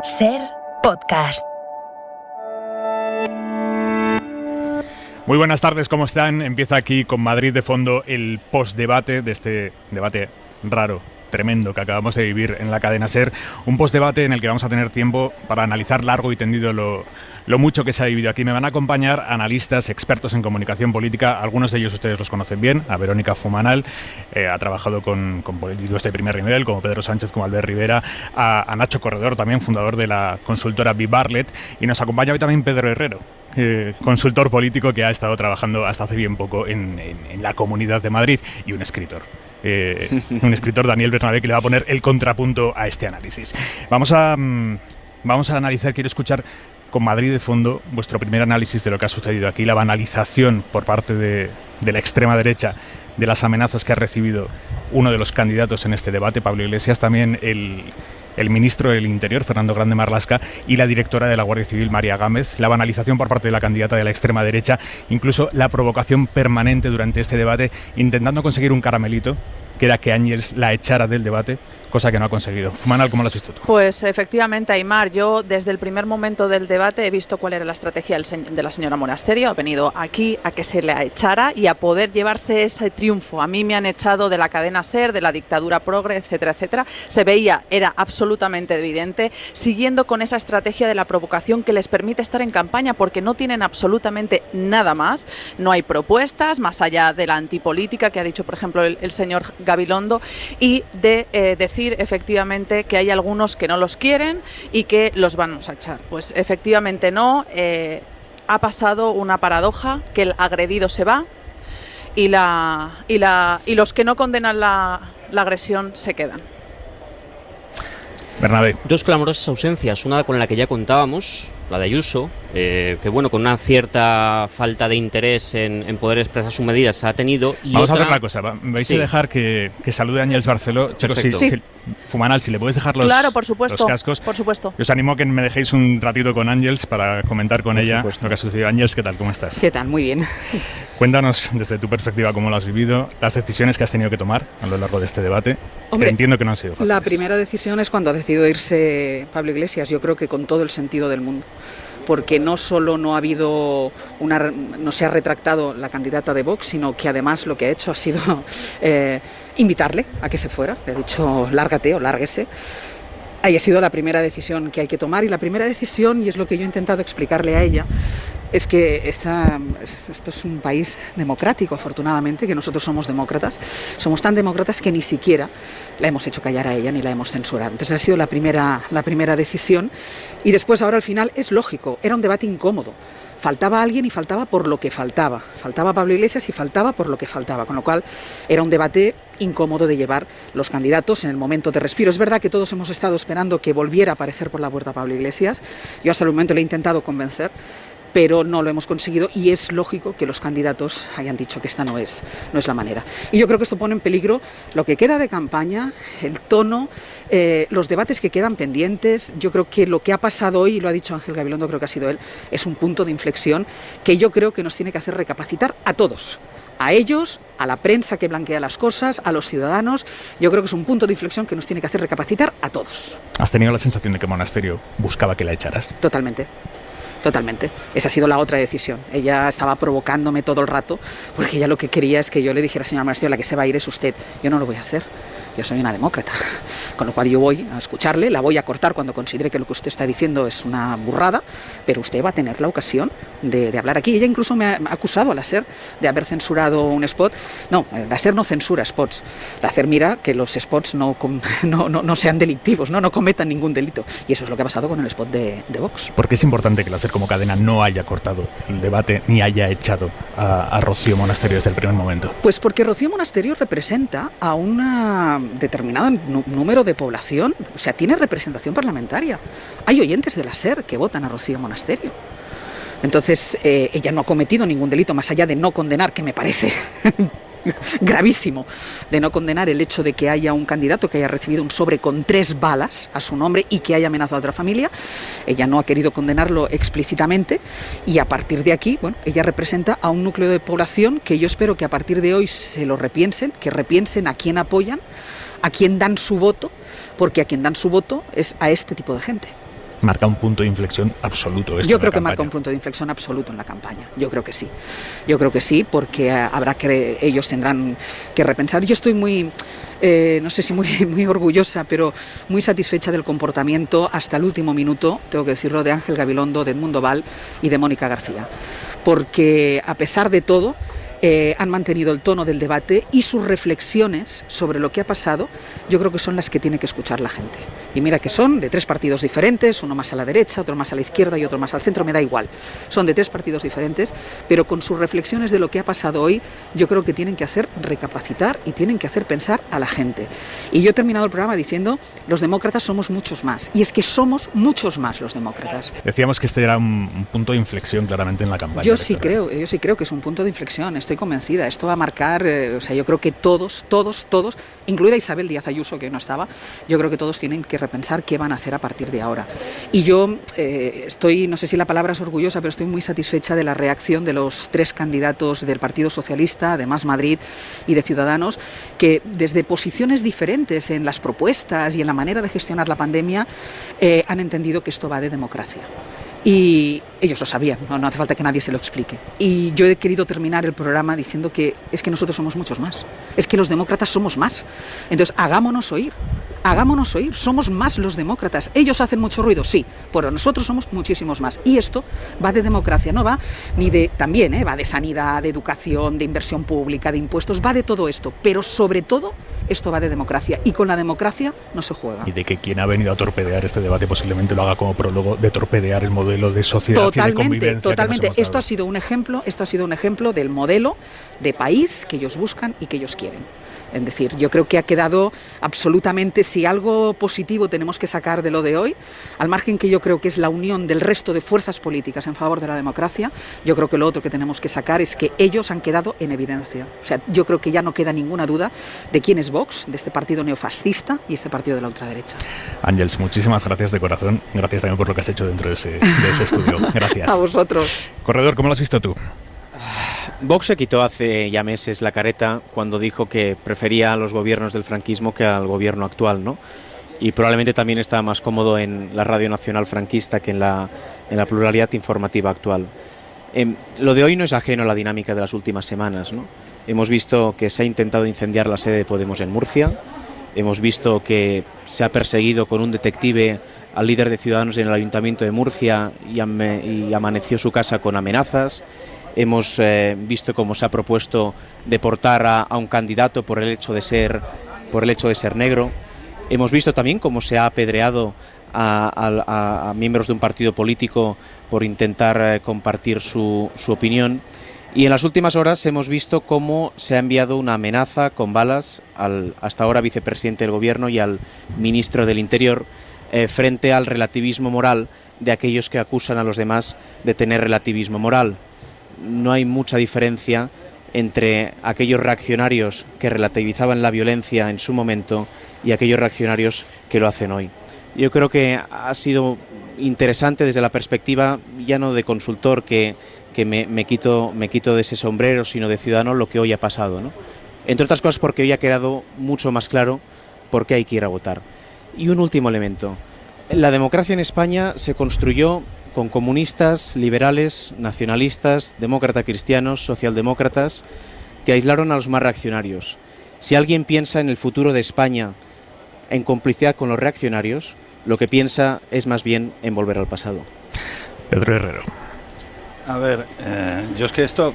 SER Podcast. Muy buenas tardes, ¿cómo están? Empieza aquí con Madrid de fondo el postdebate de este debate raro, tremendo que acabamos de vivir en la cadena SER. Un postdebate en el que vamos a tener tiempo para analizar largo y tendido lo mucho que se ha vivido aquí. Me van a acompañar analistas, expertos en comunicación política. Algunos de ellos ustedes los conocen bien. A Verónica Fumanal, ha trabajado con políticos de primer nivel, como Pedro Sánchez, como Albert Rivera. A Nacho Corredor, también fundador de la consultora Vivarlet. Y nos acompaña hoy también Pedro Herrero, consultor político que ha estado trabajando hasta hace bien poco en la Comunidad de Madrid, y un escritor. Un escritor, Daniel Bernabé, que le va a poner el contrapunto a este análisis. Vamos a analizar, quiero escuchar con Madrid de fondo vuestro primer análisis de lo que ha sucedido aquí, la banalización por parte de la extrema derecha de las amenazas que ha recibido uno de los candidatos en este debate, Pablo Iglesias, también el ministro del Interior, Fernando Grande Marlaska, y la directora de la Guardia Civil, María Gámez. La banalización por parte de la candidata de la extrema derecha, incluso la provocación permanente durante este debate, intentando conseguir un caramelito, que era que Ángels la echara del debate, cosa que no ha conseguido. Fumanal, ¿cómo lo has visto tú? Pues efectivamente, Aimar, yo desde el primer momento del debate he visto cuál era la estrategia de la señora Monasterio. Ha venido aquí a que se la echara y a poder llevarse ese triunfo. A mí me han echado de la cadena SER, de la dictadura progre, etcétera, etcétera. Se veía, era absolutamente evidente, siguiendo con esa estrategia de la provocación que les permite estar en campaña, porque no tienen absolutamente nada más. No hay propuestas, más allá de la antipolítica que ha dicho, por ejemplo, el señor Gabilondo, y de decir efectivamente que hay algunos que no los quieren y que los vamos a echar. Pues efectivamente no. Ha pasado una paradoja, que el agredido se va y los que no condenan la agresión se quedan. Bernabé. Dos clamorosas ausencias, una con la que ya contábamos, la de Ayuso, que bueno, con una cierta falta de interés en poder expresar sus medidas se ha tenido. Y vamos otra... a hacer una cosa, vais a dejar que salude a Ángels Barceló. Chicos, Fumanal, si le puedes dejar los cascos. Por supuesto. Os animo a que me dejéis un ratito con Ángels para comentar con ella lo que ha sucedido. Ángels, ¿qué tal? ¿Cómo estás? ¿Qué tal? Muy bien. Cuéntanos desde tu perspectiva cómo lo has vivido, las decisiones que has tenido que tomar a lo largo de este debate. Hombre, que entiendo que no han sido fáciles. La primera decisión es cuando ha decidido irse Pablo Iglesias, yo creo que con todo el sentido del mundo. Porque no solo no se ha retractado la candidata de Vox, sino que además lo que ha hecho ha sido invitarle a que se fuera. Le ha dicho lárgate o lárguese. Ahí ha sido la primera decisión que hay que tomar, y la primera decisión, y es lo que yo he intentado explicarle a ella, es que esto es un país democrático, afortunadamente, que nosotros somos demócratas. Somos tan demócratas que ni siquiera la hemos hecho callar a ella ni la hemos censurado. Entonces ha sido la primera decisión, y después ahora al final es lógico, era un debate incómodo. Faltaba alguien y faltaba por lo que faltaba. Faltaba Pablo Iglesias y faltaba por lo que faltaba. Con lo cual era un debate incómodo de llevar los candidatos en el momento de respiro. Es verdad que todos hemos estado esperando que volviera a aparecer por la puerta Pablo Iglesias. Yo hasta el momento le he intentado convencer, pero no lo hemos conseguido, y es lógico que los candidatos hayan dicho que esta no es la manera. Y yo creo que esto pone en peligro lo que queda de campaña, el tono, los debates que quedan pendientes. Yo creo que lo que ha pasado hoy, y lo ha dicho Ángel Gabilondo, creo que ha sido él, es un punto de inflexión que yo creo que nos tiene que hacer recapacitar a todos. A ellos, a la prensa que blanquea las cosas, a los ciudadanos. Yo creo que es un punto de inflexión que nos tiene que hacer recapacitar a todos. ¿Has tenido la sensación de que Monasterio buscaba que la echaras? Totalmente. Esa ha sido la otra decisión. Ella estaba provocándome todo el rato, porque ella lo que quería es que yo le dijera: señora Monasterio, la que se va a ir es usted. Yo no lo voy a hacer. Yo soy una demócrata, con lo cual yo voy a escucharle, la voy a cortar cuando considere que lo que usted está diciendo es una burrada, pero usted va a tener la ocasión de hablar aquí. Ella incluso me ha acusado a la SER de haber censurado un spot. No, la SER no censura spots. La SER mira que los spots no sean delictivos, no cometan ningún delito. Y eso es lo que ha pasado con el spot de Vox. ¿Por qué es importante que la SER como cadena no haya cortado el debate ni haya echado a Rocío Monasterio desde el primer momento? Pues porque Rocío Monasterio representa a una determinado número de población, o sea, tiene representación parlamentaria. Hay oyentes de la SER que votan a Rocío Monasterio. Entonces, ella no ha cometido ningún delito, más allá de no condenar, que me parece gravísimo, de no condenar el hecho de que haya un candidato que haya recibido un sobre con 3 balas a su nombre y que haya amenazado a otra familia. Ella no ha querido condenarlo explícitamente, y a partir de aquí, bueno, ella representa a un núcleo de población que yo espero que a partir de hoy se lo repiensen, que repiensen a quién apoyan, a quién dan su voto, porque a quien dan su voto es a este tipo de gente. marca un punto de inflexión absoluto. Yo creo que marca un punto de inflexión absoluto en la campaña. Yo creo que sí, porque ellos tendrán que repensar. Yo estoy muy, no sé si muy orgullosa, pero muy satisfecha del comportamiento hasta el último minuto, tengo que decirlo, de Ángel Gabilondo, de Edmundo Val y de Mónica García. Porque a pesar de todo, han mantenido el tono del debate y sus reflexiones sobre lo que ha pasado, yo creo que son las que tiene que escuchar la gente. Y mira que son de 3 partidos diferentes, uno más a la derecha, otro más a la izquierda y otro más al centro, me da igual. Son de 3 partidos diferentes, pero con sus reflexiones de lo que ha pasado hoy, yo creo que tienen que hacer recapacitar y tienen que hacer pensar a la gente. Y yo he terminado el programa diciendo, los demócratas somos muchos más. Y es que somos muchos más los demócratas. Decíamos que este era un punto de inflexión claramente en la campaña. Yo sí creo que es un punto de inflexión. Estoy convencida, esto va a marcar, yo creo que todos, incluida Isabel Díaz Ayuso, que no estaba, yo creo que todos tienen que repensar qué van a hacer a partir de ahora. Y yo estoy, no sé si la palabra es orgullosa, pero estoy muy satisfecha de la reacción de los 3 candidatos del Partido Socialista, de Más Madrid y de Ciudadanos, que desde posiciones diferentes en las propuestas y en la manera de gestionar la pandemia, han entendido que esto va de democracia. Y ellos lo sabían, no hace falta que nadie se lo explique. Y yo he querido terminar el programa diciendo que es que nosotros somos muchos más, es que los demócratas somos más. Entonces, hagámonos oír, somos más los demócratas. Ellos hacen mucho ruido, sí, pero nosotros somos muchísimos más. Y esto va de democracia, no va ni de, también, va de sanidad, de educación, de inversión pública, de impuestos, va de todo esto, pero sobre todo esto va de democracia, y con la democracia no se juega. Y de que quien ha venido a torpedear este debate posiblemente lo haga como prólogo de torpedear el modelo de sociedad y de convivencia. Totalmente. Esto ha sido un ejemplo del modelo de país que ellos buscan y que ellos quieren. Es decir, yo creo que ha quedado absolutamente, si algo positivo tenemos que sacar de lo de hoy, al margen que yo creo que es la unión del resto de fuerzas políticas en favor de la democracia, yo creo que lo otro que tenemos que sacar es que ellos han quedado en evidencia. O sea, yo creo que ya no queda ninguna duda de quién es Vox, de este partido neofascista y este partido de la ultraderecha. Ángels, muchísimas gracias de corazón. Gracias también por lo que has hecho dentro de ese estudio. Gracias. A vosotros. Corredor, ¿cómo lo has visto tú? Vox se quitó hace ya meses la careta cuando dijo que prefería a los gobiernos del franquismo que al gobierno actual, ¿no? Y probablemente también estaba más cómodo en la Radio Nacional franquista que en la pluralidad informativa actual. Lo de hoy no es ajeno a la dinámica de las últimas semanas, ¿no? Hemos visto que se ha intentado incendiar la sede de Podemos en Murcia, hemos visto que se ha perseguido con un detective al líder de Ciudadanos en el Ayuntamiento de Murcia y amaneció su casa con amenazas. Hemos visto cómo se ha propuesto deportar a un candidato por el hecho de ser negro. Hemos visto también cómo se ha apedreado a miembros de un partido político por intentar compartir su opinión. Y en las últimas horas hemos visto cómo se ha enviado una amenaza con balas al hasta ahora vicepresidente del Gobierno y al ministro del Interior frente al relativismo moral de aquellos que acusan a los demás de tener relativismo moral. No hay mucha diferencia entre aquellos reaccionarios que relativizaban la violencia en su momento y aquellos reaccionarios que lo hacen hoy. Yo creo que ha sido interesante desde la perspectiva ya no de consultor que me quito de ese sombrero, sino de ciudadano, lo que hoy ha pasado, ¿no? Entre otras cosas porque hoy ha quedado mucho más claro por qué hay que ir a votar. Y un último elemento. La democracia en España se construyó con comunistas, liberales, nacionalistas, demócratas cristianos, socialdemócratas, que aislaron a los más reaccionarios. Si alguien piensa en el futuro de España en complicidad con los reaccionarios, lo que piensa es más bien en volver al pasado. Pedro Herrero. A ver, yo es que esto,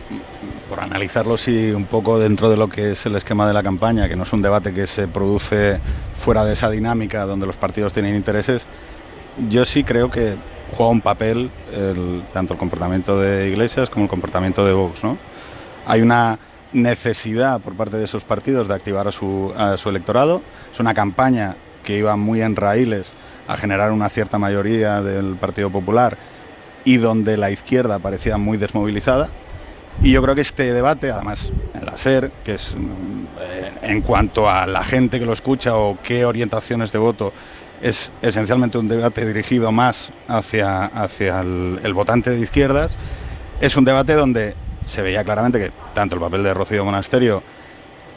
por analizarlo sí un poco dentro de lo que es el esquema de la campaña, que no es un debate que se produce fuera de esa dinámica donde los partidos tienen intereses, yo sí creo que juega un papel tanto el comportamiento de Iglesias como el comportamiento de Vox, ¿no? Hay una necesidad por parte de esos partidos de activar a su electorado. Es una campaña que iba muy en raíles a generar una cierta mayoría del Partido Popular y donde la izquierda parecía muy desmovilizada. Y yo creo que este debate, además en la SER, que es en cuanto a la gente que lo escucha o qué orientaciones de voto, es esencialmente un debate dirigido más hacia el votante de izquierdas. Es un debate donde se veía claramente que tanto el papel de Rocío Monasterio,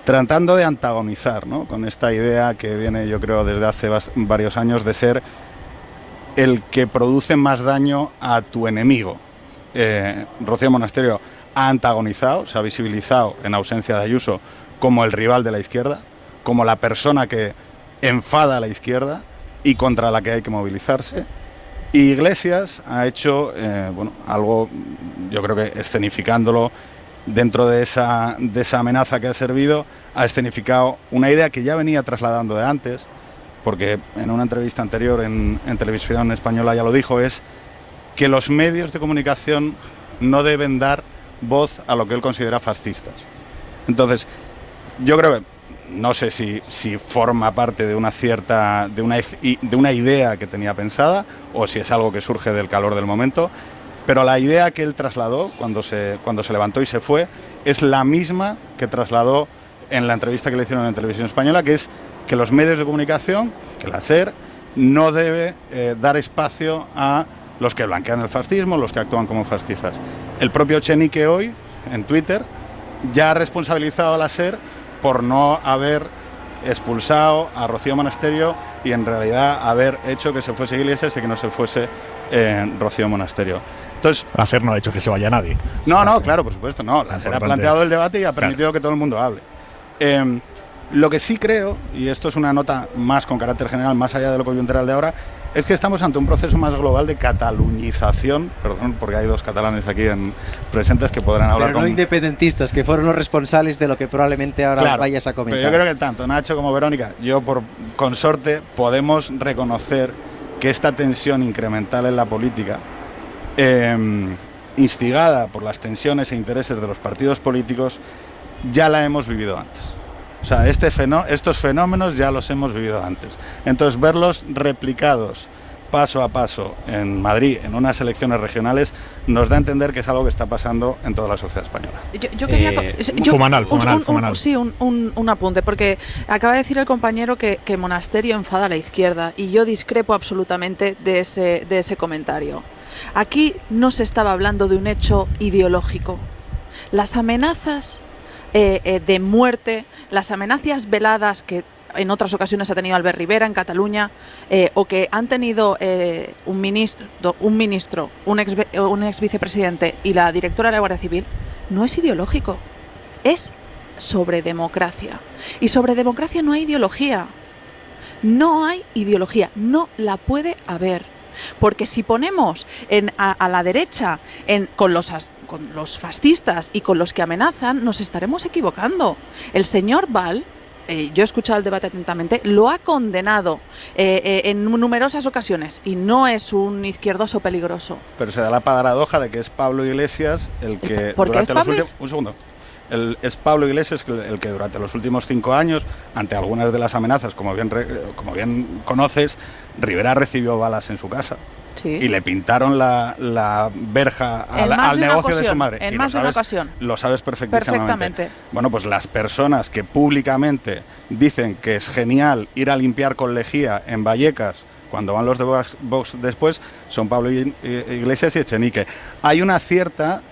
tratando de antagonizar, ¿no?, con esta idea que viene, yo creo, desde hace varios años de ser el que produce más daño a tu enemigo. Rocío Monasterio ha antagonizado, se ha visibilizado en ausencia de Ayuso como el rival de la izquierda, como la persona que enfada a la izquierda y contra la que hay que movilizarse. Y Iglesias ha hecho algo, yo creo que escenificándolo dentro de esa amenaza que ha servido, ha escenificado una idea que ya venía trasladando de antes, porque en una entrevista anterior en Televisión Española ya lo dijo, es que los medios de comunicación no deben dar voz a lo que él considera fascistas. Entonces, yo creo que, no sé si forma parte de una idea que tenía pensada o si es algo que surge del calor del momento, pero la idea que él trasladó cuando se levantó y se fue es la misma que trasladó en la entrevista que le hicieron en Televisión Española, que es que los medios de comunicación, que la SER, no debe dar espacio a los que blanquean el fascismo, los que actúan como fascistas. El propio Echenique hoy, en Twitter, ya ha responsabilizado a la SER por no haber expulsado a Rocío Monasterio y en realidad haber hecho que se fuese Iglesias y que no se fuese Rocío Monasterio. Entonces, la SER no ha hecho que se vaya nadie. No, claro, por supuesto, no. La SER ha planteado el debate y ha permitido que todo el mundo hable. Lo que sí creo, y esto es una nota más con carácter general, más allá de lo coyuntural de ahora, es que estamos ante un proceso más global de cataluñización, perdón, porque hay dos catalanes aquí presentes que podrán hablar. Pero no independentistas, que fueron los responsables de lo que probablemente ahora vayas a comentar. Pero yo creo que tanto Nacho como Verónica, yo por consorte, podemos reconocer que esta tensión incremental en la política, instigada por las tensiones e intereses de los partidos políticos, ya la hemos vivido antes. O sea, estos fenómenos ya los hemos vivido antes. Entonces, verlos replicados paso a paso en Madrid, en unas elecciones regionales, nos da a entender que es algo que está pasando en toda la sociedad española. Yo quería... Fumanal. Sí, un apunte, porque acaba de decir el compañero que Monasterio enfada a la izquierda, y yo discrepo absolutamente de ese comentario. Aquí no se estaba hablando de un hecho ideológico. Las amenazas de muerte, las amenazas veladas que en otras ocasiones ha tenido Albert Rivera en Cataluña, o que han tenido un ministro, un ex vicepresidente y la directora de la Guardia Civil, no es ideológico, es sobre democracia. Y sobre democracia no hay ideología. No hay ideología, no la puede haber. Porque si ponemos a la derecha con los fascistas y con los que amenazan, nos estaremos equivocando. El señor Val, yo he escuchado el debate atentamente, lo ha condenado en numerosas ocasiones y no es un izquierdoso peligroso. Pero se da la paradoja de que es Pablo Iglesias el que durante los últimos... Un segundo. Es Pablo Iglesias el que durante los últimos 5 años, ante algunas de las amenazas, como bien conoces, Rivera recibió balas en su casa. Sí. Y le pintaron la verja al negocio de su madre. En más de una ocasión. Lo sabes perfectamente. Bueno, pues las personas que públicamente dicen que es genial ir a limpiar con lejía en Vallecas cuando van los de Vox después, son Pablo Iglesias y Echenique. Hay una cierta...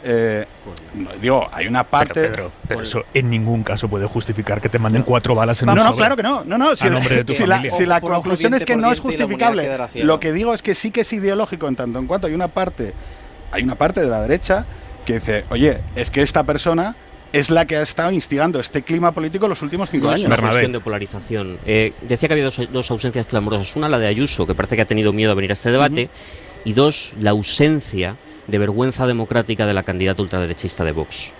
hay una parte... Pero eso en ningún caso puede justificar que te manden 4 balas en un sobre. No, claro que no. Si la conclusión es que no es justificable, lo que digo es que sí que es ideológico en tanto en cuanto hay una parte de la derecha que dice, oye, es que esta persona es la que ha estado instigando este clima político en los últimos 5 años. Es una cuestión de polarización. Decía que había dos ausencias clamorosas. Una, la de Ayuso, que parece que ha tenido miedo a venir a este debate. Y dos, la ausencia de vergüenza democrática de la candidata ultraderechista de Vox.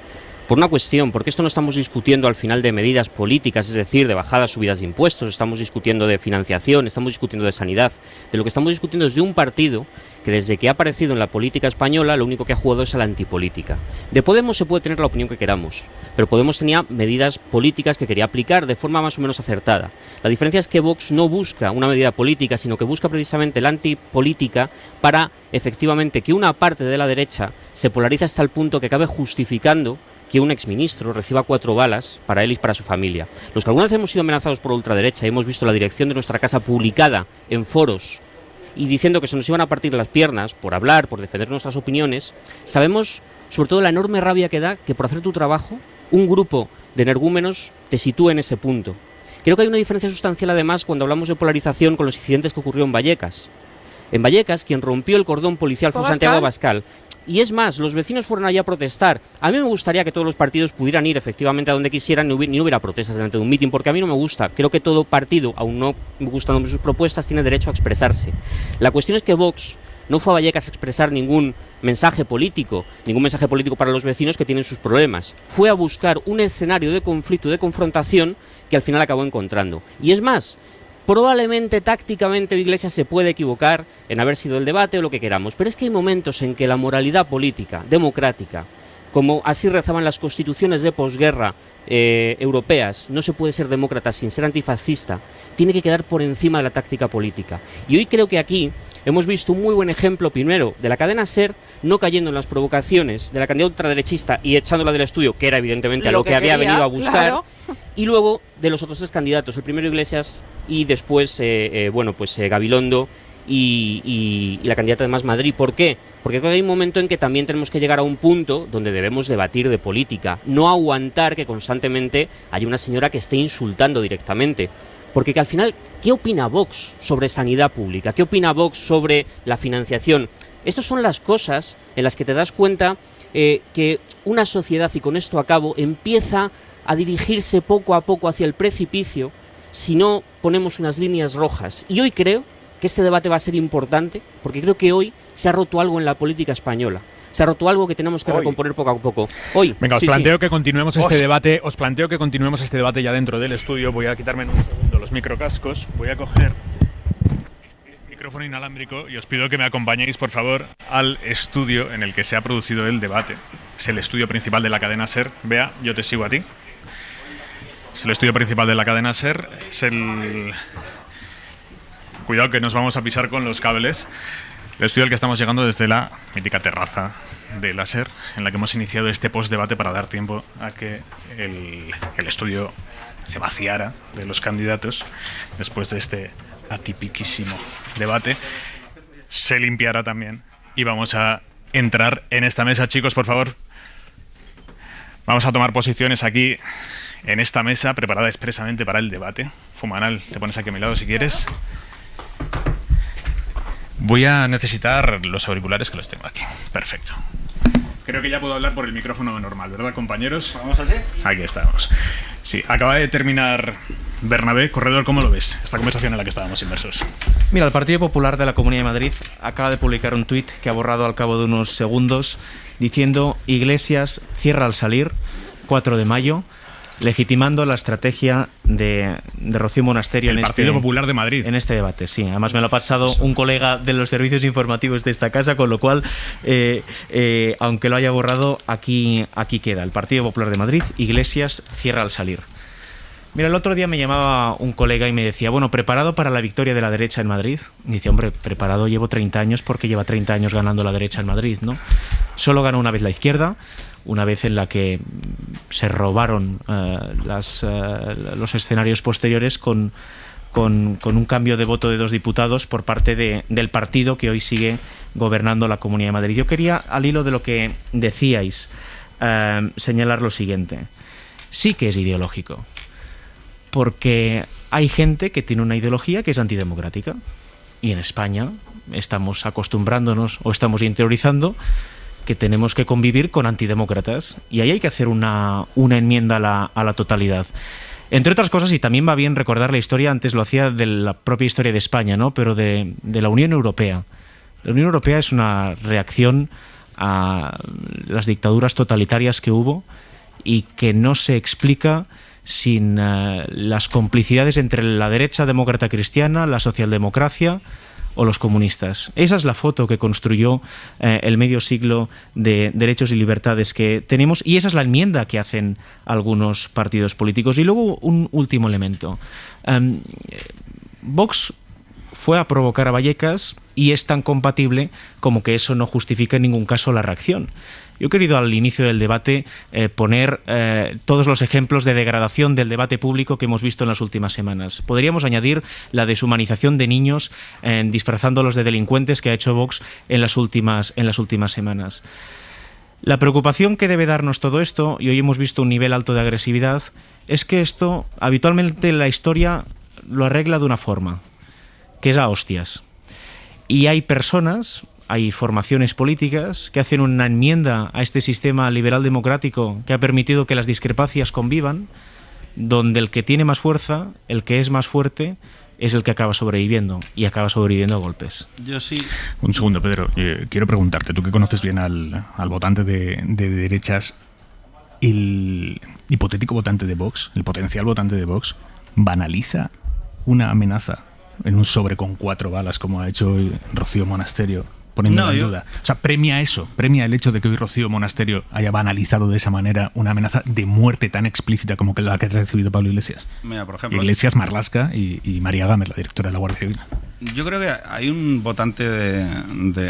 Por una cuestión, porque esto no estamos discutiendo al final de medidas políticas, es decir, de bajadas, subidas de impuestos, estamos discutiendo de financiación, estamos discutiendo de sanidad. De lo que estamos discutiendo es de un partido que desde que ha aparecido en la política española lo único que ha jugado es a la antipolítica. De Podemos se puede tener la opinión que queramos, pero Podemos tenía medidas políticas que quería aplicar de forma más o menos acertada. La diferencia es que Vox no busca una medida política, sino que busca precisamente la antipolítica para, efectivamente, que una parte de la derecha se polarice hasta el punto que acabe justificando que un exministro reciba 4 balas para él y para su familia. Los que alguna vez hemos sido amenazados por ultraderecha y hemos visto la dirección de nuestra casa publicada en foros y diciendo que se nos iban a partir las piernas por hablar, por defender nuestras opiniones, sabemos sobre todo la enorme rabia que da que por hacer tu trabajo un grupo de energúmenos te sitúe en ese punto. Creo que hay una diferencia sustancial además cuando hablamos de polarización con los incidentes que ocurrió en Vallecas. en Vallecas, quien rompió el cordón policial fue Santiago Abascal. Y es más, los vecinos fueron allá a protestar. A mí me gustaría que todos los partidos pudieran ir efectivamente a donde quisieran y no hubiera protestas delante de un mitin, porque a mí no me gusta. Creo que todo partido, aun no gustándome sus propuestas, tiene derecho a expresarse. La cuestión es que Vox no fue a Vallecas a expresar ningún mensaje político para los vecinos que tienen sus problemas. Fue a buscar un escenario de conflicto, de confrontación, que al final acabó encontrando. Y es más, probablemente tácticamente Iglesias se puede equivocar en haber sido el debate o lo que queramos, pero es que hay momentos en que la moralidad política, democrática, como así rezaban las constituciones de posguerra europeas, no se puede ser demócrata sin ser antifascista, tiene que quedar por encima de la táctica política. Y hoy creo que aquí hemos visto un muy buen ejemplo, primero, de la cadena SER no cayendo en las provocaciones de la candidata ultraderechista y echándola del estudio, que era evidentemente a lo que había venido a buscar, claro. Y luego de los otros tres candidatos, el primero Iglesias y después Gabilondo y la candidata de Más Madrid. ¿Por qué? Porque creo que hay un momento en que también tenemos que llegar a un punto donde debemos debatir de política, no aguantar que constantemente haya una señora que esté insultando directamente. Porque que al final, ¿qué opina Vox sobre sanidad pública? ¿Qué opina Vox sobre la financiación? Estas son las cosas en las que te das cuenta que una sociedad, y con esto acabo, empieza a dirigirse poco a poco hacia el precipicio si no ponemos unas líneas rojas. Y hoy creo que este debate va a ser importante, porque creo que hoy se ha roto algo en la política española. Se ha roto algo que tenemos que recomponer poco a poco. Hoy. Venga, os planteo que continuemos este debate. Os planteo que continuemos este debate ya dentro del estudio. Voy a quitarme en un segundo los microcascos. Voy a coger el micrófono inalámbrico y os pido que me acompañéis, por favor, al estudio en el que se ha producido el debate. Es el estudio principal de la cadena SER. Bea, yo te sigo a ti. Es el estudio principal de la cadena SER. Es el... Cuidado que nos vamos a pisar con los cables. El estudio al que estamos llegando desde la mítica terraza de la SER, en la que hemos iniciado este post-debate para dar tiempo a que el estudio se vaciara de los candidatos después de este atipiquísimo debate. Se limpiara también. Y vamos a entrar en esta mesa. Chicos, por favor, vamos a tomar posiciones aquí en esta mesa preparada expresamente para el debate. Fumanal, te pones aquí a mi lado si quieres. Voy a necesitar los auriculares, que los tengo aquí. Perfecto. Creo que ya puedo hablar por el micrófono normal, ¿verdad, compañeros? ¿Vamos así? Aquí estamos. Sí, acaba de terminar Bernabé. Corredor, ¿cómo lo ves? Esta conversación en la que estábamos inmersos. Mira, el Partido Popular de la Comunidad de Madrid acaba de publicar un tuit que ha borrado al cabo de unos segundos diciendo: Iglesias cierra al salir, 4 de mayo, legitimando la estrategia de Rocío Monasterio el Partido Popular de Madrid. En este debate, sí. Además me lo ha pasado un colega de los servicios informativos de esta casa, con lo cual, aunque lo haya borrado, aquí queda. El Partido Popular de Madrid, Iglesias cierra al salir. Mira, el otro día me llamaba un colega y me decía, bueno, ¿preparado para la victoria de la derecha en Madrid? Y dice, hombre, preparado llevo 30 años porque lleva 30 años ganando la derecha en Madrid, ¿no? Solo ganó una vez la izquierda, una vez en la que se robaron los escenarios posteriores con un cambio de voto de 2 diputados por parte del partido que hoy sigue gobernando la Comunidad de Madrid. Yo quería, al hilo de lo que decíais, señalar lo siguiente. Sí que es ideológico, porque hay gente que tiene una ideología que es antidemocrática, y en España estamos acostumbrándonos o estamos interiorizando que tenemos que convivir con antidemócratas, y ahí hay que hacer una enmienda a la totalidad. Entre otras cosas, y también va bien recordar la historia, antes lo hacía de la propia historia de España, ¿no? Pero de la Unión Europea. La Unión Europea es una reacción a las dictaduras totalitarias que hubo y que no se explica sin las complicidades entre la derecha demócrata cristiana, la socialdemocracia o los comunistas. Esa es la foto que construyó el medio siglo de derechos y libertades que tenemos, y esa es la enmienda que hacen algunos partidos políticos. Y luego un último elemento. Vox fue a provocar a Vallecas y es tan compatible como que eso no justifica en ningún caso la reacción. Yo he querido al inicio del debate poner todos los ejemplos de degradación del debate público que hemos visto en las últimas semanas. Podríamos añadir la deshumanización de niños disfrazándolos de delincuentes que ha hecho Vox en las últimas semanas. La preocupación que debe darnos todo esto, y hoy hemos visto un nivel alto de agresividad, es que esto habitualmente la historia lo arregla de una forma, que es a hostias. Y hay personas, hay formaciones políticas que hacen una enmienda a este sistema liberal democrático que ha permitido que las discrepancias convivan, donde el que tiene más fuerza, el que es más fuerte, es el que acaba sobreviviendo, y acaba sobreviviendo a golpes. Yo sí. Un segundo, Pedro. Quiero preguntarte, tú que conoces bien al votante de derechas, el hipotético votante de Vox, el potencial votante de Vox, ¿banaliza una amenaza en un sobre con 4 balas como ha hecho hoy Rocío Monasterio, poniéndola en duda? O sea, premia eso, premia el hecho de que hoy Rocío Monasterio haya banalizado de esa manera una amenaza de muerte tan explícita como la que ha recibido Pablo Iglesias. Mira, por ejemplo, Iglesias, Marlaska y María Gámez, la directora de la Guardia Civil. Yo creo que hay un votante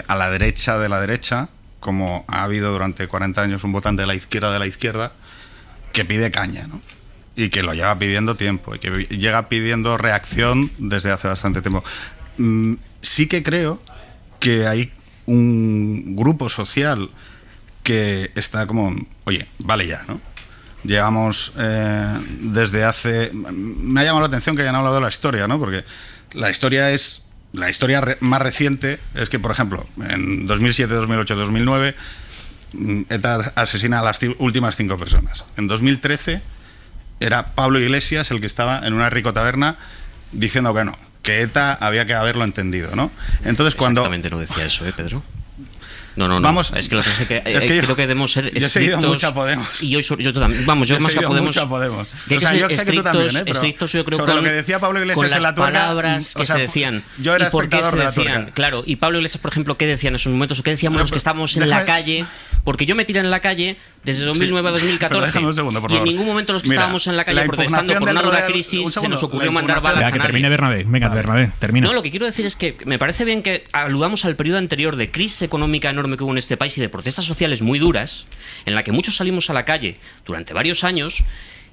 a la derecha de la derecha, como ha habido durante 40 años un votante de la izquierda, que pide caña, ¿no? Y que lo lleva pidiendo tiempo, y que llega pidiendo reacción desde hace bastante tiempo. Sí que creo que hay un grupo social que está como, oye, vale ya, ¿no? Llevamos desde hace... Me ha llamado la atención que hayan hablado de la historia, ¿no? Porque la historia más reciente es que, por ejemplo, en 2007, 2008, 2009, ETA asesina a las últimas 5 personas. En 2013 era Pablo Iglesias el que estaba en una rico taberna diciendo que no, que ETA había que haberlo entendido, ¿no? Entonces, exactamente no decía eso, Pedro. No. Vamos, es que la cosa es que creo que debemos ser estrictos. Yo he seguido mucho a Podemos. Y yo también. Vamos, yo más que a Podemos. Mucho a Podemos. Que o sea, yo sé que tú también, pero estrictos, yo creo, sobre lo que decía Pablo Iglesias en la tuerca, palabras que se decían. Yo era y por qué se de la decían. tuerca. Claro, y Pablo Iglesias, por ejemplo, ¿qué decían en esos momentos? ¿Qué decíamos los que estábamos en la calle? Porque yo me tiré en la calle desde 2009 a 2014. Un segundo, por y en favor. ningún momento los que estábamos en la calle protestando por una dura crisis se nos ocurrió mandar balas a nadie. Que termine Bernabé. Venga, Bernabé, termina. No, lo que quiero decir es que me parece bien que aludamos al periodo anterior de crisis económica enorme que hubo en este país y de protestas sociales muy duras, en la que muchos salimos a la calle durante varios años,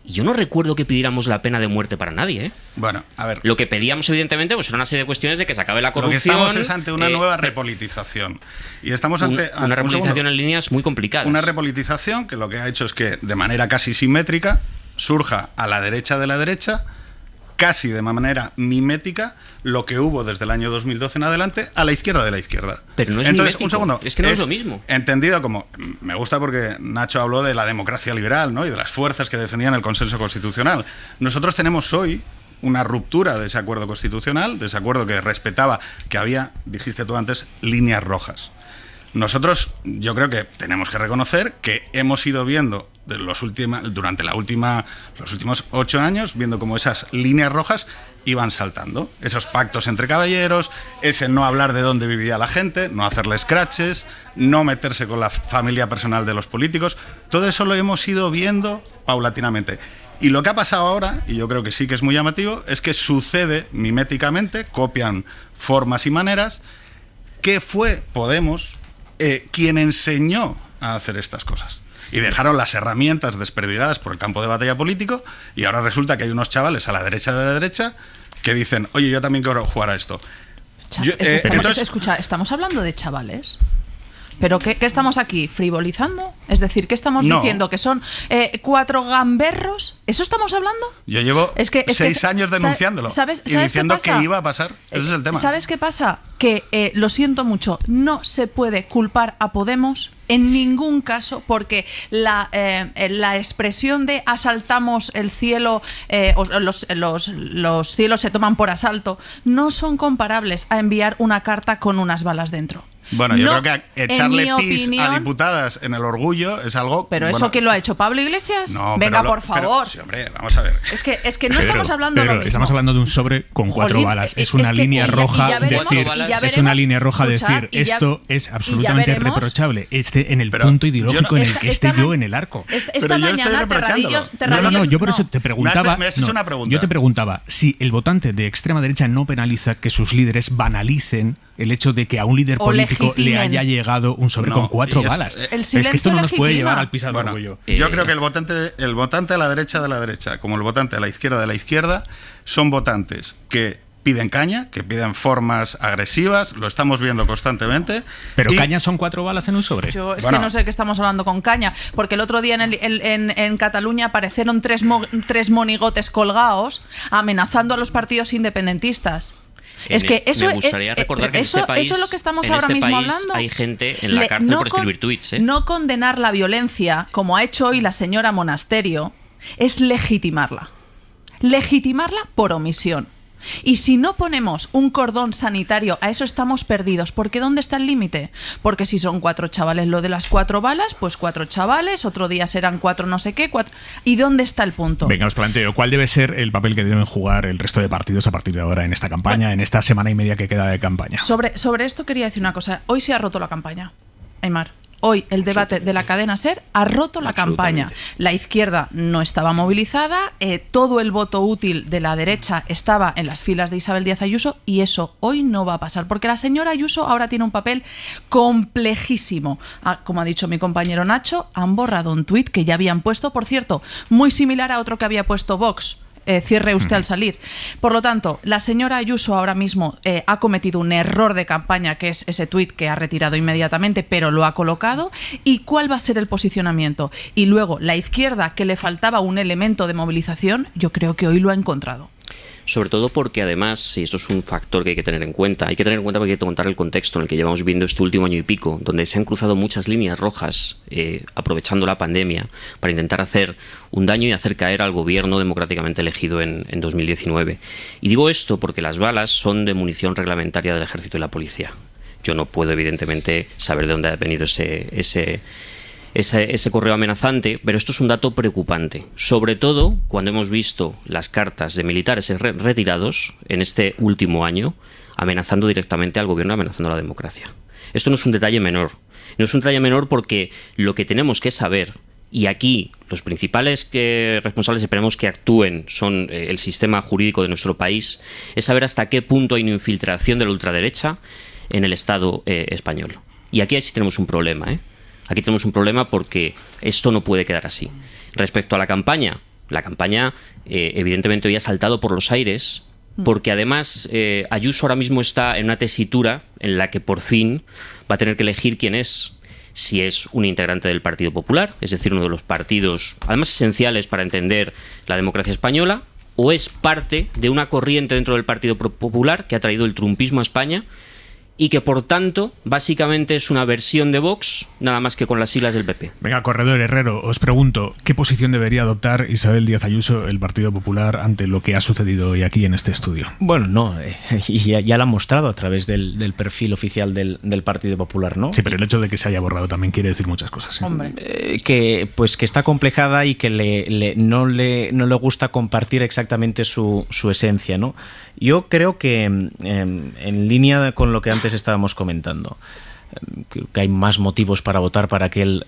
y yo no recuerdo que pidiéramos la pena de muerte para nadie, ¿eh? Bueno, a ver. Lo que pedíamos, evidentemente, pues era una serie de cuestiones de que se acabe la corrupción. Lo que estamos es ante una nueva repolitización. Y estamos ante una repolitización en líneas muy complicadas. Una repolitización que lo que ha hecho es que, de manera casi simétrica, surja a la derecha de la derecha, casi de manera mimética, lo que hubo desde el año 2012 en adelante a la izquierda de la izquierda. Pero no es Entonces, mimético. Un segundo, es que no es lo mismo. Entendido como... Me gusta porque Nacho habló de la democracia liberal, ¿no? Y de las fuerzas que defendían el consenso constitucional. Nosotros tenemos hoy una ruptura de ese acuerdo constitucional, de ese acuerdo que respetaba, que había, dijiste tú antes, líneas rojas. Nosotros, yo creo que tenemos que reconocer que hemos ido viendo durante los últimos 8 años, viendo cómo esas líneas rojas iban saltando. Esos pactos entre caballeros, ese no hablar de dónde vivía la gente, no hacerle scratches, no meterse con la familia personal de los políticos. Todo eso lo hemos ido viendo paulatinamente. Y lo que ha pasado ahora, y yo creo que sí que es muy llamativo, es que sucede miméticamente, copian formas y maneras, que fue Podemos quien enseñó a hacer estas cosas. Y dejaron las herramientas desperdigadas por el campo de batalla político, y ahora resulta que hay unos chavales a la derecha de la derecha que dicen, oye, yo también quiero jugar a esto. Escucha, ¿estamos hablando de chavales? ¿Pero qué estamos aquí? ¿Frivolizando? Es decir, ¿qué estamos diciendo? ¿Que son 4 gamberros? ¿Eso estamos hablando? Yo llevo 6 años denunciándolo y diciendo que iba a pasar. Ese es el tema. ¿Sabes qué pasa? Que, lo siento mucho, no se puede culpar a Podemos en ningún caso, porque la expresión de asaltamos el cielo, o los cielos se toman por asalto, no son comparables a enviar una carta con unas balas dentro. Bueno, yo creo que echarle pis a diputadas en el orgullo es algo... ¿Pero eso quién lo ha hecho? ¿Pablo Iglesias? No, venga, por favor. Sí, hombre, vamos a ver. Es que no estamos hablando de lo mismo. Estamos hablando de un sobre con 4 balas. Es una línea roja decir... Es una línea roja decir, esto es absolutamente reprochable. En el punto ideológico en el que esté yo en el arco. Esta mañana No, yo por eso te preguntaba... Me has hecho una pregunta. Yo te preguntaba si el votante de extrema derecha no penaliza que sus líderes banalicen el hecho de que a un líder político le haya llegado un sobre con 4 balas. Es que esto no nos puede llevar al piso del orgullo. Yo creo que el votante a la derecha de la derecha, como el votante a la izquierda de la izquierda, son votantes que piden caña, que piden formas agresivas, lo estamos viendo constantemente. ¿Pero caña son 4 balas en un sobre? Que no sé qué estamos hablando con caña, porque el otro día en Cataluña aparecieron 3 monigotes colgados amenazando a los partidos independentistas. Es que eso me gustaría recordar que en este país, eso es lo que estamos en ahora este mismo país hablando. hay gente en la cárcel por escribir tweets. No condenar la violencia, como ha hecho hoy la señora Monasterio, es legitimarla. Legitimarla por omisión. Y si no ponemos un cordón sanitario, a eso estamos perdidos. ¿Porque dónde está el límite? Porque si son 4 chavales lo de las 4 balas, pues 4 chavales, otro día serán 4 no sé qué, 4... ¿Y dónde está el punto? Venga, os planteo, ¿cuál debe ser el papel que deben jugar el resto de partidos a partir de ahora en esta campaña, en esta semana y media que queda de campaña? Sobre esto quería decir una cosa. Hoy se ha roto la campaña, Aimar. Hoy el debate de la cadena SER ha roto la campaña. La izquierda no estaba movilizada, todo el voto útil de la derecha estaba en las filas de Isabel Díaz Ayuso y eso hoy no va a pasar, porque la señora Ayuso ahora tiene un papel complejísimo. Como ha dicho mi compañero Nacho, han borrado un tuit que ya habían puesto, por cierto, muy similar a otro que había puesto Vox. Cierre usted al salir. Por lo tanto, la señora Ayuso ahora mismo ha cometido un error de campaña, que es ese tuit que ha retirado inmediatamente, pero lo ha colocado. ¿Y cuál va a ser el posicionamiento? Y luego, la izquierda, que le faltaba un elemento de movilización, yo creo que hoy lo ha encontrado. Sobre todo porque además, y esto es un factor que hay que tener en cuenta porque hay que contar el contexto en el que llevamos viviendo este último año y pico, donde se han cruzado muchas líneas rojas aprovechando la pandemia para intentar hacer un daño y hacer caer al gobierno democráticamente elegido en 2019. Y digo esto porque las balas son de munición reglamentaria del Ejército y la Policía. Yo no puedo, evidentemente, saber de dónde ha venido ese correo amenazante, pero esto es un dato preocupante, sobre todo cuando hemos visto las cartas de militares retirados en este último año amenazando directamente al gobierno, amenazando a la democracia. Esto no es un detalle menor, porque lo que tenemos que saber, y aquí los principales responsables esperemos que actúen son el sistema jurídico de nuestro país, es saber hasta qué punto hay una infiltración de la ultraderecha en el Estado español. Y aquí sí tenemos un problema, Aquí tenemos un problema porque esto no puede quedar así. Respecto a la campaña evidentemente hoy ha saltado por los aires porque además Ayuso ahora mismo está en una tesitura en la que por fin va a tener que elegir quién es. Si es un integrante del Partido Popular, es decir, uno de los partidos además esenciales para entender la democracia española, o es parte de una corriente dentro del Partido Popular que ha traído el trumpismo a España y que por tanto básicamente es una versión de Vox, nada más que con las siglas del PP. Venga, Corredor Herrero, os pregunto, ¿qué posición debería adoptar Isabel Díaz Ayuso, el Partido Popular, ante lo que ha sucedido hoy aquí en este estudio? Bueno, no, ya lo han mostrado a través del perfil oficial del Partido Popular, ¿no? Sí, pero el hecho de que se haya borrado también quiere decir muchas cosas. ¿Sí? Hombre. Que está complejada y que no le gusta compartir exactamente su esencia, ¿no? Yo creo que en línea con lo que antes estábamos comentando, que hay más motivos para votar para aquel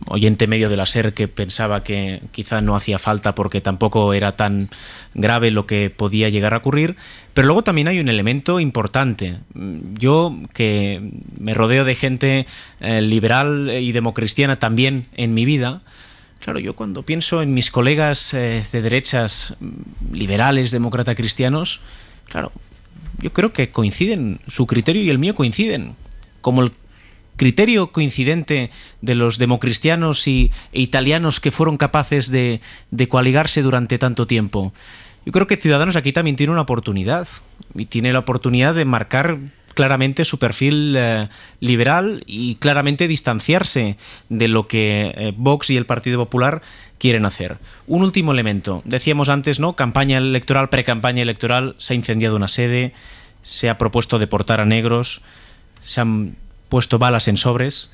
oyente medio de la SER que pensaba que quizá no hacía falta porque tampoco era tan grave lo que podía llegar a ocurrir, pero luego también hay un elemento importante. Yo, que me rodeo de gente liberal y democristiana también en mi vida, claro, yo cuando pienso en mis colegas de derechas, liberales, demócrata cristianos, claro, yo creo que coinciden, su criterio y el mío coinciden, como el criterio coincidente de los democristianos e italianos que fueron capaces de coaligarse durante tanto tiempo. Yo creo que Ciudadanos aquí también tiene una oportunidad, y tiene la oportunidad de marcar claramente su perfil liberal y claramente distanciarse de lo que Vox y el Partido Popular quieren hacer. Un último elemento. Decíamos antes, ¿no? Campaña electoral, precampaña electoral, se ha incendiado una sede, se ha propuesto deportar a negros, se han puesto balas en sobres,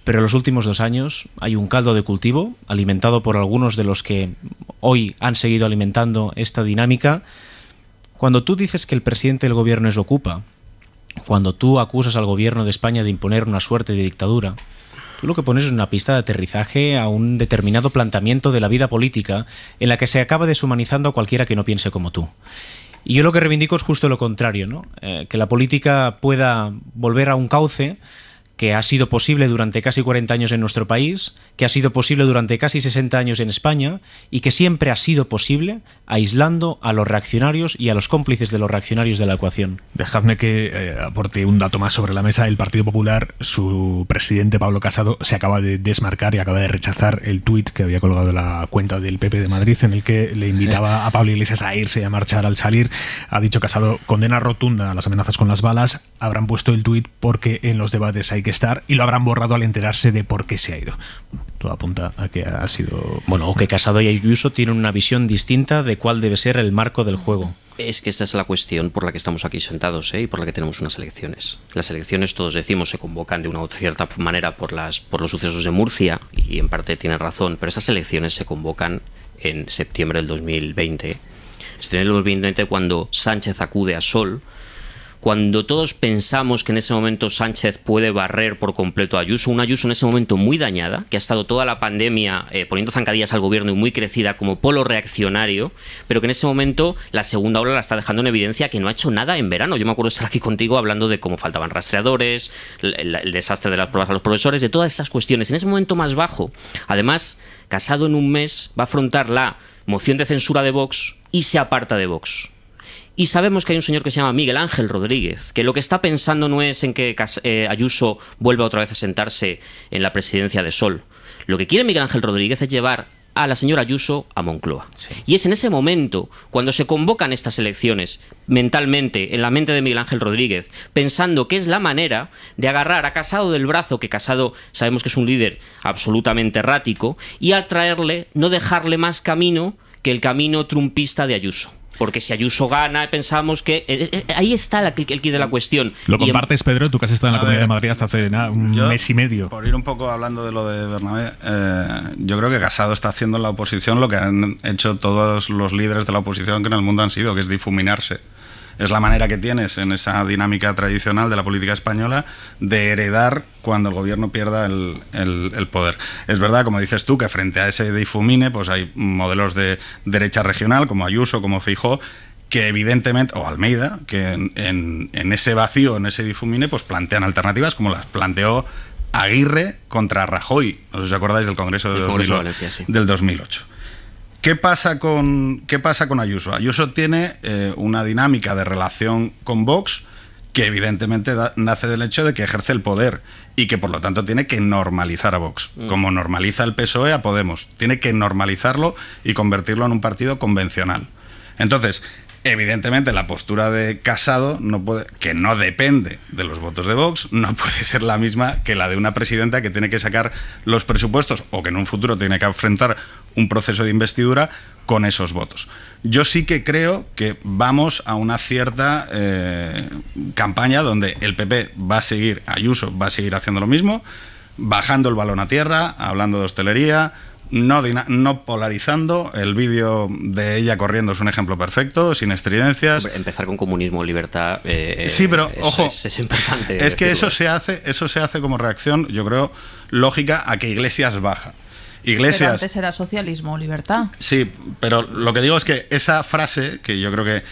pero en los últimos 2 años hay un caldo de cultivo alimentado por algunos de los que hoy han seguido alimentando esta dinámica. Cuando tú dices que el presidente del gobierno es ocupa, cuando tú acusas al gobierno de España de imponer una suerte de dictadura, tú lo que pones es una pista de aterrizaje a un determinado planteamiento de la vida política en la que se acaba deshumanizando a cualquiera que no piense como tú. Y yo lo que reivindico es justo lo contrario, ¿no? Que la política pueda volver a un cauce que ha sido posible durante casi 40 años en nuestro país, que ha sido posible durante casi 60 años en España y que siempre ha sido posible aislando a los reaccionarios y a los cómplices de los reaccionarios de la ecuación. Dejadme que aporte un dato más sobre la mesa. El Partido Popular, su presidente Pablo Casado, se acaba de desmarcar y acaba de rechazar el tuit que había colgado la cuenta del PP de Madrid en el que le invitaba a Pablo Iglesias a irse y a marchar al salir. Ha dicho Casado, condena rotunda a las amenazas con las balas. Habrán puesto el tuit porque en los debates hay que estar y lo habrán borrado al enterarse de por qué se ha ido. Todo apunta a que ha sido... Bueno, o que Casado y Ayuso tienen una visión distinta de cuál debe ser el marco del juego. Es que esta es la cuestión por la que estamos aquí sentados, y por la que tenemos unas elecciones. Las elecciones, todos decimos, se convocan de una cierta manera por los sucesos de Murcia, y en parte tienen razón, pero estas elecciones se convocan en septiembre del 2020. Septiembre del 2020, cuando Sánchez acude a Sol, cuando todos pensamos que en ese momento Sánchez puede barrer por completo a Ayuso, una Ayuso en ese momento muy dañada, que ha estado toda la pandemia poniendo zancadillas al gobierno y muy crecida como polo reaccionario, pero que en ese momento la segunda ola la está dejando en evidencia, que no ha hecho nada en verano. Yo me acuerdo de estar aquí contigo hablando de cómo faltaban rastreadores, el desastre de las pruebas a los profesores, de todas esas cuestiones. En ese momento más bajo, además, Casado en un mes va a afrontar la moción de censura de Vox y se aparta de Vox. Y sabemos que hay un señor que se llama Miguel Ángel Rodríguez, que lo que está pensando no es en que Ayuso vuelva otra vez a sentarse en la presidencia de Sol. Lo que quiere Miguel Ángel Rodríguez es llevar a la señora Ayuso a Moncloa. Sí. Y es en ese momento, cuando se convocan estas elecciones, mentalmente, en la mente de Miguel Ángel Rodríguez, pensando que es la manera de agarrar a Casado del brazo, que Casado sabemos que es un líder absolutamente errático, y atraerle, no dejarle más camino que el camino trumpista de Ayuso. Porque si Ayuso gana, pensamos que... ahí está el quid de la cuestión. ¿Lo compartes, Pedro? Tú que has estado en la Comunidad de Madrid hasta hace un mes y medio. Por ir un poco hablando de lo de Bernabé, yo creo que Casado está haciendo en la oposición lo que han hecho todos los líderes de la oposición que en el mundo han sido, que es difuminarse. Es la manera que tienes en esa dinámica tradicional de la política española de heredar cuando el gobierno pierda el poder. Es verdad, como dices tú, que frente a ese difumine pues hay modelos de derecha regional como Ayuso, como Feijóo, que evidentemente, o Almeida, que en ese vacío, en ese difumine, pues plantean alternativas como las planteó Aguirre contra Rajoy. No sé si os acordáis del Congreso de Valencia, sí. Del 2008. ¿Qué pasa con Ayuso? Ayuso tiene una dinámica de relación con Vox que evidentemente nace del hecho de que ejerce el poder y que por lo tanto tiene que normalizar a Vox. Como normaliza el PSOE a Podemos. Tiene que normalizarlo y convertirlo en un partido convencional. Entonces, evidentemente la postura de Casado, que no depende de los votos de Vox, no puede ser la misma que la de una presidenta que tiene que sacar los presupuestos o que en un futuro tiene que enfrentar un proceso de investidura con esos votos. Yo sí que creo que vamos a una cierta campaña donde el PP va a seguir, Ayuso va a seguir haciendo lo mismo, bajando el balón a tierra, hablando de hostelería, no polarizando. El vídeo de ella corriendo es un ejemplo perfecto, sin estridencias. Empezar con comunismo, libertad. Sí, pero ojo, es importante. Es que eso se hace como reacción, yo creo, lógica a que Iglesias baja. Iglesias, pero antes era socialismo, libertad. Sí, pero lo que digo es que esa frase, que yo creo que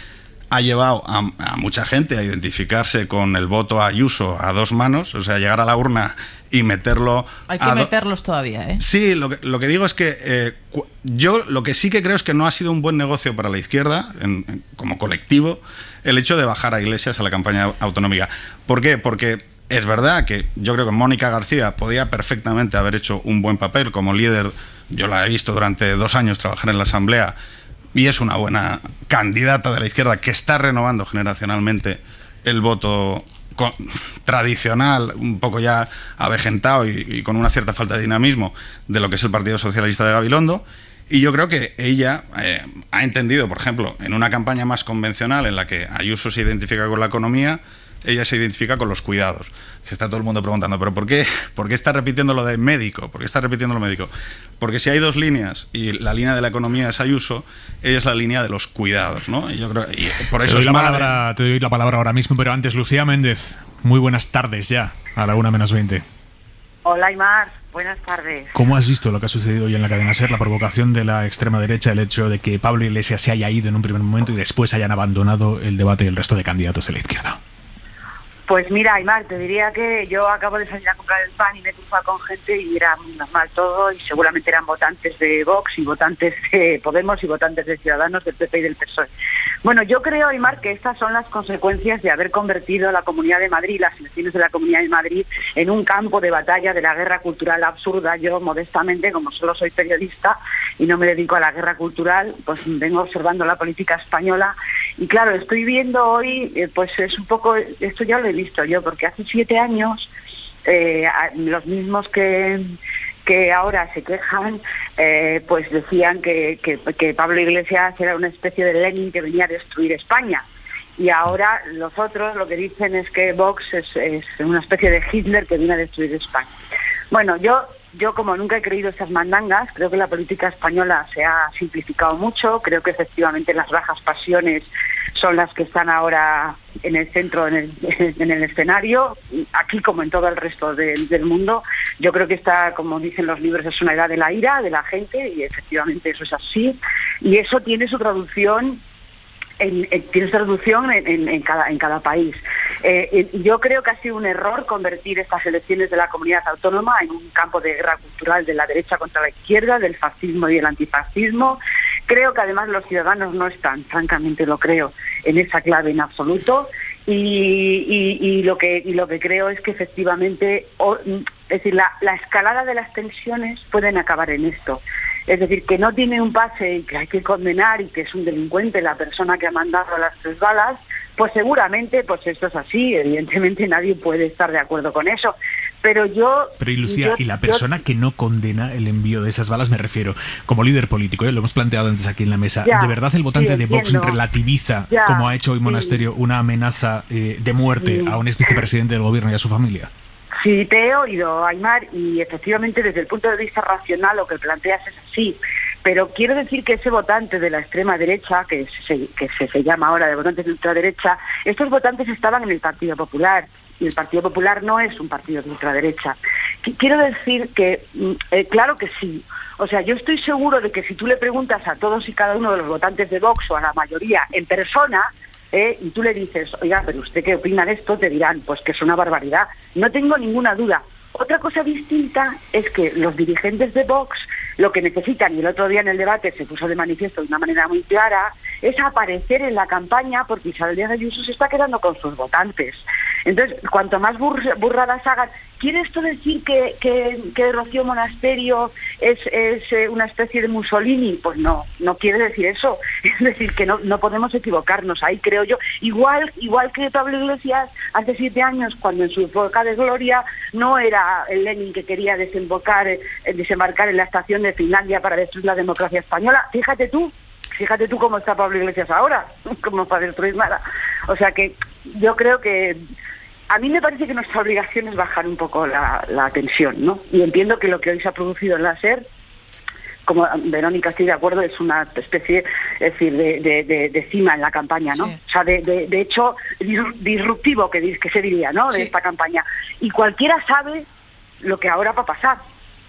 ha llevado a mucha gente a identificarse con el voto a Ayuso a dos manos, o sea, llegar a la urna y meterlo... Hay que meterlos todavía, ¿eh? Sí, lo que digo es que yo lo que sí que creo es que no ha sido un buen negocio para la izquierda, como colectivo, el hecho de bajar a Iglesias a la campaña autonómica. ¿Por qué? Porque es verdad que yo creo que Mónica García podía perfectamente haber hecho un buen papel como líder. Yo la he visto durante 2 años trabajar en la Asamblea y es una buena candidata de la izquierda que está renovando generacionalmente el voto tradicional, un poco ya avejentado y con una cierta falta de dinamismo de lo que es el Partido Socialista de Gabilondo. Y yo creo que ella ha entendido, por ejemplo, en una campaña más convencional en la que Ayuso se identifica con la economía, ella se identifica con los cuidados. Que está todo el mundo preguntando, ¿pero por qué está repitiendo lo de médico? ¿Por qué está repitiendo lo médico? Porque si hay 2 líneas y la línea de la economía es Ayuso, ella es la línea de los cuidados, ¿no? Y yo creo, y por eso te doy la palabra ahora mismo, pero antes, Lucía Méndez, muy buenas tardes ya, a la 1:20. Hola, Aymar. Buenas tardes. ¿Cómo has visto lo que ha sucedido hoy en la cadena SER, la provocación de la extrema derecha, el hecho de que Pablo Iglesias se haya ido en un primer momento y después hayan abandonado el debate el resto de candidatos de la izquierda? Pues mira, Aymar, te diría que yo acabo de salir a comprar el pan y me he cruzado con gente y era muy normal todo, y seguramente eran votantes de Vox y votantes de Podemos y votantes de Ciudadanos, del PP y del PSOE. Bueno, yo creo, Aymar, que estas son las consecuencias de haber convertido a la Comunidad de Madrid, las elecciones de la Comunidad de Madrid, en un campo de batalla de la guerra cultural absurda. Yo, modestamente, como solo soy periodista y no me dedico a la guerra cultural, pues vengo observando la política española. Y claro, estoy viendo hoy, pues es un poco, esto ya lo he visto yo, porque hace 7 años, los mismos que ahora se quejan, pues decían que Pablo Iglesias era una especie de Lenin que venía a destruir España. Y ahora los otros lo que dicen es que Vox es una especie de Hitler que viene a destruir España. Bueno, yo como nunca he creído estas mandangas, creo que la política española se ha simplificado mucho, creo que efectivamente las bajas pasiones son las que están ahora en el centro, en el escenario, aquí como en todo el resto del mundo. Yo creo que esta, como dicen los libros, es una edad de la ira de la gente, y efectivamente eso es así, y eso tiene su traducción en cada país. Yo creo que ha sido un error convertir estas elecciones de la comunidad autónoma en un campo de guerra cultural de la derecha contra la izquierda, del fascismo y el antifascismo. Creo que además los ciudadanos no están, francamente lo creo, en esa clave en absoluto, y lo que creo es que efectivamente, es decir, la escalada de las tensiones pueden acabar en esto. Es decir, que no tiene un pase y que hay que condenar y que es un delincuente la persona que ha mandado las 3 balas, pues seguramente pues esto es así, evidentemente nadie puede estar de acuerdo con eso. Pero y Lucía, y la persona que no condena el envío de esas balas, me refiero, como líder político, lo hemos planteado antes aquí en la mesa, ¿de verdad el votante de Vox relativiza, como ha hecho hoy Monasterio, una amenaza de muerte a un ex vicepresidente del gobierno y a su familia? Sí, te he oído, Aymar, y efectivamente desde el punto de vista racional lo que planteas es así, pero quiero decir que ese votante de la extrema derecha, que se llama ahora de votantes de ultraderecha, estos votantes estaban en el Partido Popular, y el Partido Popular no es un partido de ultraderecha. Quiero decir que, claro que sí, o sea, yo estoy seguro de que si tú le preguntas a todos y cada uno de los votantes de Vox o a la mayoría en persona, y tú le dices, oiga, pero ¿usted qué opina de esto? Te dirán, pues que es una barbaridad. No tengo ninguna duda. Otra cosa distinta es que los dirigentes de Vox lo que necesitan, y el otro día en el debate se puso de manifiesto de una manera muy clara, es aparecer en la campaña porque Isabel Díaz Ayuso se está quedando con sus votantes. Entonces, cuanto más burradas hagan, ¿quiere esto decir que Rocío Monasterio es una especie de Mussolini? Pues no quiere decir eso. Es decir, que no podemos equivocarnos ahí, creo yo. Igual que Pablo Iglesias hace 7 años, cuando en su época de gloria no era el Lenin que quería desembarcar en la estación de Finlandia para destruir la democracia española. Fíjate tú cómo está Pablo Iglesias ahora, como para destruir nada. O sea que yo creo que a mí me parece que nuestra obligación es bajar un poco la tensión, ¿no? Y entiendo que lo que hoy se ha producido en la SER, como Verónica, estoy de acuerdo, es una especie, es decir, de cima en la campaña, ¿no? Sí. O sea, de hecho disruptivo, que se diría, ¿no? De esta campaña. Y cualquiera sabe lo que ahora va a pasar,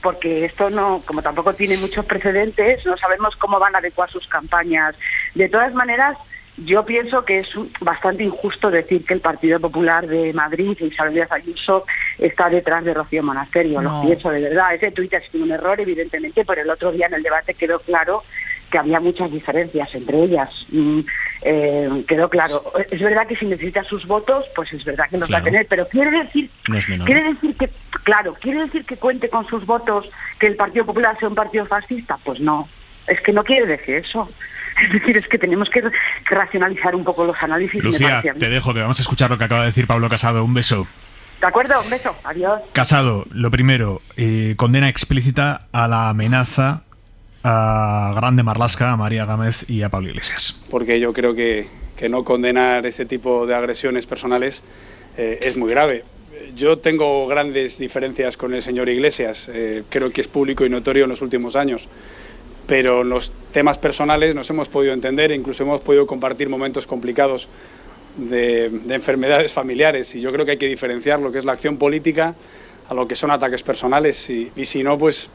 porque esto no, como tampoco tiene muchos precedentes, no sabemos cómo van a adecuar sus campañas. De todas maneras, yo pienso que es bastante injusto decir que el Partido Popular de Madrid y Isabel Díaz Ayuso está detrás de Rocío Monasterio. No. Lo pienso de verdad. Ese tuit ha sido un error, evidentemente, pero el otro día en el debate quedó claro que había muchas diferencias entre ellas. Quedó claro. Es verdad que si necesita sus votos, pues es verdad que los va a tener, pero quiere decir que cuente con sus votos que el Partido Popular sea un partido fascista. Pues no, es que no quiere decir eso. Es decir, es que tenemos que racionalizar un poco los análisis. Lucía, te dejo, que vamos a escuchar lo que acaba de decir Pablo Casado. Un beso. De acuerdo, un beso. Adiós. Casado, lo primero, condena explícita a la amenaza a Grande Marlaska, a María Gámez y a Pablo Iglesias. Porque yo creo que no condenar ese tipo de agresiones personales es muy grave. Yo tengo grandes diferencias con el señor Iglesias, creo que es público y notorio en los últimos años. Pero en los temas personales nos hemos podido entender, incluso hemos podido compartir momentos complicados de enfermedades familiares, y yo creo que hay que diferenciar lo que es la acción política lo que son ataques personales y si no, pues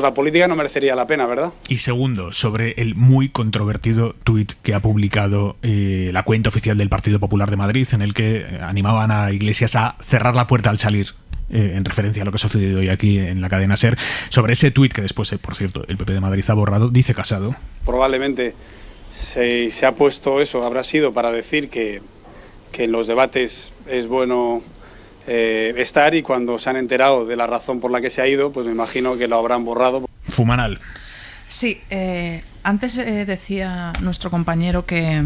la política no merecería la pena, ¿verdad? Y segundo, sobre el muy controvertido tuit que ha publicado la cuenta oficial del Partido Popular de Madrid, en el que animaban a Iglesias a cerrar la puerta al salir, en referencia a lo que ha sucedido hoy aquí en la cadena SER. Sobre ese tuit, que después, por cierto, el PP de Madrid ha borrado, dice Casado: probablemente se ha puesto eso, habrá sido para decir que en los debates es bueno estar, y cuando se han enterado de la razón por la que se ha ido, pues me imagino que lo habrán borrado. Fumanal. Sí, antes decía nuestro compañero que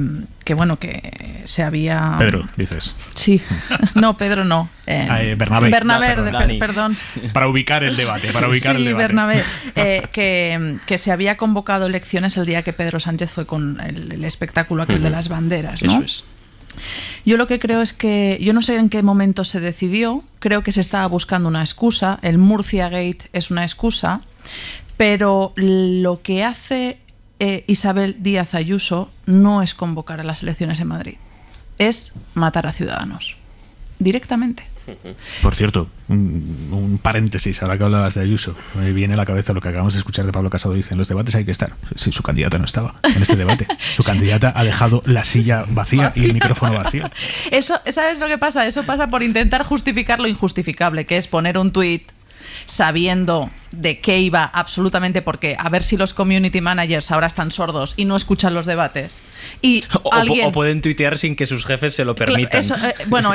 se había... Pedro, dices. Sí, no, Pedro no. Bernabé. Perdón. Para ubicar el debate, Bernabé. Que se había convocado elecciones el día que Pedro Sánchez fue con el espectáculo aquel de las banderas, ¿no? Eso es. Yo lo que creo es que, yo no sé en qué momento se decidió, creo que se estaba buscando una excusa, el Murcia Gate es una excusa, pero lo que hace Isabel Díaz Ayuso no es convocar a las elecciones en Madrid, es matar a Ciudadanos, directamente. Por cierto, un paréntesis, ahora que hablabas de Ayuso, me viene a la cabeza lo que acabamos de escuchar de Pablo Casado. Dice: en los debates hay que estar. Sí, su candidata no estaba en este debate. Su candidata ha dejado la silla vacía y el micrófono vacío. Eso, ¿sabes lo que pasa? Eso pasa por intentar justificar lo injustificable, que es poner un tuit sabiendo de qué iba absolutamente, porque a ver si los community managers ahora están sordos y no escuchan los debates. Y o pueden tuitear sin que sus jefes se lo permitan.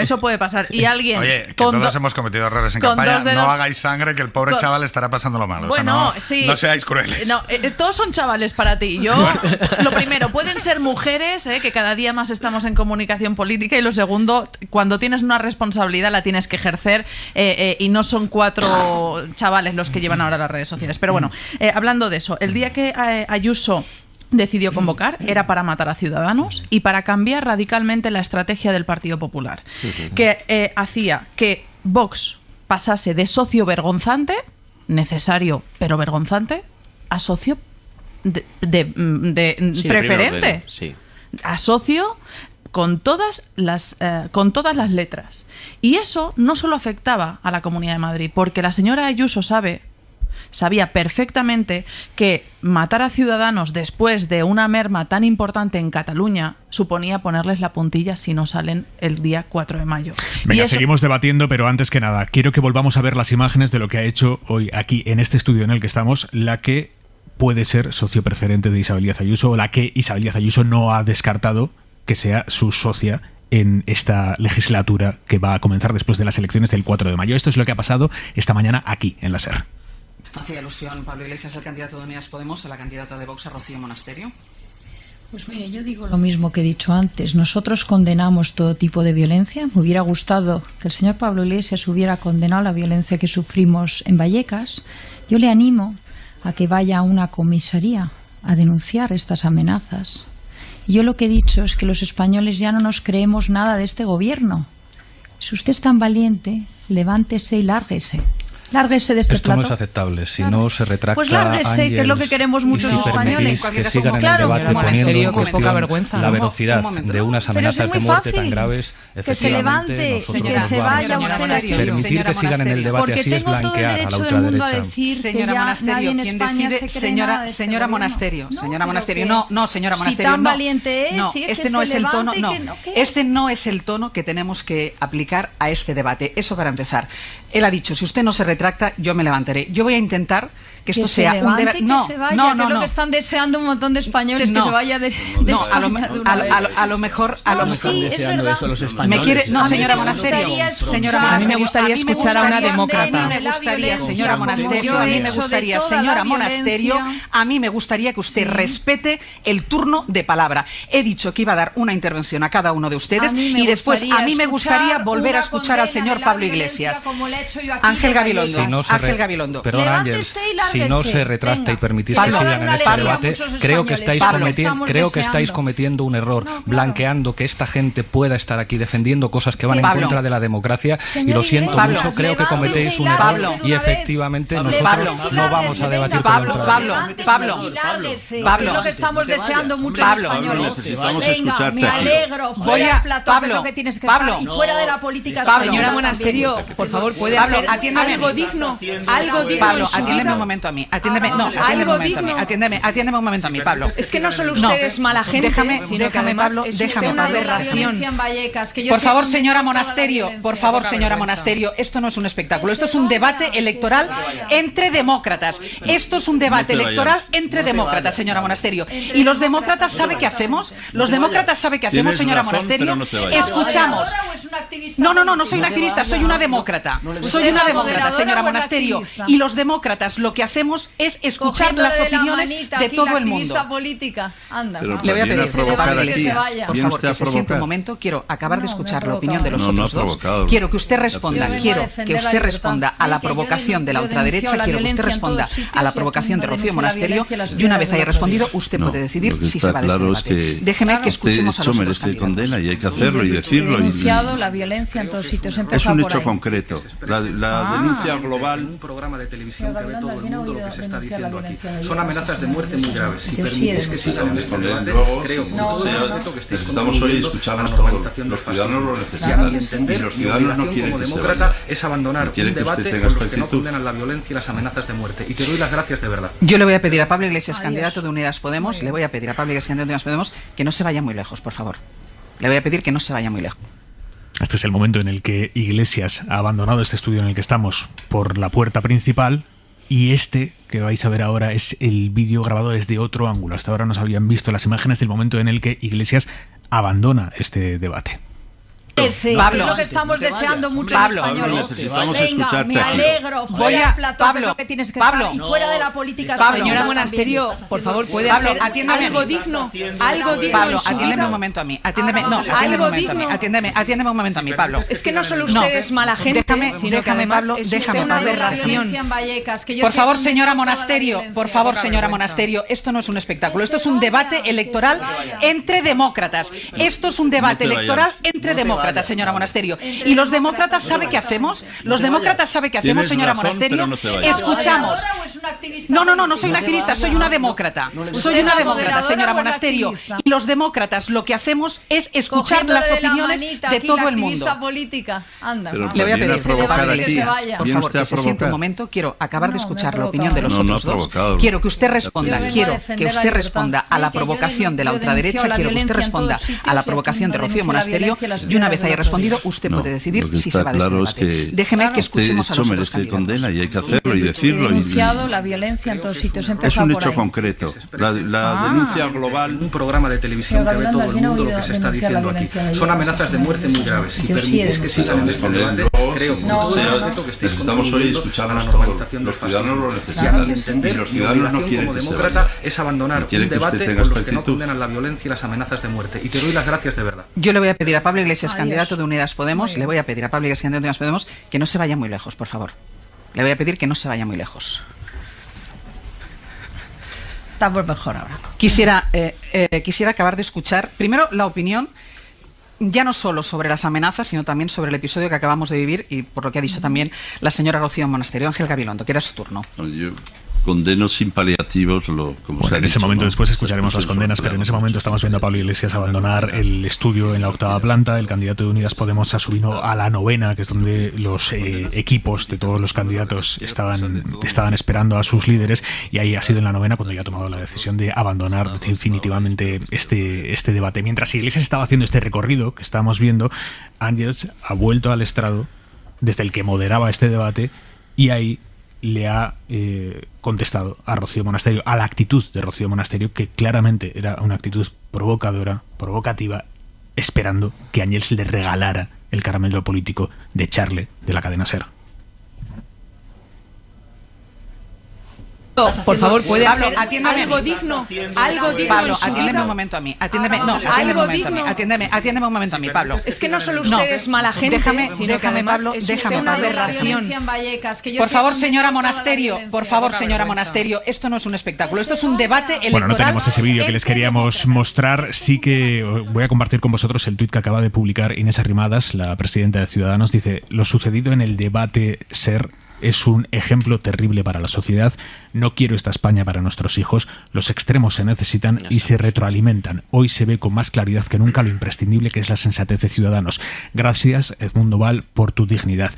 Eso puede pasar. Y alguien... Oye, que todos hemos cometido errores en campaña. No hagáis sangre, que el pobre chaval estará pasándolo mal. Bueno, sí. No seáis crueles. No, todos son chavales para ti. Yo, lo primero, pueden ser mujeres, que cada día más estamos en comunicación política, y lo segundo, cuando tienes una responsabilidad la tienes que ejercer, y no son 4 chavales los que llevan ahora las redes sociales. Pero bueno, hablando de eso, el día que Ayuso decidió convocar era para matar a Ciudadanos y para cambiar radicalmente la estrategia del Partido Popular, que hacía que Vox pasase de socio vergonzante, necesario pero vergonzante, a socio preferente, a socio con todas las letras. Y eso no solo afectaba a la Comunidad de Madrid, porque la señora Ayuso sabía perfectamente que matar a Ciudadanos después de una merma tan importante en Cataluña suponía ponerles la puntilla si no salen el día 4 de mayo. Venga, seguimos debatiendo, pero antes que nada, quiero que volvamos a ver las imágenes de lo que ha hecho hoy aquí en este estudio en el que estamos la que puede ser socio preferente de Isabel Díaz Ayuso, o la que Isabel Díaz Ayuso no ha descartado que sea su socia en esta legislatura que va a comenzar después de las elecciones del 4 de mayo. Esto es lo que ha pasado esta mañana aquí en la SER. Hacía alusión Pablo Iglesias, el candidato de Unidas Podemos, a la candidata de Vox, a Rocío Monasterio. Pues mire, yo digo lo mismo que he dicho antes. Nosotros condenamos todo tipo de violencia. Me hubiera gustado que el señor Pablo Iglesias hubiera condenado la violencia que sufrimos en Vallecas. Yo le animo a que vaya a una comisaría a denunciar estas amenazas. Y yo lo que he dicho es que los españoles ya no nos creemos nada de este gobierno. Si usted es tan valiente, levántese y lárguese. Lárguese de este Esto plato. no es aceptable. Si no se retracta, pues lárguese, que es lo que queremos muchos españoles. Que sigan en el debate poniendo en cuestión la velocidad de unas amenazas de muerte tan graves, que se levante, que se vaya usted. Permitir que sigan en el debate así es blanquear a la ultraderecha. Señora Monasterio, ¿quién decide? Señora Monasterio, señora Monasterio, no, señora Monasterio, no. Si tan valiente es, este no es el tono, no. Este no es el tono que tenemos que aplicar a este debate. Eso para empezar. Él ha dicho, si usted no se retracta, yo me levantaré. Yo voy a intentar que esto sea un debate. No, que es lo que están deseando un montón de españoles, que se vaya de a lo mejor sí, es verdad. Me quiere, no, señora Monasterio, a mí me gustaría escuchar a una demócrata. A mí me gustaría, señora Monasterio, a mí me gustaría, señora Monasterio, a mí me gustaría que usted respete el turno de palabra. He dicho que iba a dar una intervención a cada uno de ustedes y después a mí me gustaría volver a escuchar al señor Pablo Iglesias. Ángel Gabilondo, Ángel Gabilondo. Perdón, Ángel. si no se retracta y permitís que sigan en este debate, creo que estáis cometiendo un error, blanqueando que esta gente pueda estar aquí defendiendo cosas que van en contra de la democracia, y lo siento mucho, creo que cometéis un error y efectivamente nosotros no vamos a debatir con el Pablo, es lo que estamos deseando muchos españoles. Venga, me alegro, fuera de Platón, lo que tienes que Pablo, y fuera de la política. Señora Monasterio, por favor, puede hacer algo digno. Pablo, atiéndeme un momento a mí. Atiéndeme un momento a mí, Pablo. Es que no solo usted es mala gente, sino que además Pablo, es déjame, una Pablo. aberración. Por favor, señora Monasterio, esto no es un espectáculo, esto es un debate electoral entre demócratas. Esto es un debate electoral entre demócratas, señora Monasterio. ¿Y los demócratas sabe qué hacemos? Los demócratas sabe qué hacemos, señora Monasterio. Escuchamos. No soy una activista, soy una demócrata. Soy una demócrata, señora Monasterio. Y los demócratas lo que hacemos es escuchar las opiniones de todo el mundo. Le voy a pedir, Pablo Iglesias, por favor, que se siente un momento. Quiero acabar de escuchar la opinión de los otros dos. Quiero que usted responda. Quiero que usted responda a la provocación de la ultraderecha. Quiero que usted responda a la provocación de Rocío Monasterio. Y una vez haya respondido, usted puede decidir si se va de este debate. Déjeme que escuchemos a los otros candidatos. Condena y hay que hacerlo y decirlo. La violencia en todos sitios. Es un hecho concreto. La denuncia global. Un programa de televisión que ve todo el mundo lo que se está diciendo aquí. Son amenazas de muerte muy graves. Si permitís que sigan en este debate, creo con todo el respeto que estéis contribuyendo a la normalización del fascismo. Y entender que mi obligación como demócrata es abandonar un debate con los que no condenan la violencia y las amenazas de muerte. Y te doy las gracias de verdad. Yo le voy a pedir a Pablo Iglesias, candidato de Unidas Podemos, que no se vaya muy lejos, por favor. Le voy a pedir que no se vaya muy lejos. Este es el momento en el que Iglesias ha abandonado este estudio en el que estamos por la puerta principal, y este que vais a ver ahora es el vídeo grabado desde otro ángulo. Hasta ahora no se habían visto las imágenes del momento en el que Iglesias abandona este debate. Pablo, es lo que estamos deseando muchos españoles. Necesitamos Venga, escucharte me alegro, fuera de Platón, lo que tienes que y fuera de la política. Señora Monasterio, por favor, puede hacer algo digno. Pablo, atiéndeme un momento a mí. Atiéndeme un momento a mí, Pablo. Es que no solo usted es mala gente, sino que además es una aberración. Por favor, señora Monasterio, esto no es un espectáculo, esto es un debate electoral entre demócratas. Esto es un debate electoral entre demócratas, señora Monasterio. ¿Y los demócratas sabe qué hacemos? Señora Monasterio. Escuchamos. No soy una activista, soy una demócrata. Soy una demócrata, señora Monasterio. Y los demócratas lo que hacemos es escuchar las opiniones de todo el mundo. Le voy a pedir, Pablo Iglesias, por favor, que se siente un momento. Quiero acabar de escuchar la opinión de los otros dos. Quiero que usted responda a la provocación de la ultraderecha. Quiero que usted responda a la provocación de Rocío Monasterio. Y una vez haya respondido, usted puede decidir si se va de este debate. Déjeme que escuchemos a los otros candidatos. Condena y hay que hacerlo y decirlo. La violencia en todos sitios. Es un hecho concreto. La denuncia global. Un programa de televisión que ve todo el mundo lo que se está diciendo aquí. Son amenazas de muerte muy graves. Si permitís que sigan en este debate, creo con todo el respeto que estéis contribuyendo a la normalización del fascismo. Y entender que mi obligación como demócrata es abandonar un debate con los que no condenan la violencia y las amenazas de muerte. Y te doy las gracias de verdad. Yo le voy a pedir a Pablo Iglesias, candidato de Unidas Podemos, que no se vaya muy lejos, por favor. Le voy a pedir que no se vaya muy lejos. Estamos mejor ahora. Quisiera acabar de escuchar primero la opinión, ya no solo sobre las amenazas, sino también sobre el episodio que acabamos de vivir y por lo que ha dicho también la señora Rocío Monasterio. Ángel Gabilondo, que era su turno. Yo condeno sin paliativos en ese momento después escucharemos las condenas, pero en ese momento estamos viendo a Pablo Iglesias abandonar el estudio en la 8ª planta. El candidato de Unidas Podemos ha subido a la 9ª, que es donde los equipos de todos los candidatos estaban esperando a sus líderes, y ahí ha sido en la 9ª cuando ya ha tomado la decisión de abandonar definitivamente este debate. Mientras Iglesias estaba haciendo este recorrido que estábamos viendo, Ángels ha vuelto al estrado desde el que moderaba este debate, y ahí le ha contestado a Rocío Monasterio, a la actitud de Rocío Monasterio, que claramente era una actitud provocadora, provocativa, esperando que Ángels le regalara el caramelo político de echarle de la cadena SER. Por favor, puede Pablo, hacer atiéndeme algo digno, algo digno. Pablo, en su atiéndeme vida. un momento a mí. Atiéndeme un momento a mí, Pablo. Es que no solo usted es mala gente, sino que además Pablo, es déjame, usted una Pablo. aberración. Por favor, señora Monasterio, esto no es un espectáculo, esto es un debate electoral. Bueno, no tenemos ese vídeo que les queríamos mostrar. Sí que voy a compartir con vosotros el tuit que acaba de publicar Inés Arrimadas, la presidenta de Ciudadanos. Dice: lo sucedido en el debate SER es un ejemplo terrible para la sociedad. No quiero esta España para nuestros hijos. Los extremos se necesitan y se retroalimentan. Hoy se ve con más claridad que nunca lo imprescindible que es la sensatez de Ciudadanos. Gracias, Edmundo Val, por tu dignidad.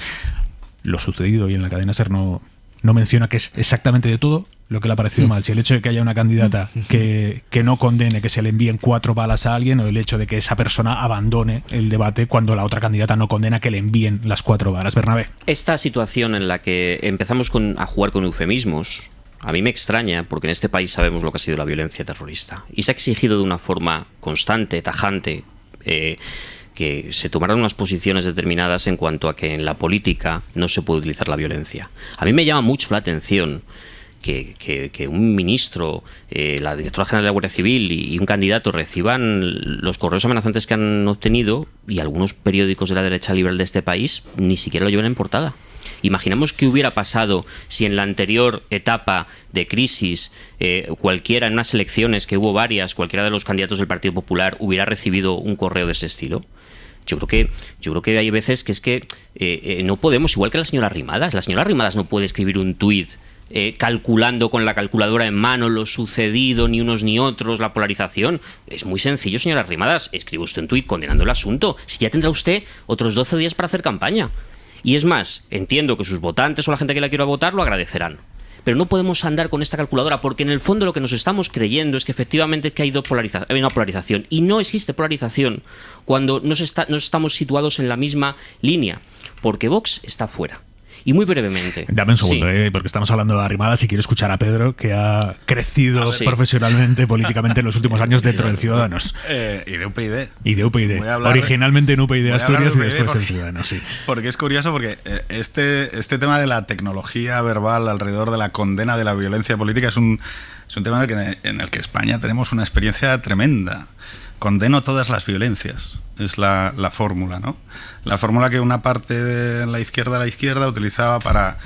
Lo sucedido hoy en la cadena SER no menciona que es exactamente de todo lo que le ha parecido mal. Si el hecho de que haya una candidata que no condene que se le envíen 4 balas a alguien, o el hecho de que esa persona abandone el debate cuando la otra candidata no condena que le envíen las 4 balas. Bernabé. Esta situación en la que empezamos a jugar con eufemismos, a mí me extraña, porque en este país sabemos lo que ha sido la violencia terrorista. Y se ha exigido de una forma constante, tajante, que se tomaran unas posiciones determinadas en cuanto a que en la política no se puede utilizar la violencia. A mí me llama mucho la atención que un ministro, la directora general de la Guardia Civil y un candidato reciban los correos amenazantes que han obtenido, y algunos periódicos de la derecha liberal de este país ni siquiera lo llevan en portada. Imaginamos qué hubiera pasado si en la anterior etapa de crisis cualquiera, en unas elecciones que hubo varias, cualquiera de los candidatos del Partido Popular hubiera recibido un correo de ese estilo. Yo creo que hay veces que es que no podemos, igual que la señora Arrimadas. La señora Arrimadas no puede escribir un tuit calculando con la calculadora en mano lo sucedido, ni unos ni otros, la polarización. Es muy sencillo, señora Arrimadas. Escribe usted un tuit condenando el asunto. Si ya tendrá usted otros 12 días para hacer campaña. Y es más, entiendo que sus votantes o la gente que la quiera votar lo agradecerán. Pero no podemos andar con esta calculadora, porque en el fondo lo que nos estamos creyendo es que efectivamente hay una polarización. Y no existe polarización cuando no estamos situados en la misma línea, porque Vox está fuera. Y muy brevemente. Dame un segundo, sí. Porque estamos hablando de Arrimadas y quiero escuchar a Pedro, que ha crecido profesionalmente, políticamente en los últimos años dentro de Ciudadanos. Y de UPyD. Y de UPyD. Originalmente en UPyD Asturias y después en Ciudadanos, sí. Porque es curioso, porque este tema de la tecnología verbal alrededor de la condena de la violencia política es un tema en el que España tenemos una experiencia tremenda. Condeno todas las violencias, es la fórmula, ¿no? La fórmula que una parte de la izquierda utilizaba para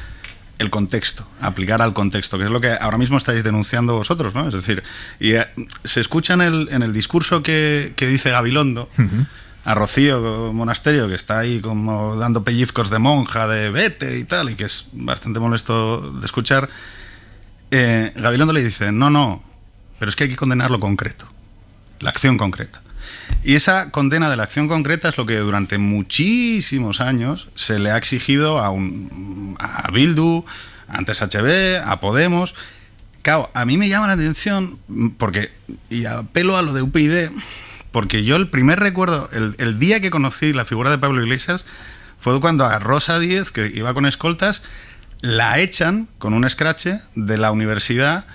el contexto, aplicar al contexto, que es lo que ahora mismo estáis denunciando vosotros, ¿no? Es decir, y se escucha en el discurso que dice Gabilondo, a Rocío Monasterio, que está ahí como dando pellizcos de monja, de vete y tal, y que es bastante molesto de escuchar. Gabilondo le dice, no, pero es que hay que condenar lo concreto, la acción concreta. Y esa condena de la acción concreta es lo que durante muchísimos años se le ha exigido a Bildu, antes a HB, a Podemos. Claro, a mí me llama la atención, y apelo a lo de UPyD, porque yo el primer recuerdo, el día que conocí la figura de Pablo Iglesias, fue cuando a Rosa Díez, que iba con escoltas, la echan con un escrache de la universidad.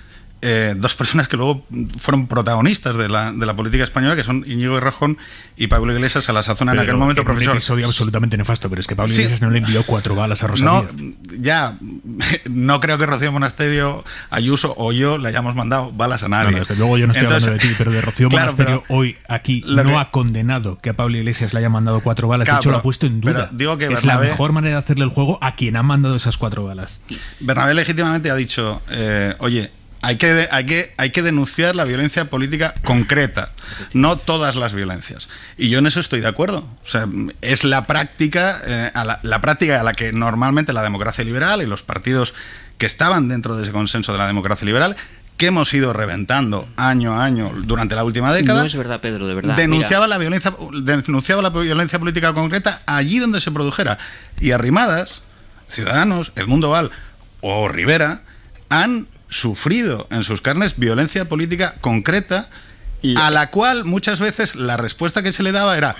Dos personas que luego fueron protagonistas de la política española, que son Íñigo Errejón y Pablo Iglesias, a la sazón en aquel momento profesor. Un episodio absolutamente nefasto, pero es que Pablo Iglesias no le envió 4 balas a Rosa Díez. Ya, no creo que Rocío Monasterio, Ayuso o yo le hayamos mandado balas a nadie. No, desde luego yo no estoy hablando de ti, pero de Rocío Monasterio hoy aquí no ha condenado que a Pablo Iglesias le haya mandado 4 balas, de hecho lo ha puesto en duda. Digo que es la mejor manera de hacerle el juego a quien ha mandado esas 4 balas. Bernabé legítimamente ha dicho, oye, hay que denunciar la violencia política concreta, no todas las violencias. Y yo en eso estoy de acuerdo. O sea, es la práctica a la que normalmente la democracia liberal y los partidos que estaban dentro de ese consenso de la democracia liberal, que hemos ido reventando año a año durante la última década. No es verdad, Pedro, de verdad. Denunciaba la violencia política concreta allí donde se produjera. Y Arrimadas, Ciudadanos, Edmundo Val o Rivera han sufrido en sus carnes violencia política concreta, a la cual muchas veces la respuesta que se le daba era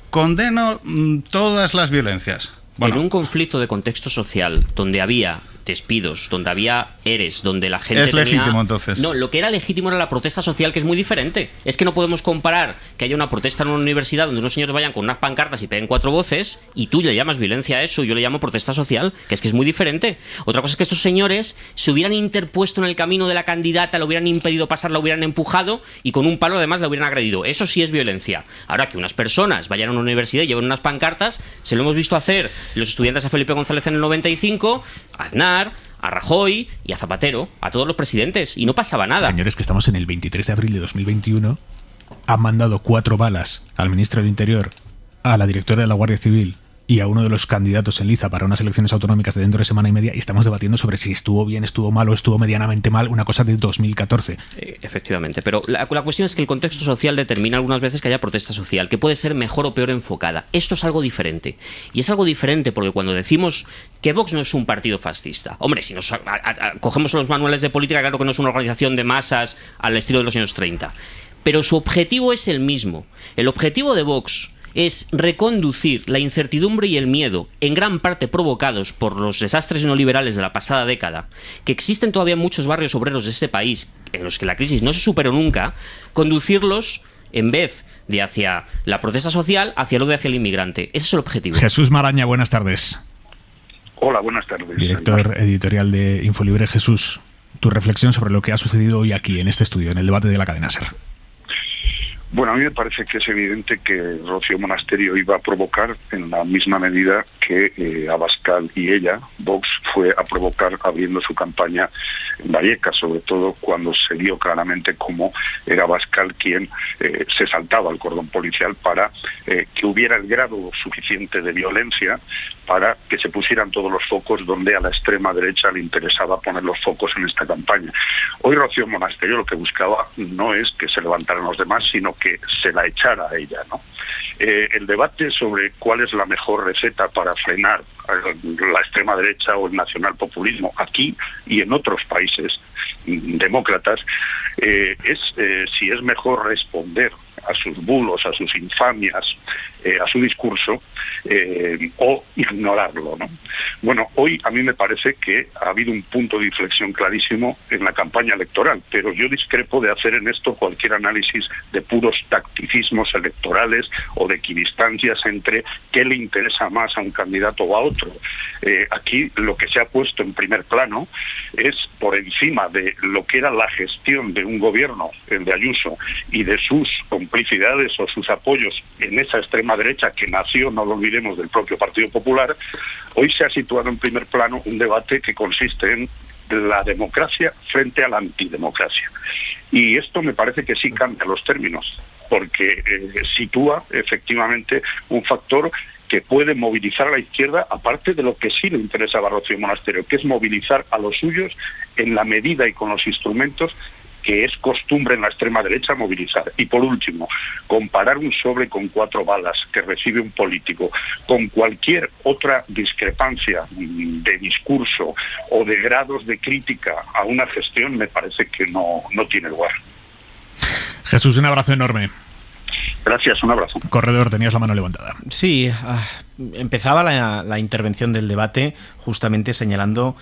condeno todas las violencias. Bueno, en un conflicto de contexto social donde había despidos, donde había ERES, donde la gente es legítimo, entonces. No, lo que era legítimo era la protesta social, que es muy diferente. Es que no podemos comparar que haya una protesta en una universidad donde unos señores vayan con unas pancartas y peguen 4 voces, y tú le llamas violencia a eso, yo le llamo protesta social, que es muy diferente. Otra cosa es que estos señores se hubieran interpuesto en el camino de la candidata, le hubieran impedido pasar, la hubieran empujado y con un palo además la hubieran agredido. Eso sí es violencia. Ahora, que unas personas vayan a una universidad y lleven unas pancartas, se lo hemos visto hacer los estudiantes a Felipe González en el 95, a Aznar, a Rajoy y a Zapatero, a todos los presidentes, y no pasaba nada. Señores, que estamos en el 23 de abril de 2021, han mandado 4 balas al ministro del Interior, a la directora de la Guardia Civil y a uno de los candidatos en liza para unas elecciones autonómicas de dentro de semana y media, y estamos debatiendo sobre si estuvo bien, estuvo mal o estuvo medianamente mal, una cosa de 2014. Efectivamente, pero la cuestión es que el contexto social determina algunas veces que haya protesta social, que puede ser mejor o peor enfocada. Esto es algo diferente. Y es algo diferente porque cuando decimos que Vox no es un partido fascista, hombre, si nos cogemos los manuales de política, claro que no es una organización de masas al estilo de los años 30. Pero su objetivo es el mismo. El objetivo de Vox es reconducir la incertidumbre y el miedo, en gran parte provocados por los desastres neoliberales de la pasada década, que existen todavía en muchos barrios obreros de este país, en los que la crisis no se superó nunca, conducirlos, en vez de hacia la protesta social, hacia lo de hacia el inmigrante. Ese es el objetivo. Jesús Maraña, buenas tardes. Hola, buenas tardes. Director editorial de Infolibre. Jesús, tu reflexión sobre lo que ha sucedido hoy aquí, en este estudio, en el debate de la cadena SER. Bueno, a mí me parece que es evidente que Rocío Monasterio iba a provocar en la misma medida que Abascal y ella, Vox, fue a provocar abriendo su campaña en Vallecas, sobre todo cuando se vio claramente cómo era Abascal quien se saltaba el cordón policial para que hubiera el grado suficiente de violencia para que se pusieran todos los focos donde a la extrema derecha le interesaba poner los focos en esta campaña. Hoy Rocío Monasterio lo que buscaba no es que se levantaran los demás, sino que se la echara a ella, ¿no? El debate sobre cuál es la mejor receta para frenar la extrema derecha o el nacionalpopulismo aquí y en otros países demócratas es si es mejor responder a sus bulos, a sus infamias, a su discurso, o ignorarlo, ¿no? Bueno, hoy a mí me parece que ha habido un punto de inflexión clarísimo en la campaña electoral, pero yo discrepo de hacer en esto cualquier análisis de puros tacticismos electorales o de equidistancias entre qué le interesa más a un candidato o a otro. Aquí lo que se ha puesto en primer plano es, por encima de lo que era la gestión de un gobierno, el de Ayuso, y de sus complicidades o sus apoyos en esa extrema derecha que nació, no lo olvidemos, del propio Partido Popular, hoy se ha situado en primer plano un debate que consiste en la democracia frente a la antidemocracia. Y esto me parece que sí cambia los términos, porque sitúa efectivamente un factor que puede movilizar a la izquierda, aparte de lo que sí le interesaba a Rocío Monasterio, que es movilizar a los suyos en la medida y con los instrumentos que es costumbre en la extrema derecha movilizar. Y por último, comparar un sobre con 4 balas que recibe un político con cualquier otra discrepancia de discurso o de grados de crítica a una gestión me parece que no tiene lugar. Jesús, un abrazo enorme. Gracias, un abrazo. Corredor, tenías la mano levantada. Sí, empezaba la intervención del debate justamente señalando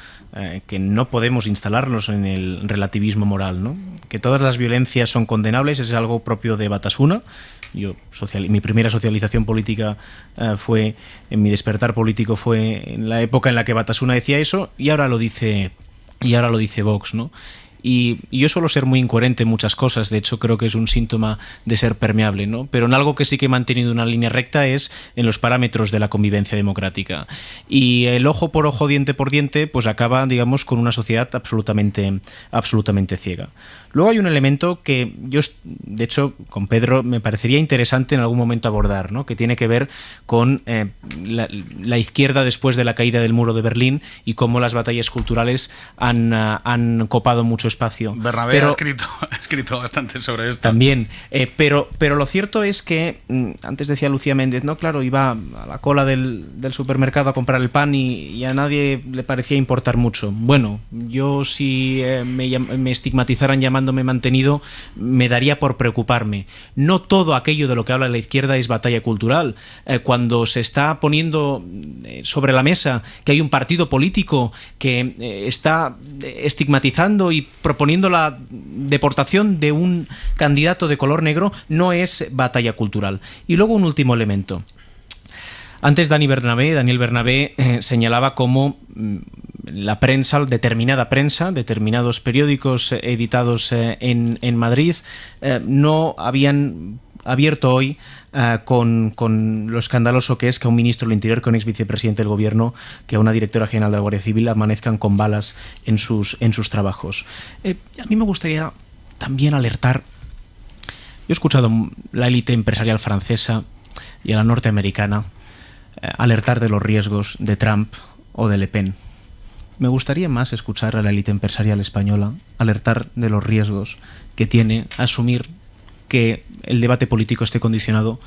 que no podemos instalarnos en el relativismo moral, ¿no? Que todas las violencias son condenables, es algo propio de Batasuna. Mi primera socialización política fue, en mi despertar político fue en la época en la que Batasuna decía eso, y ahora lo dice Vox, ¿no? Y yo suelo ser muy incoherente en muchas cosas, de hecho creo que es un síntoma de ser permeable, ¿no? Pero en algo que sí que he mantenido una línea recta es en los parámetros de la convivencia democrática. Y el ojo por ojo, diente por diente, pues acaba, digamos, con una sociedad absolutamente ciega. Luego hay un elemento que yo, de hecho, con Pedro me parecería interesante en algún momento abordar, ¿no? Que tiene que ver con la izquierda después de la caída del muro de Berlín y cómo las batallas culturales han copado mucho espacio. Bernabé ha escrito bastante sobre esto. También, pero lo cierto es que, antes decía Lucía Méndez, no, claro, iba a la cola del supermercado a comprar el pan y a nadie le parecía importar mucho. Bueno, yo si me estigmatizaran llamándome mantenido, me daría por preocuparme. No todo aquello de lo que habla la izquierda es batalla cultural. Cuando se está poniendo sobre la mesa que hay un partido político que está estigmatizando y proponiendo la deportación de un candidato de color negro, no es batalla cultural. Y luego un último elemento. Antes Daniel Bernabé señalaba cómo la prensa, determinada prensa, determinados periódicos editados en Madrid, no habían abierto hoy con lo escandaloso que es que a un ministro del Interior, que a un ex vicepresidente del Gobierno, que a una directora general de la Guardia Civil amanezcan con balas en sus trabajos. A mí me gustaría también alertar. Yo he escuchado la élite empresarial francesa y a la norteamericana alertar de los riesgos de Trump o de Le Pen. Me gustaría más escuchar a la élite empresarial española alertar de los riesgos que tiene asumir que el debate político esté condicionado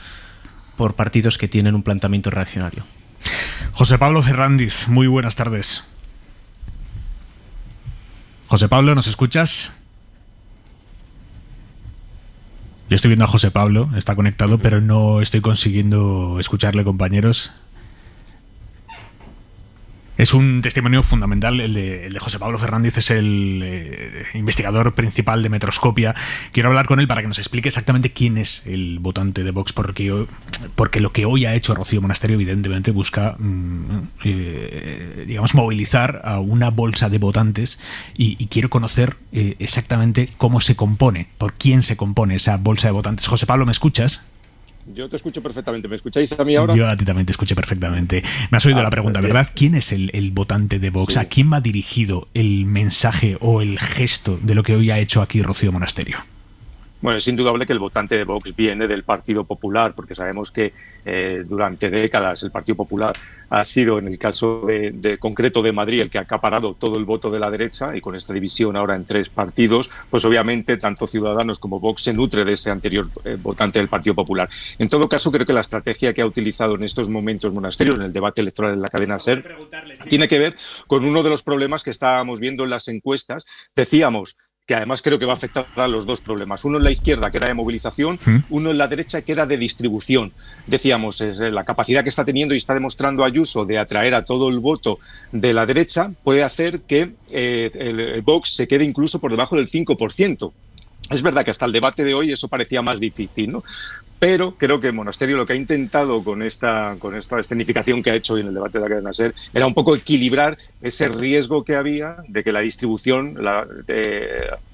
por partidos que tienen un planteamiento reaccionario. José Pablo Ferrandiz, muy buenas tardes. José Pablo, ¿nos escuchas? Yo estoy viendo a José Pablo, está conectado, pero no estoy consiguiendo escucharle, compañeros. Es un testimonio fundamental el de José Pablo Ferrandiz, es el investigador principal de Metroscopia. Quiero hablar con él para que nos explique exactamente quién es el votante de Vox, porque lo que hoy ha hecho Rocío Monasterio evidentemente busca digamos, movilizar a una bolsa de votantes y quiero conocer exactamente cómo se compone, por quién se compone esa bolsa de votantes. José Pablo, ¿me escuchas? Yo te escucho perfectamente. ¿Me escucháis a mí ahora? Yo a ti también te escuché perfectamente. Me has oído la pregunta, ¿verdad? ¿Quién es el votante de Vox? Sí. ¿A quién va dirigido el mensaje o el gesto de lo que hoy ha hecho aquí Rocío Monasterio? Bueno, es indudable que el votante de Vox viene del Partido Popular, porque sabemos que durante décadas el Partido Popular ha sido, en el caso de concreto de Madrid, el que ha acaparado todo el voto de la derecha, y con esta división ahora en 3 partidos, pues obviamente tanto Ciudadanos como Vox se nutre de ese anterior votante del Partido Popular. En todo caso, creo que la estrategia que ha utilizado en estos momentos Monasterio, en el debate electoral en la cadena SER, tiene que ver con uno de los problemas que estábamos viendo en las encuestas. Decíamos que además creo que va a afectar a los dos problemas. Uno en la izquierda, que era de movilización, uno en la derecha, que era de distribución. Decíamos, la capacidad que está teniendo y está demostrando Ayuso de atraer a todo el voto de la derecha puede hacer que el Vox se quede incluso por debajo del 5%. Es verdad que hasta el debate de hoy eso parecía más difícil, ¿no? Pero creo que Monasterio lo que ha intentado con esta escenificación que ha hecho hoy en el debate de la cadena SER era un poco equilibrar ese riesgo que había de que la distribución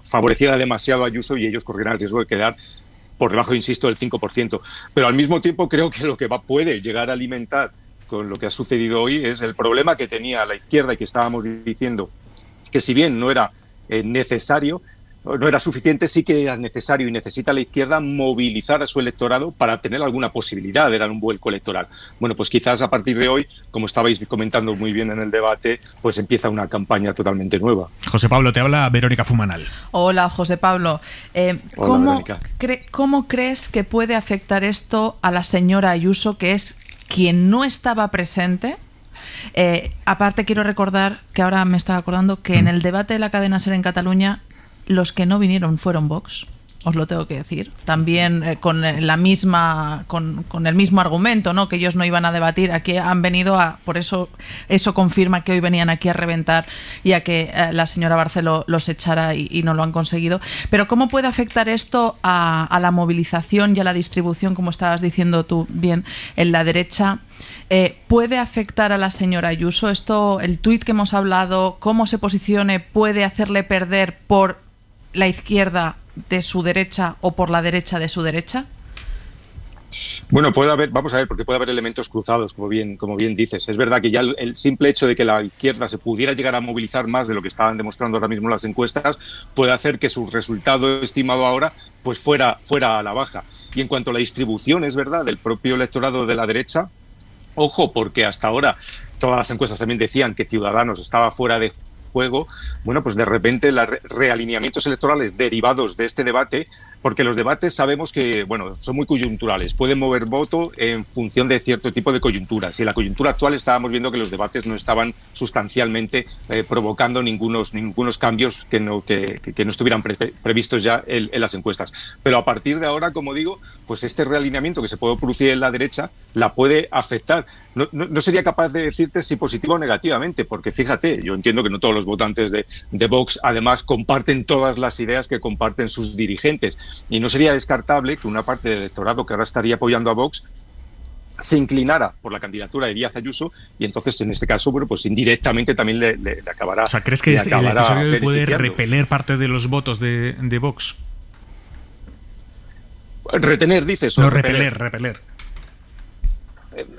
favoreciera demasiado a Ayuso y ellos corrieran el riesgo de quedar por debajo, insisto, del 5%. Pero al mismo tiempo creo que lo que puede llegar a alimentar con lo que ha sucedido hoy es el problema que tenía la izquierda y que estábamos diciendo que si bien no era necesario, no era suficiente, sí que era necesario y necesita la izquierda movilizar a su electorado para tener alguna posibilidad de dar un vuelco electoral. Bueno, pues quizás a partir de hoy, como estabais comentando muy bien en el debate, pues empieza una campaña totalmente nueva. José Pablo, te habla Verónica Fumanal. Hola, José Pablo. ¿Cómo crees que puede afectar esto a la señora Ayuso, que es quien no estaba presente? Aparte, quiero recordar, que ahora me estaba acordando, que en el debate de la cadena SER en Cataluña, los que no vinieron fueron Vox, os lo tengo que decir. También con el mismo argumento, ¿no? Que ellos no iban a debatir. Aquí han venido por eso confirma que hoy venían aquí a reventar y a que la señora Barceló los echara y no lo han conseguido. Pero ¿cómo puede afectar esto a la movilización y a la distribución, como estabas diciendo tú bien, en la derecha? ¿Puede afectar a la señora Ayuso? Esto, el tuit que hemos hablado, cómo se posicione, puede hacerle perder por la izquierda de su derecha o por la derecha de su derecha? Bueno, vamos a ver, porque puede haber elementos cruzados, como bien dices. Es verdad que ya el simple hecho de que la izquierda se pudiera llegar a movilizar más de lo que estaban demostrando ahora mismo las encuestas puede hacer que su resultado estimado ahora pues fuera a la baja. Y en cuanto a la distribución, es verdad, del propio electorado de la derecha, ojo, porque hasta ahora todas las encuestas también decían que Ciudadanos estaba fuera de juego, bueno, pues de repente los realineamientos electorales derivados de este debate, porque los debates sabemos que, bueno, son muy coyunturales, pueden mover voto en función de cierto tipo de coyunturas. Y en la coyuntura actual estábamos viendo que los debates no estaban sustancialmente provocando ningunos cambios que no estuvieran previstos ya en las encuestas. Pero a partir de ahora, como digo, pues este realineamiento que se puede producir en la derecha la puede afectar. No sería capaz de decirte si positivo o negativamente, porque fíjate, yo entiendo que no todos los votantes de Vox además comparten todas las ideas que comparten sus dirigentes, y no sería descartable que una parte del electorado que ahora estaría apoyando a Vox se inclinara por la candidatura de Díaz Ayuso, y entonces en este caso, bueno, pues indirectamente también le acabará. O sea, ¿crees que el episodio puede repeler parte de los votos de Vox? Retener, dices. No, repeler.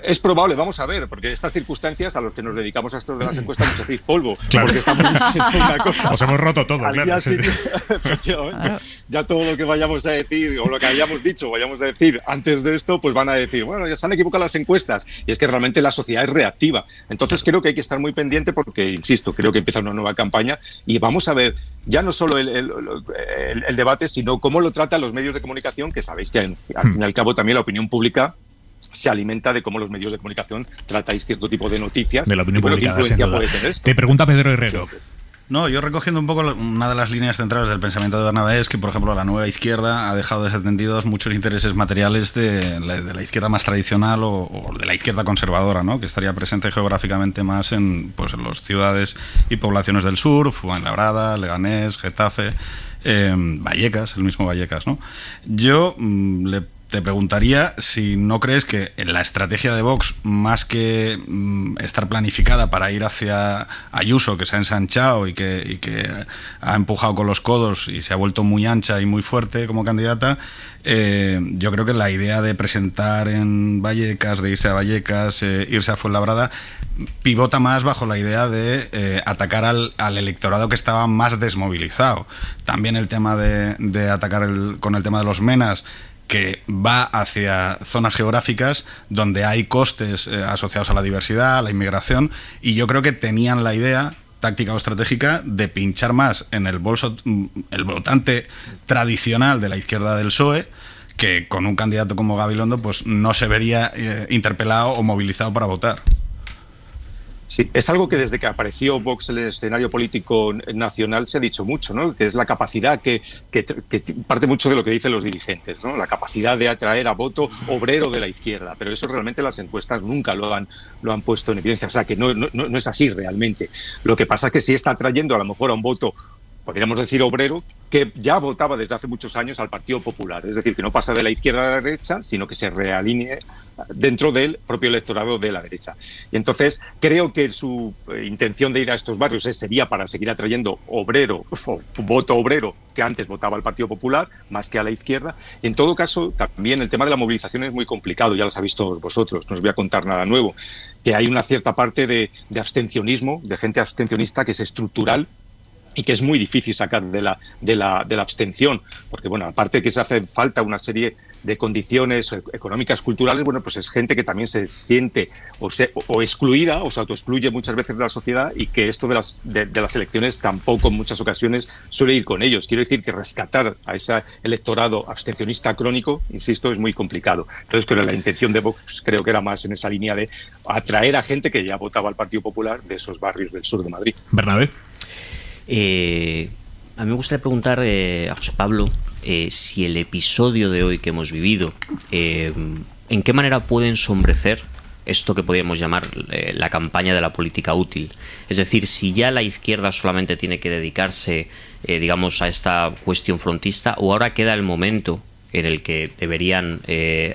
Es probable, vamos a ver, porque estas circunstancias a los que nos dedicamos a esto de las encuestas nos hacéis polvo, claro. Porque estamos diciendo una cosa. Os hemos roto todo, claro. Efectivamente. Ya todo lo que vayamos a decir, o lo que hayamos dicho, vayamos a decir antes de esto, pues van a decir, bueno, ya se han equivocado las encuestas. Y es que realmente la sociedad es reactiva. Entonces creo que hay que estar muy pendiente porque, insisto, creo que empieza una nueva campaña y vamos a ver ya no solo el debate, sino cómo lo tratan los medios de comunicación, que sabéis que al fin y al cabo también la opinión pública se alimenta de cómo los medios de comunicación tratáis cierto tipo de noticias. De la opinión pública, ¿qué influencia puede tener esto? Te pregunta Pedro Herrero. No, yo recogiendo un poco una de las líneas centrales del pensamiento de Bernabé es que, por ejemplo, la nueva izquierda ha dejado desatendidos muchos intereses materiales de la izquierda más tradicional o de la izquierda conservadora, ¿no? Que estaría presente geográficamente más en las ciudades y poblaciones del sur, Fuenlabrada, Leganés, Getafe, Vallecas, el mismo Vallecas, ¿no? Yo te preguntaría si no crees que en la estrategia de Vox, más que estar planificada para ir hacia Ayuso, que se ha ensanchado y que ha empujado con los codos y se ha vuelto muy ancha y muy fuerte como candidata, yo creo que la idea de presentar en Vallecas, de irse a Vallecas, irse a Fuenlabrada, pivota más bajo la idea de atacar al electorado que estaba más desmovilizado. También el tema de atacar con el tema de los menas, que va hacia zonas geográficas donde hay costes asociados a la diversidad, a la inmigración, y yo creo que tenían la idea táctica o estratégica de pinchar más en el votante tradicional de la izquierda del PSOE, que con un candidato como Gabilondo pues no se vería interpelado o movilizado para votar. Sí, es algo que desde que apareció Vox en el escenario político nacional se ha dicho mucho, ¿no? Que es la capacidad que parte mucho de lo que dicen los dirigentes, ¿no? La capacidad de atraer a voto obrero de la izquierda, pero eso realmente las encuestas nunca lo han puesto en evidencia, o sea que no es así realmente. Lo que pasa es que sí está atrayendo a lo mejor a un voto, podríamos decir obrero, que ya votaba desde hace muchos años al Partido Popular. Es decir, que no pasa de la izquierda a la derecha, sino que se realinee dentro del propio electorado de la derecha. Y entonces creo que su intención de ir a estos barrios sería para seguir atrayendo obrero, o voto obrero, que antes votaba al Partido Popular, más que a la izquierda. Y en todo caso, también el tema de la movilización es muy complicado, ya lo sabéis todos vosotros, no os voy a contar nada nuevo, que hay una cierta parte de abstencionismo, de gente abstencionista que es estructural, y que es muy difícil sacar de la abstención, porque bueno, aparte que se hace falta una serie de condiciones económicas, culturales, bueno, pues es gente que también se siente o excluida o se autoexcluye muchas veces de la sociedad, y que esto de las elecciones tampoco en muchas ocasiones suele ir con ellos. Quiero decir que rescatar a ese electorado abstencionista crónico, insisto, es muy complicado. Entonces, la intención de Vox creo que era más en esa línea de atraer a gente que ya votaba al Partido Popular de esos barrios del sur de Madrid. Bernabé. A mí me gustaría preguntar a José Pablo si el episodio de hoy que hemos vivido, ¿en qué manera puede ensombrecer esto que podríamos llamar la campaña de la política útil? Es decir, si ya la izquierda solamente tiene que dedicarse, digamos, a esta cuestión frontista, o ahora queda el momento en el que deberían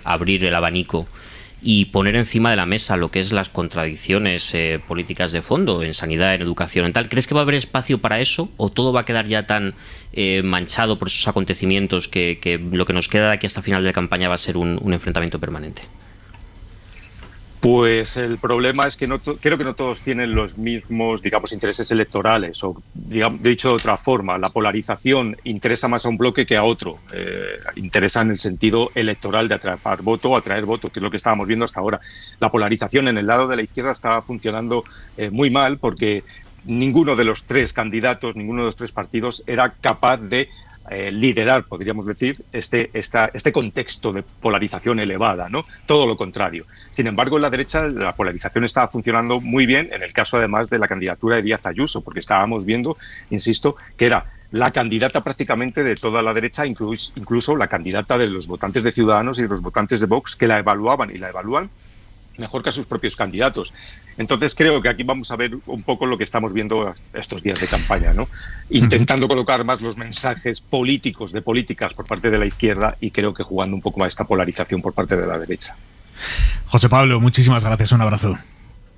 abrir el abanico y poner encima de la mesa lo que es las contradicciones políticas de fondo en sanidad, en educación, en tal. ¿Crees que va a haber espacio para eso, o todo va a quedar ya tan manchado por esos acontecimientos que lo que nos queda de aquí hasta final de la campaña va a ser un enfrentamiento permanente? Pues el problema es que creo que no todos tienen los mismos, digamos, intereses electorales, o dicho de otra forma, la polarización interesa más a un bloque que a otro, interesa en el sentido electoral de atrapar voto o atraer voto, que es lo que estábamos viendo hasta ahora. La polarización en el lado de la izquierda está funcionando muy mal, porque ninguno de los tres candidatos, ninguno de los tres partidos era capaz de liderar, podríamos decir, este contexto de polarización elevada, ¿no? Todo lo contrario. Sin embargo, en la derecha la polarización estaba funcionando muy bien, en el caso además de la candidatura de Díaz Ayuso, porque estábamos viendo, insisto, que era la candidata prácticamente de toda la derecha, incluso la candidata de los votantes de Ciudadanos y de los votantes de Vox, que la evaluaban y la evalúan mejor que a sus propios candidatos. Entonces creo que aquí vamos a ver un poco lo que estamos viendo estos días de campaña, ¿no? Intentando colocar más los mensajes políticos de políticas por parte de la izquierda y creo que jugando un poco más esta polarización por parte de la derecha. José Pablo, muchísimas gracias, un abrazo.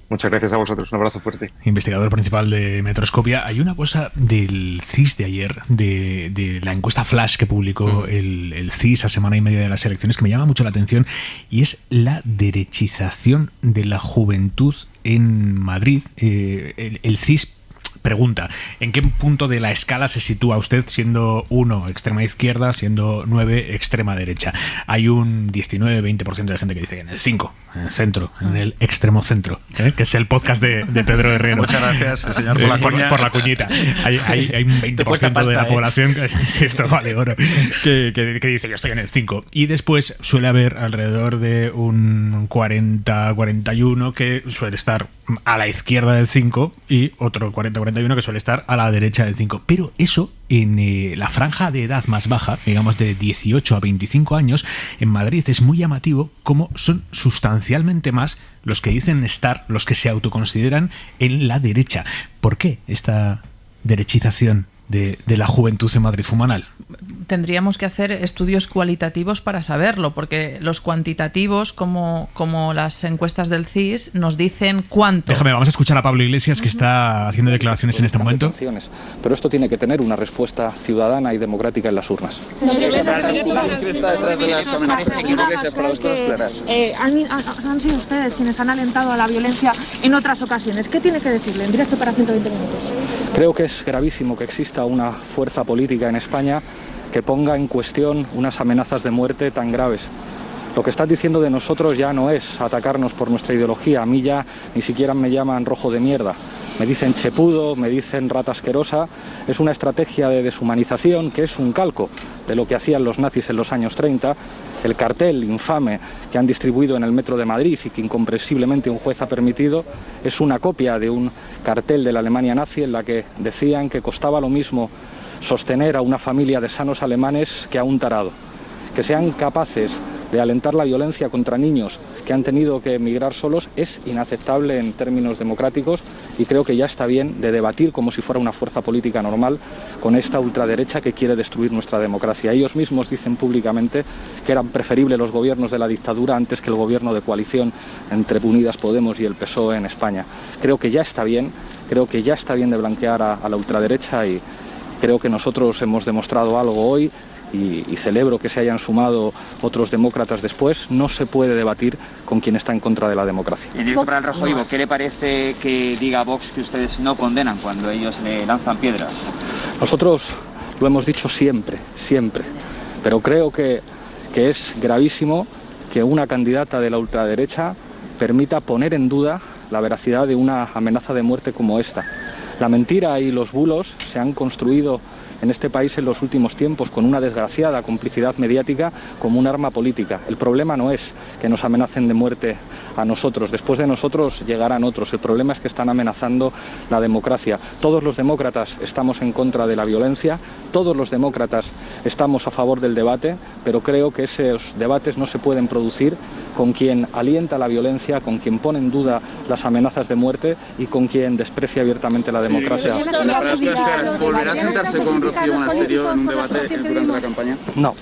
Muchas gracias a vosotros, un abrazo fuerte. Investigador principal de Metroscopia. Hay una cosa del CIS de ayer, de la encuesta flash que publicó el CIS a semana y media de las elecciones, que me llama mucho la atención, y es la derechización de la juventud en Madrid. El CIS pregunta, ¿en qué punto de la escala se sitúa usted, siendo 1 extrema izquierda, siendo 9 extrema derecha? Hay un 19-20% de gente que dice en el 5, en el centro, en el extremo centro, que es el podcast de Pedro Herrero. Muchas gracias, señor, por la cuña. Por la cuñita. Hay un 20% de la población, si esto vale oro, que dice yo estoy en el 5. Y después suele haber alrededor de un 40-41 que suele estar a la izquierda del 5 y otro 40-41 que suele estar a la derecha del 5. Pero eso, en la franja de edad más baja, digamos de 18 a 25 años, en Madrid es muy llamativo cómo son sustancialmente más los que dicen estar, los que se autoconsideran en la derecha. ¿Por qué esta derechización de la juventud en Madrid, Fumanal? Tendríamos que hacer estudios cualitativos para saberlo, porque los cuantitativos, como las encuestas del CIS, nos dicen cuánto. Déjame, vamos a escuchar a Pablo Iglesias, que está haciendo declaraciones en este momento. Pero esto tiene que tener una respuesta ciudadana y democrática en las urnas. Han sido ustedes quienes han alentado a la violencia en otras ocasiones. ¿Qué tiene que decirle en directo para 120 minutos? Creo que es gravísimo que exista una fuerza política en España que ponga en cuestión unas amenazas de muerte tan graves. Lo que están diciendo de nosotros ya no es atacarnos por nuestra ideología. A mí ya ni siquiera me llaman rojo de mierda. Me dicen chepudo, me dicen rata asquerosa. Es una estrategia de deshumanización que es un calco de lo que hacían los nazis en los años 30. El cartel infame que han distribuido en el metro de Madrid y que incomprensiblemente un juez ha permitido es una copia de un cartel de la Alemania nazi en la que decían que costaba lo mismo sostener a una familia de sanos alemanes que a un tarado. Que sean capaces de alentar la violencia contra niños que han tenido que emigrar solos es inaceptable en términos democráticos y creo que ya está bien de debatir como si fuera una fuerza política normal con esta ultraderecha que quiere destruir nuestra democracia. Ellos mismos dicen públicamente que eran preferibles los gobiernos de la dictadura antes que el gobierno de coalición entre Unidas Podemos y el PSOE en España. Creo que ya está bien de blanquear a la ultraderecha y creo que nosotros hemos demostrado algo hoy y celebro que se hayan sumado otros demócratas después. No se puede debatir con quien está en contra de la democracia. En directo para el Rojo Vivo, ¿qué le parece que diga Vox que ustedes no condenan cuando ellos le lanzan piedras? Nosotros lo hemos dicho siempre, pero creo que es gravísimo que una candidata de la ultraderecha permita poner en duda la veracidad de una amenaza de muerte como esta. La mentira y los bulos se han construido en este país en los últimos tiempos con una desgraciada complicidad mediática como un arma política. El problema no es que nos amenacen de muerte a nosotros, después de nosotros llegarán otros. El problema es que están amenazando la democracia. Todos los demócratas estamos en contra de la violencia, todos los demócratas estamos a favor del debate, pero creo que esos debates no se pueden producir con quien alienta la violencia, con quien pone en duda las amenazas de muerte y con quien desprecia abiertamente la democracia. ¿Volverá a sentarse con Rocío Monasterio en un debate durante la campaña? No.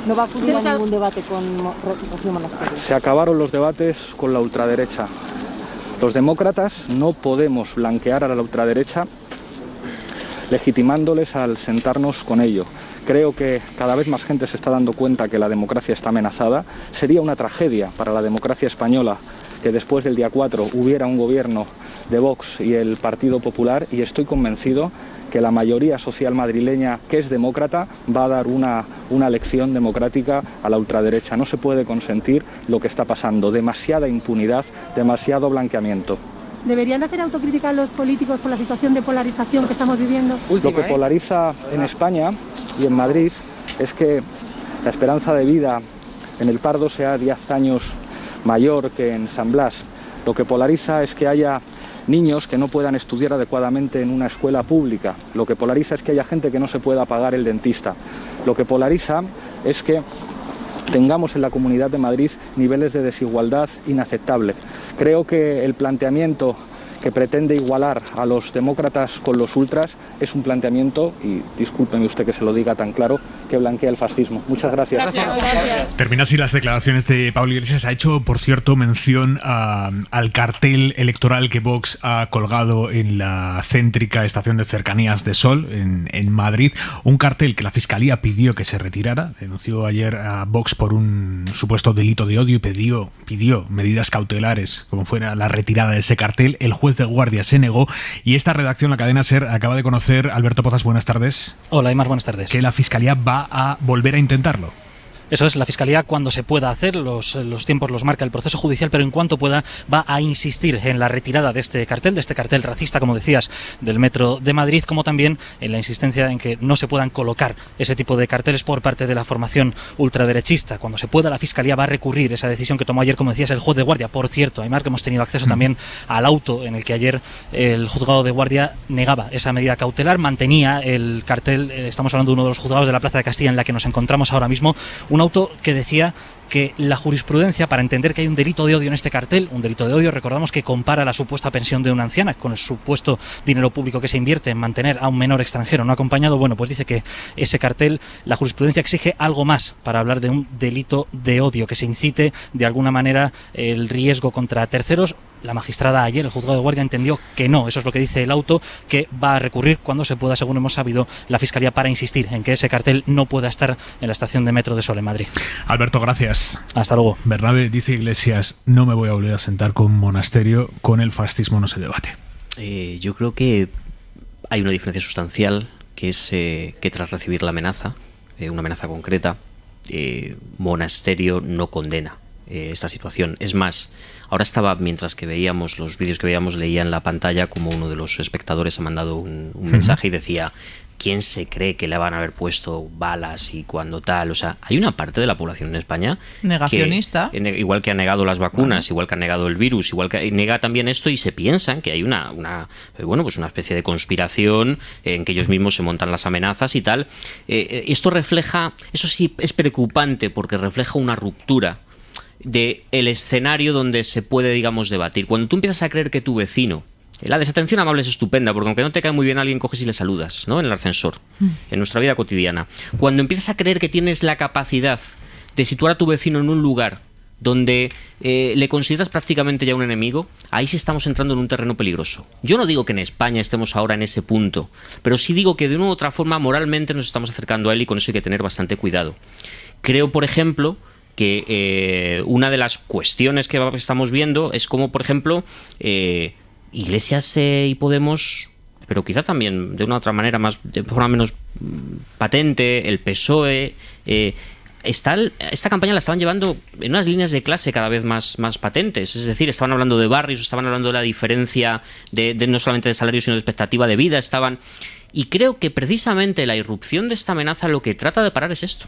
¿No va a acudir a ningún debate con Rocío Monasterio? Se acabaron los debates con la ultraderecha. Los demócratas no podemos blanquear a la ultraderecha legitimándoles al sentarnos con ello. Creo que cada vez más gente se está dando cuenta que la democracia está amenazada. Sería una tragedia para la democracia española que después del día 4 hubiera un gobierno de Vox y el Partido Popular, y estoy convencido que la mayoría social madrileña que es demócrata va a dar una lección democrática a la ultraderecha. No se puede consentir lo que está pasando. Demasiada impunidad, demasiado blanqueamiento. ¿Deberían hacer autocrítica los políticos por la situación de polarización que estamos viviendo? Lo que polariza en España y en Madrid es que la esperanza de vida en el Pardo sea 10 años mayor que en San Blas. Lo que polariza es que haya niños que no puedan estudiar adecuadamente en una escuela pública. Lo que polariza es que haya gente que no se pueda pagar el dentista. Lo que polariza es que tengamos en la Comunidad de Madrid niveles de desigualdad inaceptables. Creo que el planteamiento que pretende igualar a los demócratas con los ultras es un planteamiento, y discúlpeme usted que se lo diga tan claro, que blanquea el fascismo. Muchas gracias. Gracias. Termina así las declaraciones de Pablo Iglesias. Ha hecho, por cierto, mención al cartel electoral que Vox ha colgado en la céntrica estación de cercanías de Sol, en Madrid. Un cartel que la Fiscalía pidió que se retirara. Denunció ayer a Vox por un supuesto delito de odio y pidió medidas cautelares, como fuera la retirada de ese cartel. El juez de guardia se negó, y esta redacción, la cadena SER, acaba de conocer, Alberto Pozas, buenas tardes. Hola, Aymar, buenas tardes. Que la Fiscalía va a volver a intentarlo. Eso es, la Fiscalía, cuando se pueda hacer, los tiempos los marca el proceso judicial, pero en cuanto pueda va a insistir en la retirada de este cartel racista, como decías, del Metro de Madrid, como también en la insistencia en que no se puedan colocar ese tipo de carteles por parte de la formación ultraderechista. Cuando se pueda, la Fiscalía va a recurrir esa decisión que tomó ayer, como decías, el juez de guardia. Por cierto, Aymar, que hemos tenido acceso también al auto en el que ayer el juzgado de guardia negaba esa medida cautelar, mantenía el cartel. Estamos hablando de uno de los juzgados de la Plaza de Castilla en la que nos encontramos ahora mismo, un auto que decía que la jurisprudencia, para entender que hay un delito de odio en este cartel, un delito de odio, recordamos que compara la supuesta pensión de una anciana con el supuesto dinero público que se invierte en mantener a un menor extranjero no acompañado. Bueno, pues dice que ese cartel, la jurisprudencia exige algo más para hablar de un delito de odio, que se incite de alguna manera el riesgo contra terceros. La magistrada ayer, el juzgado de guardia, entendió que no. Eso es lo que dice el auto, que va a recurrir cuando se pueda, según hemos sabido, la Fiscalía, para insistir en que ese cartel no pueda estar en la estación de Metro de Sol en Madrid. Alberto, gracias. Hasta luego. Bernabé, dice Iglesias, no me voy a volver a sentar con Monasterio, con el fascismo no se debate. Yo creo que hay una diferencia sustancial, que es que tras recibir la amenaza, una amenaza concreta, Monasterio no condena esta situación. Es más, ahora estaba, mientras que veíamos los vídeos que veíamos, leía en la pantalla como uno de los espectadores ha mandado un mensaje y decía: ¿quién se cree que le van a haber puesto balas y cuando tal? O sea, hay una parte de la población en España negacionista, que, igual que ha negado las vacunas, igual que ha negado el virus, igual que nega también esto, y se piensan que hay una especie de conspiración en que ellos mismos se montan las amenazas y tal. Esto refleja, eso sí es preocupante, porque refleja una ruptura del escenario donde se puede, digamos, debatir. Cuando tú empiezas a creer que tu vecino, la desatención amable es estupenda, porque aunque no te cae muy bien alguien, coges y le saludas, ¿no?, en el ascensor, en nuestra vida cotidiana. Cuando empiezas a creer que tienes la capacidad de situar a tu vecino en un lugar donde le consideras prácticamente ya un enemigo, ahí sí estamos entrando en un terreno peligroso. Yo no digo que en España estemos ahora en ese punto, pero sí digo que de una u otra forma moralmente nos estamos acercando a él, y con eso hay que tener bastante cuidado. Creo, por ejemplo, que una de las cuestiones que estamos viendo es como, por ejemplo, Iglesias y Podemos, pero quizá también de una otra manera, de forma menos patente, el PSOE, esta campaña la estaban llevando en unas líneas de clase cada vez más patentes. Es decir, estaban hablando de barrios, estaban hablando de la diferencia de no solamente de salario, sino de expectativa de vida. Y creo que precisamente la irrupción de esta amenaza lo que trata de parar es esto.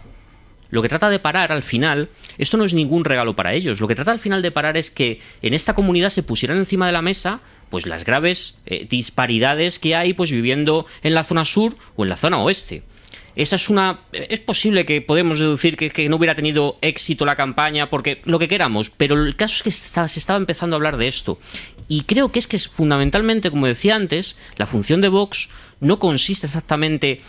Lo que trata de parar al final, esto no es ningún regalo para ellos, lo que trata al final de parar es que en esta comunidad se pusieran encima de la mesa pues las graves disparidades que hay pues viviendo en la zona sur o en la zona oeste. Es posible que podemos deducir que no hubiera tenido éxito la campaña, porque lo que queramos, pero el caso es que se estaba empezando a hablar de esto. Y creo que es fundamentalmente, como decía antes, la función de Vox no consiste exactamente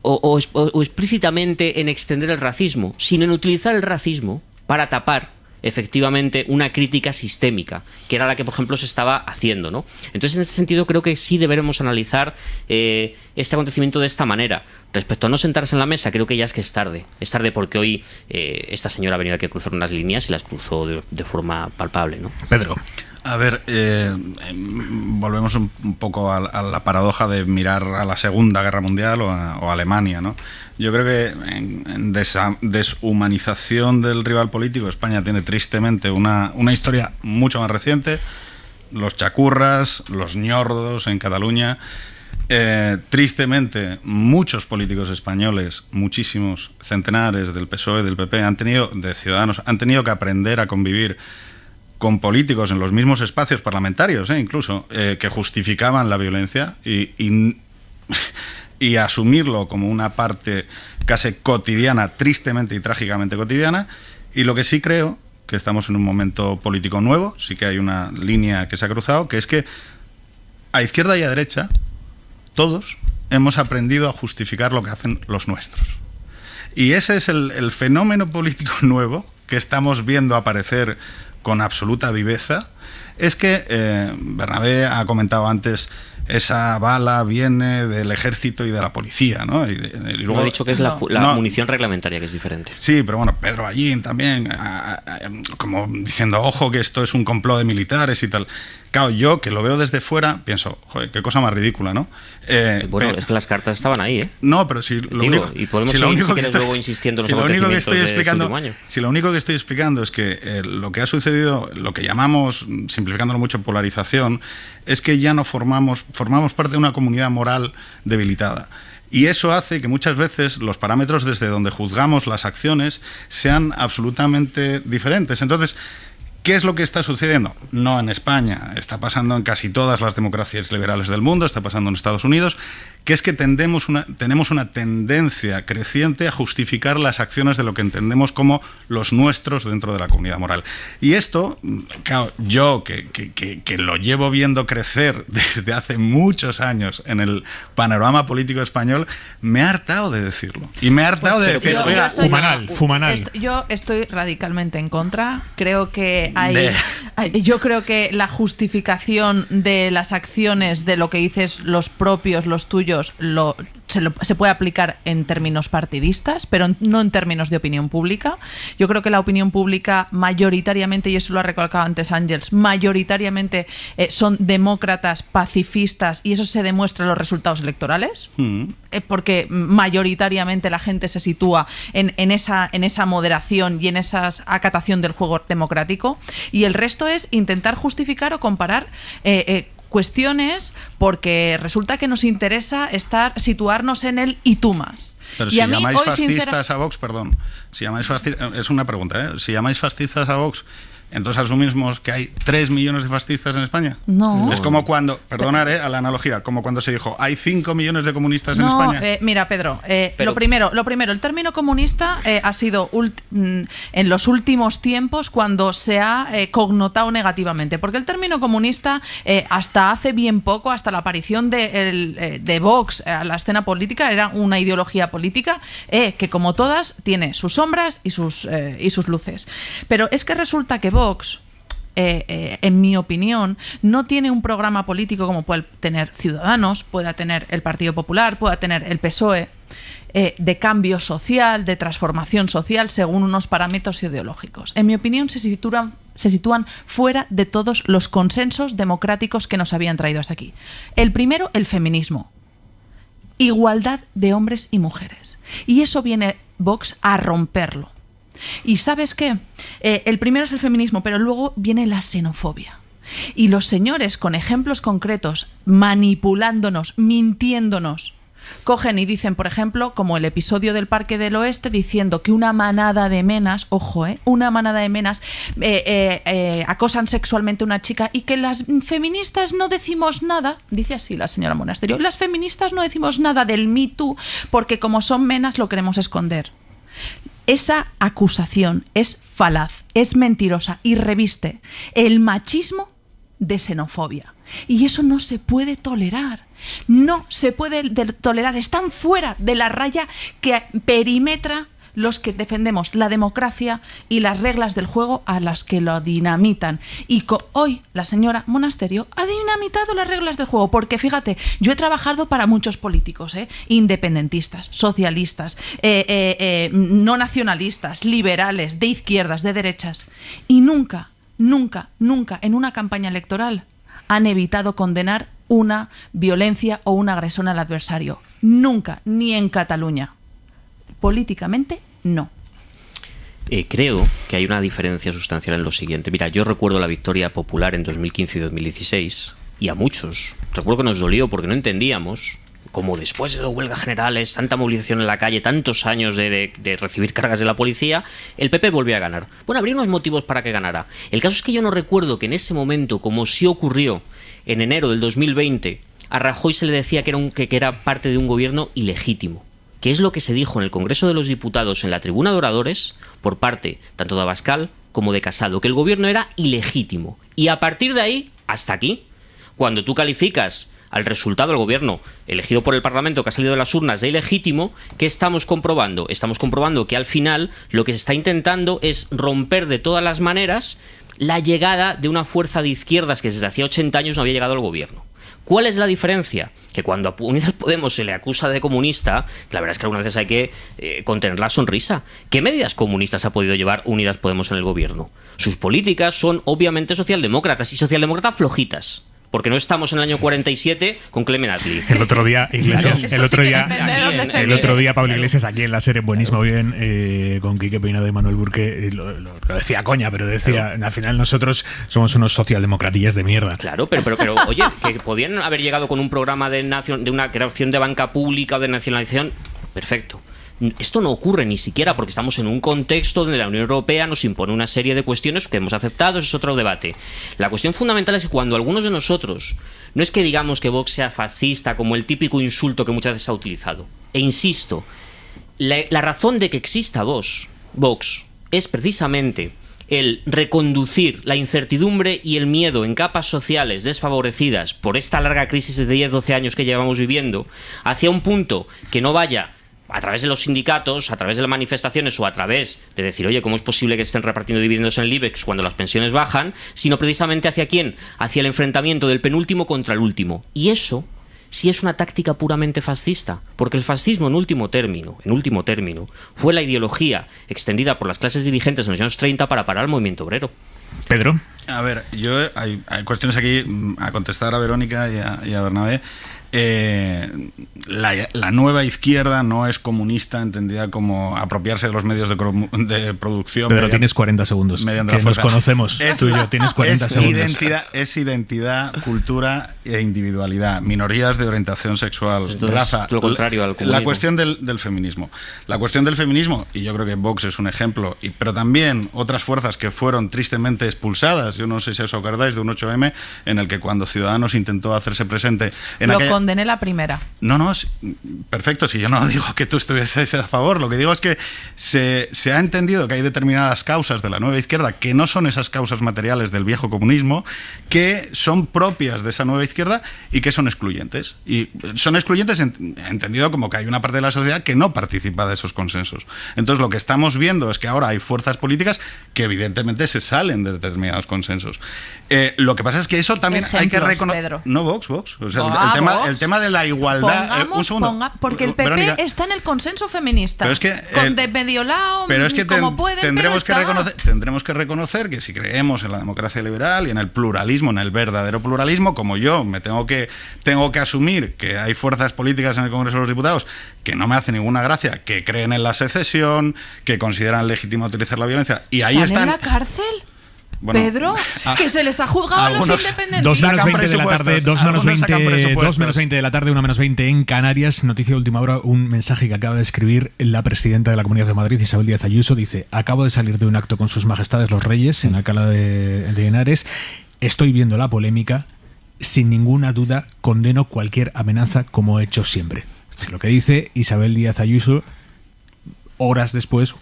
o explícitamente en extender el racismo, sino en utilizar el racismo para tapar efectivamente una crítica sistémica, que era la que, por ejemplo, se estaba haciendo, ¿no? Entonces, en ese sentido, creo que sí deberemos analizar este acontecimiento de esta manera. Respecto a no sentarse en la mesa, creo que ya es tarde. Es tarde porque hoy esta señora ha venido aquí a cruzar unas líneas y las cruzó de forma palpable, ¿no? Pedro. A ver, volvemos un poco a la paradoja de mirar a la Segunda Guerra Mundial o a Alemania, ¿no? Yo creo que en deshumanización del rival político, España tiene tristemente una historia mucho más reciente, los chacurras, los ñordos en Cataluña. Tristemente, muchos políticos españoles, muchísimos, centenares del PSOE, del PP, de Ciudadanos, han tenido que aprender a convivir con políticos en los mismos espacios parlamentarios, incluso, que justificaban la violencia y asumirlo como una parte casi cotidiana, tristemente y trágicamente cotidiana. Y lo que sí creo, que estamos en un momento político nuevo, sí que hay una línea que se ha cruzado, que es que a izquierda y a derecha todos hemos aprendido a justificar lo que hacen los nuestros. Y ese es el fenómeno político nuevo que estamos viendo aparecer con absoluta viveza. Es que Bernabé ha comentado antes, esa bala viene del ejército y de la policía, ¿no? Y luego ha dicho que es la munición reglamentaria, que es diferente. Sí, pero bueno, Pedro Allín también, como diciendo, ojo, que esto es un complot de militares y tal. Claro, yo que lo veo desde fuera, pienso, joder, qué cosa más ridícula, ¿no? Es que las cartas estaban ahí, ¿eh? No, pero si lo único, y podemos seguir, si quieres, luego insistiendo en los acontecimientos de este último año. Si lo único que estoy explicando es que lo que ha sucedido, lo que llamamos, simplificándolo mucho, polarización, es que ya no formamos parte de una comunidad moral debilitada. Y eso hace que muchas veces los parámetros desde donde juzgamos las acciones sean absolutamente diferentes. Entonces, ¿qué es lo que está sucediendo? No en España, está pasando en casi todas las democracias liberales del mundo, está pasando en Estados Unidos, que es que tenemos una tendencia creciente a justificar las acciones de lo que entendemos como los nuestros dentro de la comunidad moral. Y esto, claro, yo que lo llevo viendo crecer desde hace muchos años en el panorama político español, me ha hartado de decirlo. Y me ha hartado de decir, oiga, fumanal. Yo estoy radicalmente en contra. Creo que yo creo que la justificación de las acciones de lo que dices los propios, los tuyos, se puede aplicar en términos partidistas, pero no en términos de opinión pública. Yo creo que la opinión pública mayoritariamente, y eso lo ha recalcado antes Ángels, mayoritariamente son demócratas, pacifistas, y eso se demuestra en los resultados electorales, porque mayoritariamente la gente se sitúa en esa moderación y en esa acatación del juego democrático, y el resto es intentar justificar o comparar cuestiones porque resulta que nos interesa situarnos en el y tú más. Pero si llamáis fascistas a Vox, perdón, es una pregunta, si llamáis fascistas a Vox, entonces asumimos que hay 3 millones de fascistas en España. No. Es como cuando, perdonar a la analogía, como cuando se dijo, hay 5 millones de comunistas en España. Mira, Pedro, lo primero, el término comunista ha sido en los últimos tiempos cuando se ha connotado negativamente, porque el término comunista hasta hace bien poco, hasta la aparición de Vox a la escena política, era una ideología política que, como todas, tiene sus sombras y sus luces. Pero es que resulta que Vox, en mi opinión, no tiene un programa político como puede tener Ciudadanos, pueda tener el Partido Popular, pueda tener el PSOE, de cambio social, de transformación social, según unos parámetros ideológicos. En mi opinión, se sitúan fuera de todos los consensos democráticos que nos habían traído hasta aquí. El primero, el feminismo. Igualdad de hombres y mujeres. Y eso viene Vox a romperlo. Y ¿sabes qué? El primero es el feminismo, pero luego viene la xenofobia. Y los señores, con ejemplos concretos, manipulándonos, mintiéndonos, cogen y dicen, por ejemplo, como el episodio del Parque del Oeste, diciendo que una manada de menas, ojo, una manada de menas acosan sexualmente a una chica y que las feministas no decimos nada, dice así la señora Monasterio, las feministas no decimos nada del Me Too porque como son menas lo queremos esconder. Esa acusación es falaz, es mentirosa y reviste el machismo de xenofobia. Y eso no se puede tolerar. No se puede tolerar. Están fuera de la raya que perimetra los que defendemos la democracia y las reglas del juego a las que lo dinamitan. Y hoy la señora Monasterio ha dinamitado las reglas del juego, porque fíjate, yo he trabajado para muchos políticos, independentistas, socialistas, no nacionalistas, liberales, de izquierdas, de derechas, y nunca en una campaña electoral han evitado condenar una violencia o una agresión al adversario. Nunca, ni en Cataluña. Políticamente, no. Creo que hay una diferencia sustancial en lo siguiente. Mira, yo recuerdo la victoria popular en 2015 y 2016, y a muchos recuerdo que nos dolió porque no entendíamos cómo después de las huelgas generales, tanta movilización en la calle, tantos años de recibir cargas de la policía, el PP volvió a ganar. Bueno, habría unos motivos para que ganara. El caso es que yo no recuerdo que en ese momento, como sí ocurrió en enero del 2020, a Rajoy se le decía que era parte de un gobierno ilegítimo, que es lo que se dijo en el Congreso de los Diputados en la tribuna de oradores por parte tanto de Abascal como de Casado, que el gobierno era ilegítimo. Y a partir de ahí, hasta aquí, cuando tú calificas al resultado del gobierno elegido por el Parlamento que ha salido de las urnas de ilegítimo, ¿qué estamos comprobando? Estamos comprobando que al final lo que se está intentando es romper de todas las maneras la llegada de una fuerza de izquierdas que desde hacía 80 años no había llegado al gobierno. ¿Cuál es la diferencia? Que cuando a Unidas Podemos se le acusa de comunista, la verdad es que algunas veces hay que contener la sonrisa. ¿Qué medidas comunistas ha podido llevar Unidas Podemos en el gobierno? Sus políticas son obviamente socialdemócratas y socialdemócratas flojitas. Porque no estamos en el año 47 con Clement Attlee. El otro día, Iglesias, el otro día Pablo Iglesias aquí en la serie Buenísimo Bien, con Quique Peinado y Manuel Burke, lo decía coña, pero decía, al final nosotros somos unos socialdemocratillas de mierda. Claro, pero oye, que podían haber llegado con un programa de una creación de banca pública o de nacionalización, perfecto. Esto no ocurre ni siquiera porque estamos en un contexto donde la Unión Europea nos impone una serie de cuestiones que hemos aceptado, eso es otro debate. La cuestión fundamental es que cuando algunos de nosotros, no es que digamos que Vox sea fascista como el típico insulto que muchas veces se ha utilizado, e insisto, la razón de que exista Vox es precisamente el reconducir la incertidumbre y el miedo en capas sociales desfavorecidas por esta larga crisis de 10-12 años que llevamos viviendo hacia un punto que no vaya a través de los sindicatos, a través de las manifestaciones o a través de decir, oye, ¿cómo es posible que estén repartiendo dividendos en el IBEX cuando las pensiones bajan? Sino precisamente hacia quién, hacia el enfrentamiento del penúltimo contra el último. Y eso sí es una táctica puramente fascista, porque el fascismo en último término, fue la ideología extendida por las clases dirigentes en los años 30 para parar el movimiento obrero. Pedro. A ver, hay cuestiones aquí a contestar a Verónica y a Bernabé. La nueva izquierda no es comunista entendida como apropiarse de los medios de producción. Pero tienes 40 segundos. Que nos conocemos. Tú y yo, tienes 40 segundos. Es identidad, cultura e individualidad. Minorías de orientación sexual, raza. Lo contrario al comunismo. La cuestión del feminismo. La cuestión del feminismo, y yo creo que Vox es un ejemplo, pero también otras fuerzas que fueron tristemente expulsadas. Yo no sé si os acordáis de un 8M en el que cuando Ciudadanos intentó hacerse presente en condené la primera. No, perfecto, si yo no digo que tú estuvieses a favor, lo que digo es que se ha entendido que hay determinadas causas de la nueva izquierda que no son esas causas materiales del viejo comunismo, que son propias de esa nueva izquierda y que son excluyentes. Y son excluyentes entendido como que hay una parte de la sociedad que no participa de esos consensos. Entonces lo que estamos viendo es que ahora hay fuerzas políticas que evidentemente se salen de determinados consensos. Lo que pasa es que eso también hay que reconocer. No, Vox. O sea, el tema de la igualdad. Un segundo. Porque el PP Verónica, está en el consenso feminista. Pero es que de medio lado, pero es que tendremos que reconocer que si creemos en la democracia liberal y en el pluralismo, en el verdadero pluralismo, como yo me tengo que asumir que hay fuerzas políticas en el Congreso de los Diputados que no me hacen ninguna gracia, que creen en la secesión, que consideran legítimo utilizar la violencia, y ahí están en la cárcel. Bueno, Pedro, que se les ha juzgado a los independentistas. 2:20 de la tarde, 2:20 de la tarde, 1:20 en Canarias. Noticia de última hora, un mensaje que acaba de escribir la presidenta de la Comunidad de Madrid, Isabel Díaz Ayuso. Dice: acabo de salir de un acto con sus majestades los reyes en Alcalá de Henares. Estoy viendo la polémica. Sin ninguna duda, condeno cualquier amenaza como he hecho siempre. Es lo que dice Isabel Díaz Ayuso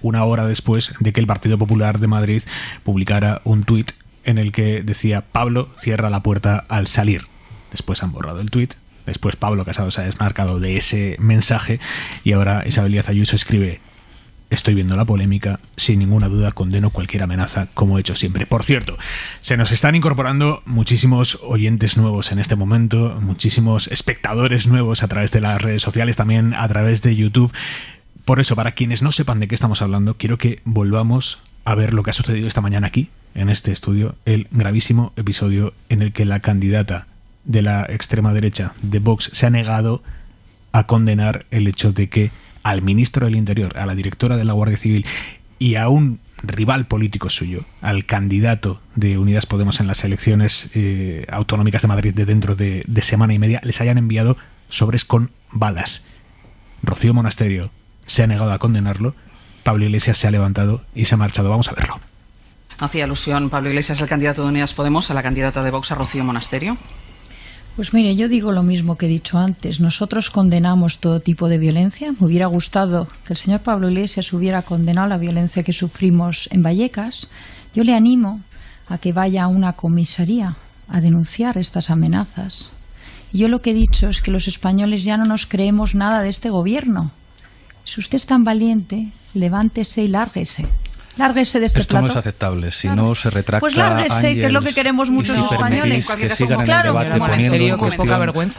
una hora después de que el Partido Popular de Madrid publicara un tuit en el que decía: Pablo cierra la puerta al salir. Después han borrado el tuit, después Pablo Casado se ha desmarcado de ese mensaje y ahora Isabel Díaz Ayuso escribe: estoy viendo la polémica, sin ninguna duda condeno cualquier amenaza como he hecho siempre. Por cierto, se nos están incorporando muchísimos oyentes nuevos en este momento, muchísimos espectadores nuevos a través de las redes sociales, también a través de YouTube. Por eso, para quienes no sepan de qué estamos hablando, quiero que volvamos a ver lo que ha sucedido esta mañana aquí, en este estudio, el gravísimo episodio en el que la candidata de la extrema derecha de Vox se ha negado a condenar el hecho de que al ministro del Interior, a la directora de la Guardia Civil y a un rival político suyo, al candidato de Unidas Podemos en las elecciones autonómicas de Madrid de dentro de semana y media, les hayan enviado sobres con balas. Rocío Monasterio se ha negado a condenarlo, Pablo Iglesias se ha levantado y se ha marchado. Vamos a verlo. Hacía alusión Pablo Iglesias, el candidato de Unidas Podemos, a la candidata de Vox, a Rocío Monasterio. Pues mire, yo digo lo mismo que he dicho antes. Nosotros condenamos todo tipo de violencia. Me hubiera gustado que el señor Pablo Iglesias hubiera condenado la violencia que sufrimos en Vallecas. Yo le animo a que vaya a una comisaría a denunciar estas amenazas. Y yo lo que he dicho es que los españoles ya no nos creemos nada de este gobierno. Si usted es tan valiente, levántese y lárguese. Lárguese de este Esto plato. no es aceptable. Si no se retracta, pues lárguese, Ángels, que es lo que queremos muchos españoles. Que sigan en el debate poniendo en cuestión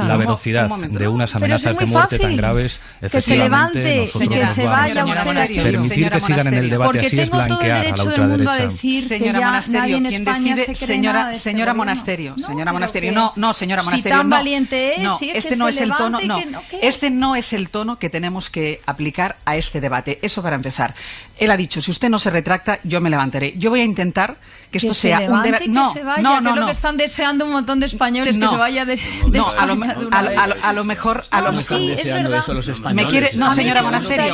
la velocidad de unas amenazas de muerte tan graves, que se levante y que se vaya usted. Permitir que sigan en el debate así es blanquear a la ultraderecha. Señora Monasterio, ¿quién decide? Señora Monasterio, señora Monasterio, señora Monasterio, si tan valiente es, no, si es este que no se es el tono, levante, no, este no es el tono que tenemos que aplicar a este debate. Eso para empezar. Él ha dicho, si usted no se retracta, yo me levantaré. Yo voy a intentar que esto sea un debate. No, que es lo que están deseando un montón de españoles, que se vaya de a lo mejor sí, es verdad. Eso los españoles. Me quiere, no, señora Monasterio,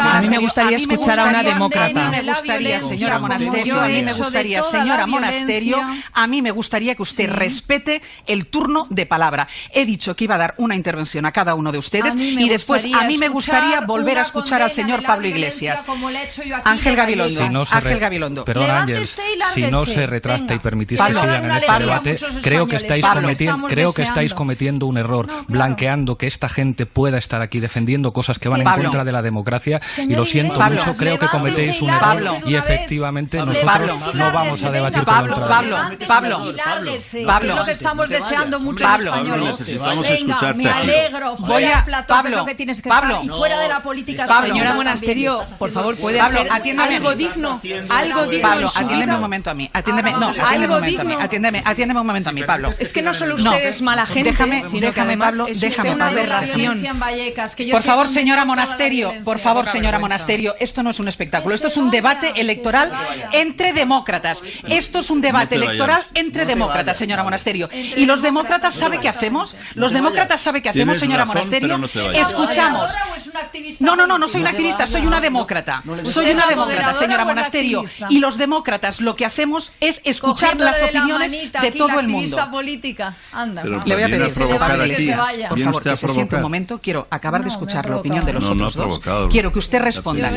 a mí me gustaría escuchar a una demócrata. A mí me gustaría, señora Monasterio, a mí me gustaría, señora Monasterio, a mí me gustaría que usted respete el turno de palabra. He dicho que iba a dar una intervención a cada uno de ustedes y después a mí me gustaría volver a escuchar al señor Pablo Iglesias. Ángel Gabilondo, Ángel Gabilondo. Perdón, Ángels, si no se retracta y permitís que sigan en este debate, creo que estáis cometiendo un error, blanqueando que esta gente pueda estar aquí defendiendo cosas que van en contra de la democracia, y lo siento mucho, creo que cometéis un error y efectivamente nosotros no vamos a debatir con la ultraderecha. Pablo, es lo que estamos deseando muchos españoles. Necesitamos escucharte. Me alegro, fuera del plató, que es lo que tienes que estar, y fuera de la política. Señora Monasterio, por favor, puede hacer algo digno, algo digno. Pablo, atiéndeme un momento a mí. Atiéndeme un momento a mí, Pablo. Es que no solo usted es mala gente, sino que además Pablo, es déjame, una Pablo. aberración. Por favor, señora Monasterio, esto no es un espectáculo, esto es un debate electoral entre demócratas. Esto es un debate electoral entre demócratas, señora Monasterio. ¿Y los demócratas saben qué hacemos? Los demócratas saben qué hacemos, señora Monasterio. Escuchamos. No soy una activista, soy una demócrata. Soy una demócrata, señora Monasterio. Y los demócratas lo que hacemos es escuchar las opiniones de todo el mundo. Le voy a pedir, Pablo Iglesias, por favor, que se siente un momento. Quiero acabar de escuchar la opinión de los otros dos. Quiero que usted responda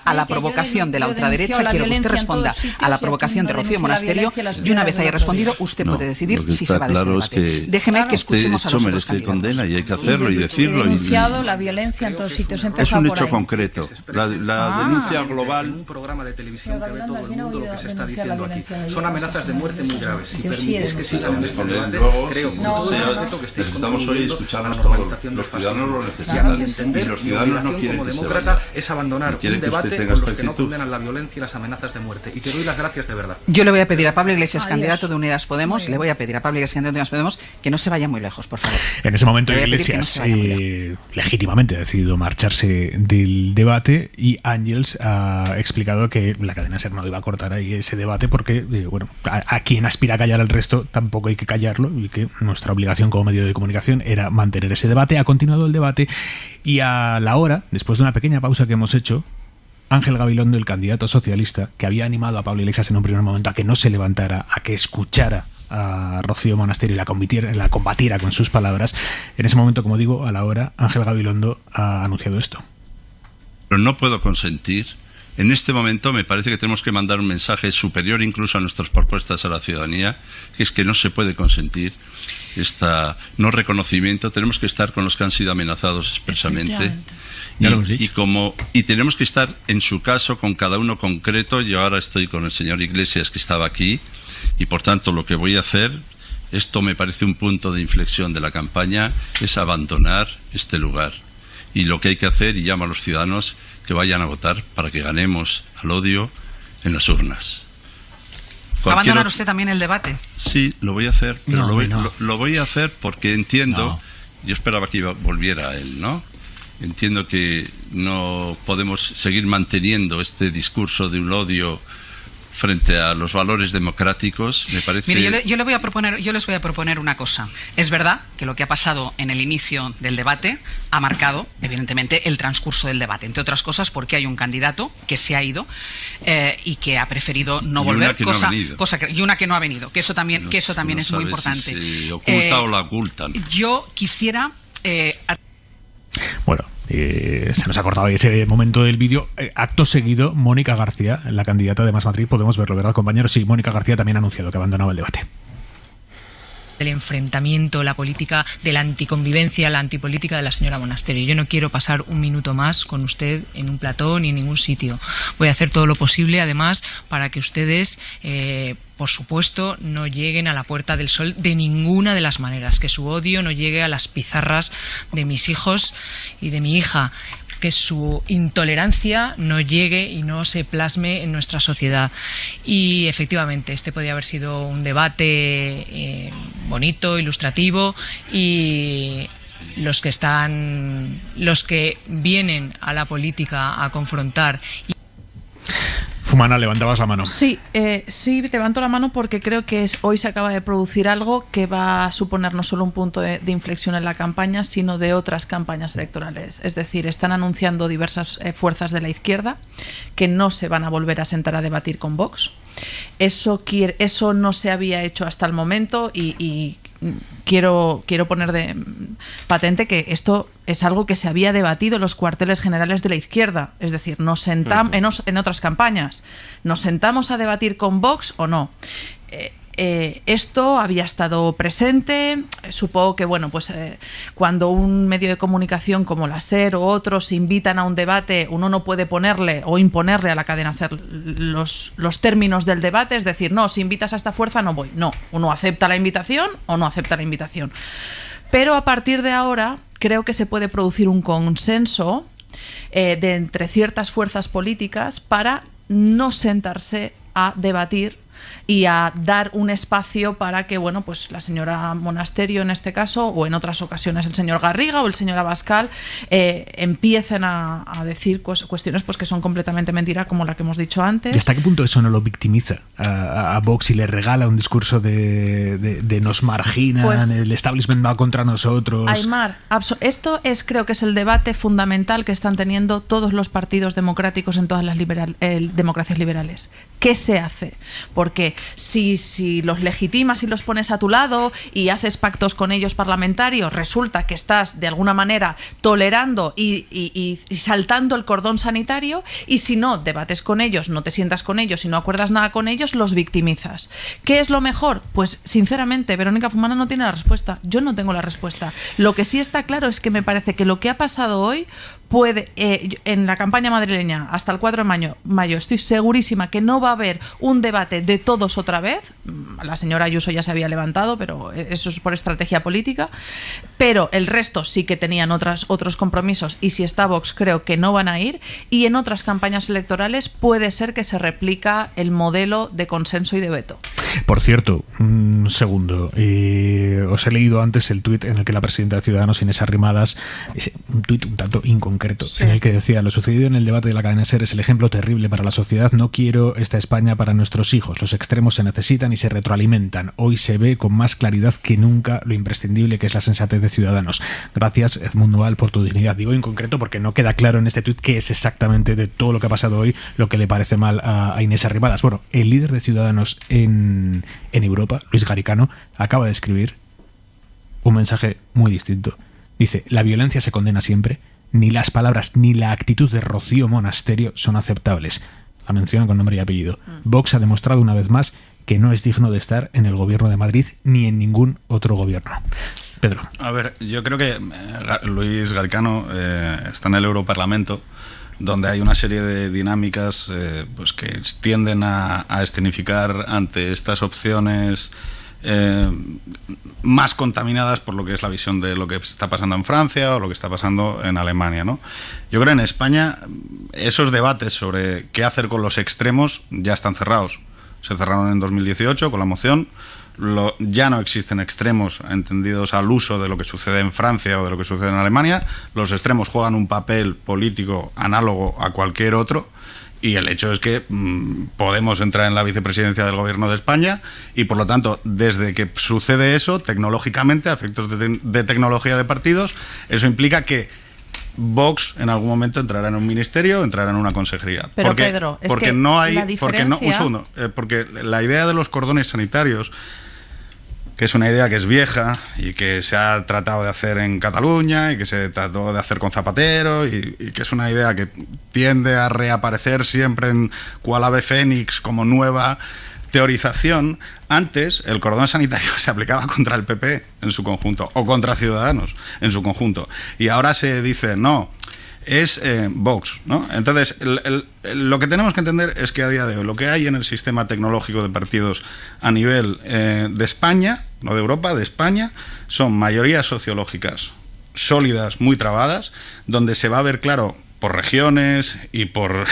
a la provocación de la ultraderecha, quiero que usted responda a la provocación de Rocío Monasterio, y una vez haya respondido, usted puede decidir si se va de este debate. Déjeme que escuchemos a los otros candidatos. Condena y hay que hacerlo y decirlo. Denunciado la violencia en todos sitios. Es un hecho concreto. La denuncia global. Un programa de televisión que ve todo el mundo lo que se está diciendo aquí. Son amenazas de muerte muy graves. Si permitís que sigan en este debate, creo que necesitamos hoy escuchar a la normalización. Los ciudadanos lo necesitan. Y los ciudadanos no quieren como que demócrata es abandonar un debate con los que no condenan la violencia y las amenazas de muerte. Y te doy las gracias de verdad. Yo le voy a pedir a Pablo Iglesias, candidato de Unidas Podemos, que no se vaya muy lejos, por favor. En ese momento Iglesias legítimamente ha decidido marcharse del debate, y Ángels ha explicado que la cadena SER no iba a cortar ahí ese debate porque, a quien aspira a callar al resto tampoco hay que callarlo, y que nuestra obligación como medio de comunicación era mantener ese debate. Ha continuado el debate y a la hora, después de una pequeña pausa que hemos hecho, Ángel Gabilondo, el candidato socialista, que había animado a Pablo Iglesias en un primer momento a que no se levantara, a que escuchara a Rocío Monasterio y la combatiera con sus palabras, en ese momento, como digo, a la hora, Ángel Gabilondo ha anunciado esto. Pero no puedo consentir. En este momento me parece que tenemos que mandar un mensaje superior incluso a nuestras propuestas a la ciudadanía, que es que no se puede consentir este no reconocimiento. Tenemos que estar con los que han sido amenazados expresamente. Y tenemos que estar, en su caso, con cada uno concreto. Yo ahora estoy con el señor Iglesias, que estaba aquí, y por tanto lo que voy a hacer, esto me parece un punto de inflexión de la campaña, es abandonar este lugar. Y lo que hay que hacer, y llamo a los ciudadanos que vayan a votar para que ganemos al odio en las urnas. ¿Va a abandonar usted también el debate? Sí, lo voy a hacer, pero lo voy a hacer porque entiendo, yo esperaba que volviera él, ¿no? entiendo que no podemos seguir manteniendo este discurso de un odio frente a los valores democráticos. Me parece... Mire, yo les voy a proponer una cosa. Es verdad que lo que ha pasado en el inicio del debate ha marcado, evidentemente, el transcurso del debate. Entre otras cosas, porque hay un candidato que se ha ido y que ha preferido no volver, y una que no ha venido. Que eso también es muy importante. Si se oculta o la ocultan. Yo quisiera... Bueno, se nos ha cortado ese momento del vídeo. Acto seguido, Mónica García, la candidata de Más Madrid, podemos verlo, ¿verdad, compañeros? Sí, Mónica García también ha anunciado que abandonaba el debate. El enfrentamiento, la política de la anticonvivencia, la antipolítica de la señora Monasterio. Yo no quiero pasar un minuto más con usted en un plató ni en ningún sitio. Voy a hacer todo lo posible, además, para que ustedes, por supuesto, no lleguen a la Puerta del Sol de ninguna de las maneras. Que su odio no llegue a las pizarras de mis hijos y de mi hija. Que su intolerancia no llegue y no se plasme en nuestra sociedad. Y efectivamente, este podría haber sido un debate bonito, ilustrativo, y los que vienen a la política a confrontar. Fumana, levantabas la mano. Sí, levanto la mano porque creo que hoy se acaba de producir algo que va a suponer no solo un punto de inflexión en la campaña, sino de otras campañas electorales. Es decir, están anunciando diversas fuerzas de la izquierda que no se van a volver a sentar a debatir con Vox. Eso no se había hecho hasta el momento y quiero poner de patente que esto es algo que se había debatido en los cuarteles generales de la izquierda. Es decir, nos sentamos en otras campañas. ¿Nos sentamos a debatir con Vox o no? Esto había estado presente. Supongo que cuando un medio de comunicación como la SER o otros invitan a un debate, uno no puede ponerle o imponerle a la cadena SER los términos del debate. Es decir, no, si invitas a esta fuerza no voy. No, uno acepta la invitación o no acepta la invitación. Pero a partir de ahora creo que se puede producir un consenso de entre ciertas fuerzas políticas para no sentarse a debatir y a dar un espacio para que la señora Monasterio en este caso, o en otras ocasiones el señor Garriga o el señor Abascal, empiecen a decir cuestiones que son completamente mentiras, como la que hemos dicho antes. ¿Y hasta qué punto eso no lo victimiza a Vox y le regala un discurso de nos marginan, el establishment va contra nosotros? Aymar, esto creo que es el debate fundamental que están teniendo todos los partidos democráticos en todas las democracias liberales. ¿Qué se hace? Porque si los legitimas y los pones a tu lado y haces pactos con ellos parlamentarios, resulta que estás de alguna manera tolerando y saltando el cordón sanitario, y si no debates con ellos, no te sientas con ellos y no acuerdas nada con ellos, los victimizas. ¿Qué es lo mejor? Pues sinceramente, Verónica Fumana no tiene la respuesta. Yo no tengo la respuesta. Lo que sí está claro es que me parece que lo que ha pasado hoy puede, en la campaña madrileña hasta el 4 de mayo, estoy segurísima que no va a haber un debate de todos otra vez. La señora Ayuso ya se había levantado, pero eso es por estrategia política. Pero el resto sí que tenían otros compromisos, y si está Vox creo que no van a ir, y en otras campañas electorales puede ser que se replica el modelo de consenso y de veto. Por cierto, un segundo, os he leído antes el tuit en el que la presidenta de Ciudadanos, Inés Arrimadas, un tuit un tanto inconcreto, en el que decía: lo sucedido en el debate de la cadena SER es el ejemplo terrible para la sociedad. No quiero esta España para nuestros hijos. Los extremos se necesitan y se retroalimentan. Hoy se ve con más claridad que nunca lo imprescindible que es la sensatez de Ciudadanos. Gracias, Edmundo Val, por tu dignidad. Digo inconcreto porque no queda claro en este tuit qué es exactamente de todo lo que ha pasado hoy lo que le parece mal a Inés Arrimadas. Bueno, el líder de Ciudadanos en Europa, Luis Garicano, acaba de escribir un mensaje muy distinto. Dice: la violencia se condena siempre. Ni las palabras ni la actitud de Rocío Monasterio son aceptables. La menciona con nombre y apellido. Vox ha demostrado una vez más que no es digno de estar en el gobierno de Madrid ni en ningún otro gobierno. Pedro. A ver, yo creo que Luis Garicano está en el Europarlamento, donde hay una serie de dinámicas que tienden a escenificar ante estas opciones más contaminadas por lo que es la visión de lo que está pasando en Francia o lo que está pasando en Alemania, ¿no? Yo creo que en España esos debates sobre qué hacer con los extremos ya están cerrados. Se cerraron en 2018 con la moción. ya no existen extremos entendidos al uso de lo que sucede en Francia o de lo que sucede en Alemania. Los extremos juegan un papel político análogo a cualquier otro. Y el hecho es que Podemos entrar en la vicepresidencia del Gobierno de España y, por lo tanto, desde que sucede eso, tecnológicamente, a efectos de tecnología de partidos, eso implica que Vox en algún momento entrará en un ministerio, entrará en una consejería. Pero Pedro, es porque que no hay, la diferencia... porque la idea de los cordones sanitarios, que es una idea que es vieja y que se ha tratado de hacer en Cataluña y que se trató de hacer con Zapatero y que es una idea que tiende a reaparecer siempre en cual ave fénix como nueva teorización. Antes el cordón sanitario se aplicaba contra el PP en su conjunto o contra Ciudadanos en su conjunto y ahora se dice no, es Vox, ¿no? Entonces, lo que tenemos que entender es que a día de hoy lo que hay en el sistema tecnológico de partidos a nivel de España, no de Europa, de España, son mayorías sociológicas sólidas, muy trabadas, donde se va a ver claro por regiones y por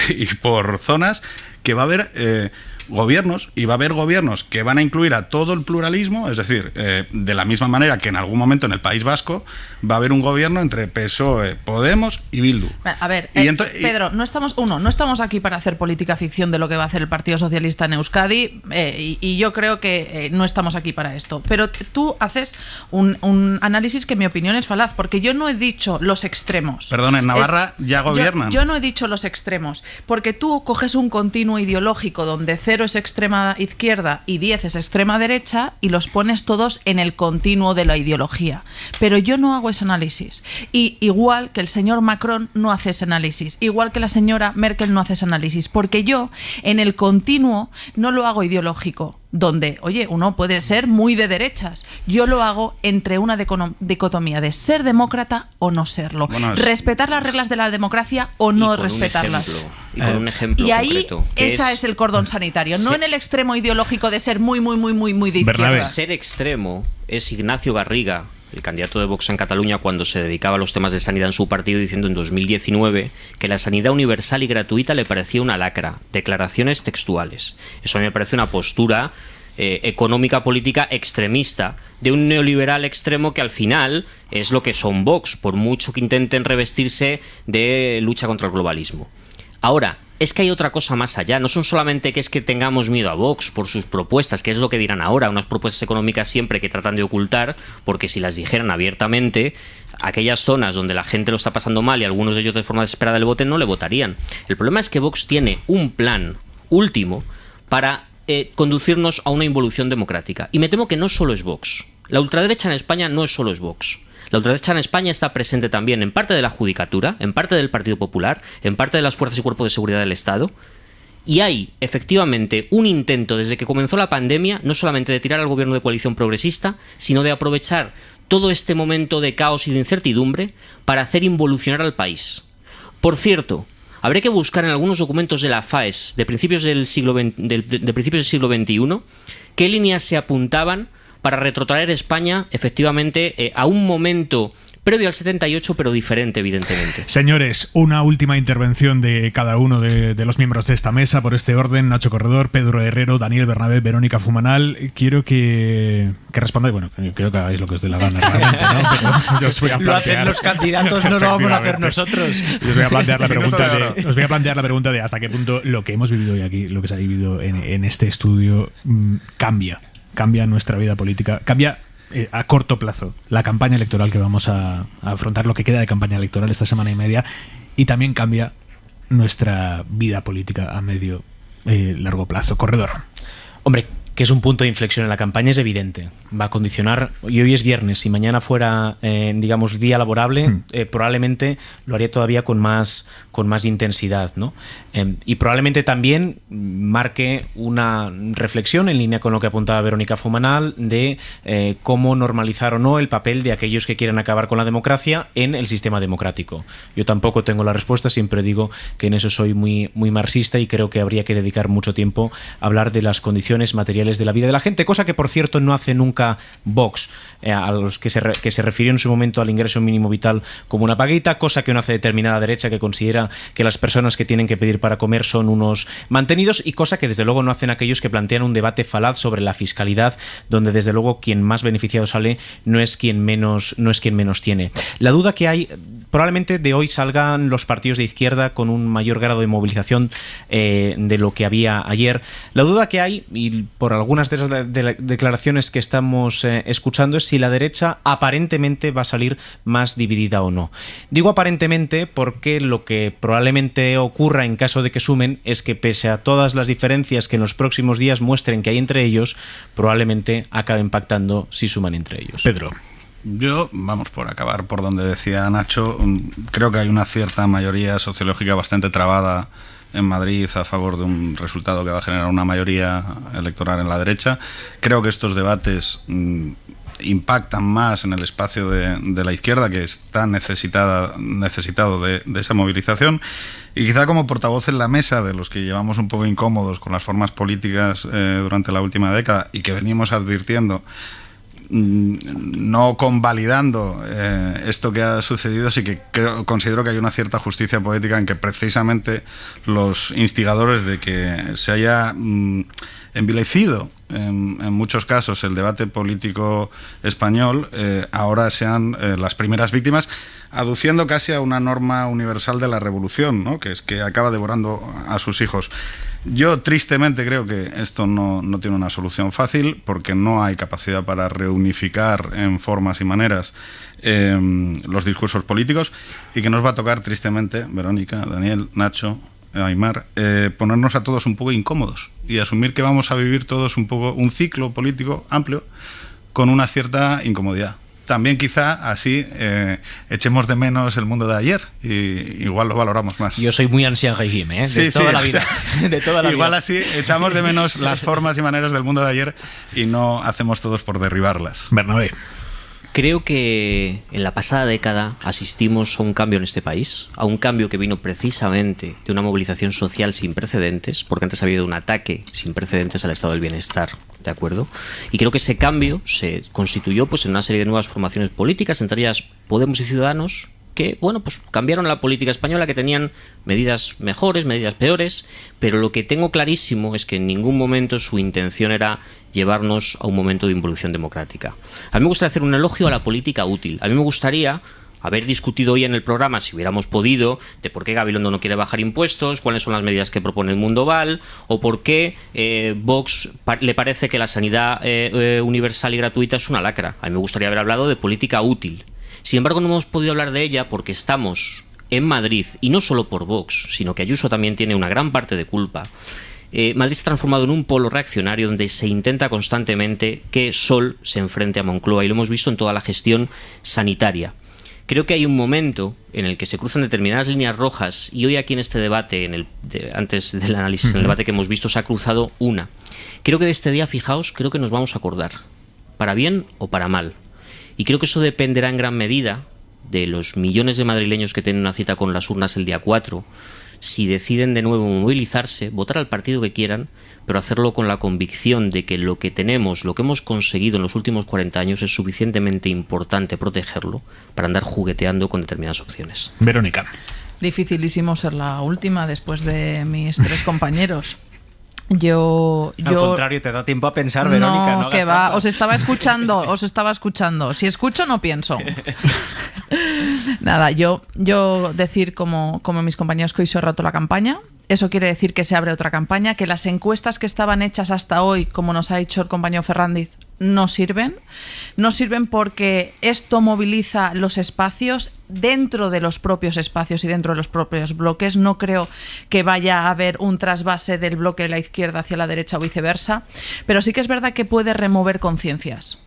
zonas que va a haber gobiernos, y va a haber gobiernos que van a incluir a todo el pluralismo, es decir, de la misma manera que en algún momento en el País Vasco va a haber un gobierno entre PSOE, Podemos y Bildu. A ver, Pedro, no estamos aquí para hacer política ficción de lo que va a hacer el Partido Socialista en Euskadi, y yo creo que no estamos aquí para esto. Pero tú haces un análisis que en mi opinión es falaz, porque yo no he dicho los extremos. Perdón, en Navarra ya gobiernan. Yo no he dicho los extremos, porque tú coges un continuo ideológico donde 0 es extrema izquierda y 10 es extrema derecha y los pones todos en el continuo de la ideología. Pero yo no hago ese análisis. Y igual que el señor Macron no hace ese análisis, igual que la señora Merkel no hace ese análisis, porque yo en el continuo no lo hago ideológico, donde, oye, uno puede ser muy de derechas. Yo lo hago entre una dicotomía de ser demócrata o no serlo. Bueno, respetar las reglas de la democracia o no respetarlas. Y con un ejemplo y ahí concreto, es el cordón sanitario, no en el extremo ideológico de ser muy de izquierda. Ser extremo es Ignacio Garriga, el candidato de Vox en Cataluña, cuando se dedicaba a los temas de sanidad en su partido, diciendo en 2019 que la sanidad universal y gratuita le parecía una lacra. Declaraciones textuales. Eso a mí me parece una postura económica política extremista de un neoliberal extremo que al final es lo que son Vox, por mucho que intenten revestirse de lucha contra el globalismo. Ahora, es que hay otra cosa más allá. No son solamente que es que tengamos miedo a Vox por sus propuestas, que es lo que dirán ahora, unas propuestas económicas siempre que tratan de ocultar, porque si las dijeran abiertamente, aquellas zonas donde la gente lo está pasando mal y algunos de ellos de forma desesperada le voten, no le votarían. El problema es que Vox tiene un plan último para conducirnos a una involución democrática. Y me temo que no solo es Vox. La ultraderecha en España no es solo es Vox. La ultraderecha en España está presente también en parte de la Judicatura, en parte del Partido Popular, en parte de las fuerzas y cuerpos de seguridad del Estado. Y hay, efectivamente, un intento desde que comenzó la pandemia, no solamente de tirar al gobierno de coalición progresista, sino de aprovechar todo este momento de caos y de incertidumbre para hacer involucionar al país. Por cierto, habría que buscar en algunos documentos de la FAES de principios del siglo XXI qué líneas se apuntaban para retrotraer España, efectivamente, a un momento previo al 78, pero diferente, evidentemente. Señores, una última intervención de cada uno de los miembros de esta mesa, por este orden: Nacho Corredor, Pedro Herrero, Daniel Bernabé, Verónica Fumanal. Quiero que respondáis, bueno, creo que hagáis lo que os dé la gana, realmente, ¿no? Pero yo os voy a plantear... Lo hacen los candidatos, no lo vamos a hacer nosotros. Os voy a plantear la pregunta de hasta qué punto lo que hemos vivido hoy aquí, lo que se ha vivido en este estudio, cambia nuestra vida política, cambia a corto plazo la campaña electoral que vamos a afrontar, lo que queda de campaña electoral esta semana y media, y también cambia nuestra vida política a medio largo plazo. Corredor. Hombre, que es un punto de inflexión en la campaña es evidente. Va a condicionar, y hoy es viernes, si mañana fuera, digamos, día laborable, probablemente lo haría todavía con más intensidad, ¿no? Y probablemente también marque una reflexión en línea con lo que apuntaba Verónica Fumanal de cómo normalizar o no el papel de aquellos que quieren acabar con la democracia en el sistema democrático. Yo tampoco tengo la respuesta, siempre digo que en eso soy muy marxista y creo que habría que dedicar mucho tiempo a hablar de las condiciones materiales materiales de la vida de la gente, cosa que por cierto no hace nunca Vox, a los que se refirió en su momento al ingreso mínimo vital como una paguita, cosa que no hace determinada derecha, que considera que las personas que tienen que pedir para comer son unos mantenidos, y cosa que desde luego no hacen aquellos que plantean un debate falaz sobre la fiscalidad, donde desde luego quien más beneficiado sale no es quien menos tiene. La duda que hay, probablemente de hoy salgan los partidos de izquierda con un mayor grado de movilización de lo que había ayer. La duda que hay, y por algunas de esas declaraciones que estamos escuchando, es si la derecha aparentemente va a salir más dividida o no. Digo aparentemente porque lo que probablemente ocurra en caso de que sumen es que, pese a todas las diferencias que en los próximos días muestren que hay entre ellos, probablemente acaben pactando si suman entre ellos. Pedro. Yo, vamos, por acabar por donde decía Nacho, creo que hay una cierta mayoría sociológica bastante trabada en Madrid a favor de un resultado que va a generar una mayoría electoral en la derecha. Creo que estos debates impactan más en el espacio de la izquierda, que está necesitado de esa movilización, y quizá como portavoz en la mesa de los que llevamos un poco incómodos con las formas políticas durante la última década y que venimos advirtiendo, no convalidando esto que ha sucedido, sí que considero que hay una cierta justicia poética en que precisamente los instigadores de que se haya envilecido en muchos casos el debate político español ahora sean las primeras víctimas, aduciendo casi a una norma universal de la revolución, ¿no? Que es que acaba devorando a sus hijos. Yo tristemente creo que esto no tiene una solución fácil, porque no hay capacidad para reunificar en formas y maneras los discursos políticos, y que nos va a tocar tristemente, Verónica, Daniel, Nacho, Aimar, ponernos a todos un poco incómodos y asumir que vamos a vivir todos un poco un ciclo político amplio con una cierta incomodidad. También quizá así echemos de menos el mundo de ayer y igual lo valoramos más. Yo soy muy ancien régime, de toda la vida. De toda la igual vida. Así echamos de menos las formas y maneras del mundo de ayer y no hacemos todos por derribarlas. Bernabé. Creo que en la pasada década asistimos a un cambio en este país, a un cambio que vino precisamente de una movilización social sin precedentes, porque antes había habido un ataque sin precedentes al estado del bienestar, ¿de acuerdo? Y creo que ese cambio se constituyó pues en una serie de nuevas formaciones políticas, entre ellas Podemos y Ciudadanos, que, bueno, pues cambiaron la política española, que tenían medidas mejores, medidas peores, pero lo que tengo clarísimo es que en ningún momento su intención era llevarnos a un momento de involución democrática. A mí me gustaría hacer un elogio a la política útil. A mí me gustaría haber discutido hoy en el programa, si hubiéramos podido, de por qué Gabilondo no quiere bajar impuestos, cuáles son las medidas que propone el Mundo Val, o por qué Vox le parece que la sanidad universal y gratuita es una lacra. A mí me gustaría haber hablado de política útil. Sin embargo, no hemos podido hablar de ella porque estamos en Madrid, y no solo por Vox, sino que Ayuso también tiene una gran parte de culpa. Madrid se ha transformado en un polo reaccionario donde se intenta constantemente que Sol se enfrente a Moncloa, y lo hemos visto en toda la gestión sanitaria. Creo que hay un momento en el que se cruzan determinadas líneas rojas, y hoy aquí en este debate, antes del análisis, en el debate que hemos visto, se ha cruzado una. Creo que de este día, fijaos, creo que nos vamos a acordar, para bien o para mal. Y creo que eso dependerá en gran medida de los millones de madrileños que tienen una cita con las urnas el día 4, si deciden de nuevo movilizarse, votar al partido que quieran, pero hacerlo con la convicción de que lo que tenemos, lo que hemos conseguido en los últimos 40 años es suficientemente importante protegerlo para andar jugueteando con determinadas opciones. Verónica. Dificilísimo ser la última después de mis tres compañeros. Yo al contrario, te da tiempo a pensar, Verónica. No, que va. Os estaba escuchando. Si escucho, no pienso. Nada, yo decir como mis compañeros que hoy se ha roto la campaña. Eso quiere decir que se abre otra campaña, que las encuestas que estaban hechas hasta hoy, como nos ha dicho el compañero Ferrandiz, no sirven. No sirven porque esto moviliza los espacios dentro de los propios espacios y dentro de los propios bloques. No creo que vaya a haber un trasvase del bloque de la izquierda hacia la derecha o viceversa, pero sí que es verdad que puede remover conciencias.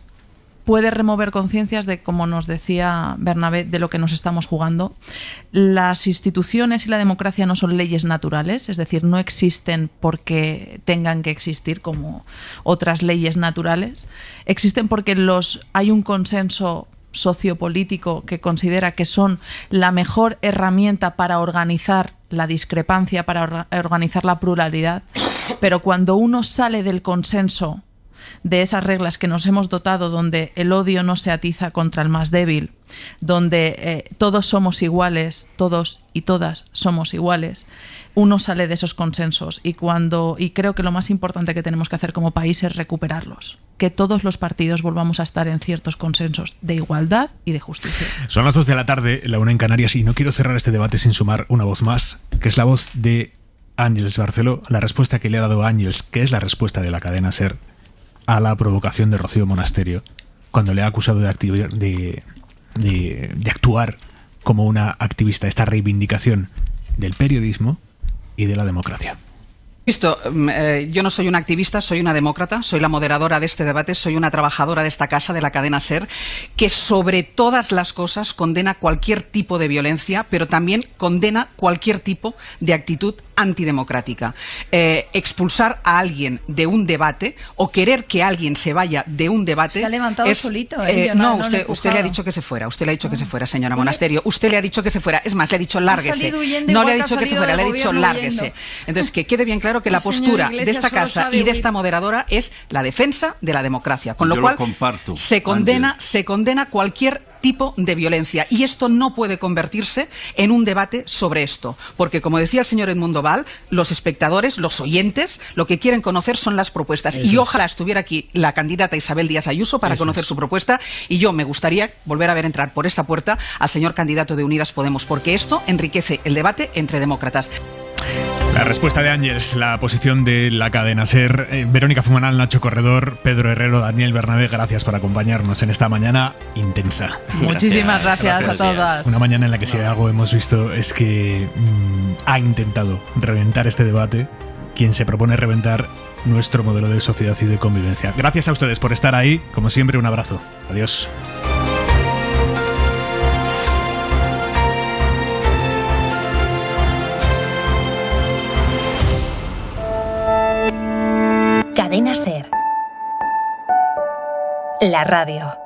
Puede remover conciencias de, como nos decía Bernabé, de lo que nos estamos jugando. Las instituciones y la democracia no son leyes naturales, es decir, no existen porque tengan que existir como otras leyes naturales. Existen porque hay un consenso sociopolítico que considera que son la mejor herramienta para organizar la discrepancia, para organizar la pluralidad. Pero cuando uno sale del consenso de esas reglas que nos hemos dotado, donde el odio no se atiza contra el más débil, donde todos somos iguales, todos y todas somos iguales, uno sale de esos consensos y creo que lo más importante que tenemos que hacer como país es recuperarlos, que todos los partidos volvamos a estar en ciertos consensos de igualdad y de justicia. Son las 2 de la tarde, la 1 en Canarias, y no quiero cerrar este debate sin sumar una voz más, que es la voz de Ángels Barceló, la respuesta que le ha dado Ángels, que es la respuesta de la cadena SER a la provocación de Rocío Monasterio, cuando le ha acusado de actuar como una activista, esta reivindicación del periodismo y de la democracia. Yo no soy una activista, soy una demócrata, soy la moderadora de este debate, soy una trabajadora de esta casa, de la cadena SER, que sobre todas las cosas condena cualquier tipo de violencia, pero también condena cualquier tipo de actitud antidemocrática. Expulsar a alguien de un debate o querer que alguien se vaya de un debate... Se ha levantado solito. Usted le ha dicho que se fuera. Usted le ha dicho que se fuera, señora Monasterio. Usted le ha dicho que se fuera. Es más, le ha dicho lárguese. No le ha dicho que se fuera, le ha dicho lárguese. Entonces, que quede bien claro que la postura de esta casa y de esta moderadora es la defensa de la democracia. Con lo cual, se condena cualquier tipo de violencia, y esto no puede convertirse en un debate sobre esto, porque, como decía el señor Edmundo Val, los espectadores, los oyentes, lo que quieren conocer son las propuestas. Y ojalá estuviera aquí la candidata Isabel Díaz Ayuso para conocer su propuesta, y yo me gustaría volver a ver entrar por esta puerta al señor candidato de Unidas Podemos, porque esto enriquece el debate entre demócratas. La respuesta de Ángels, la posición de la cadena SER. Verónica Fumanal, Nacho Corredor, Pedro Herrero, Daniel Bernabé, gracias por acompañarnos en esta mañana intensa. Muchísimas gracias a todas. Una mañana en la que si algo hemos visto es que ha intentado reventar este debate quien se propone reventar nuestro modelo de sociedad y de convivencia. Gracias a ustedes por estar ahí. Como siempre, un abrazo. Adiós. Cadena SER. La radio.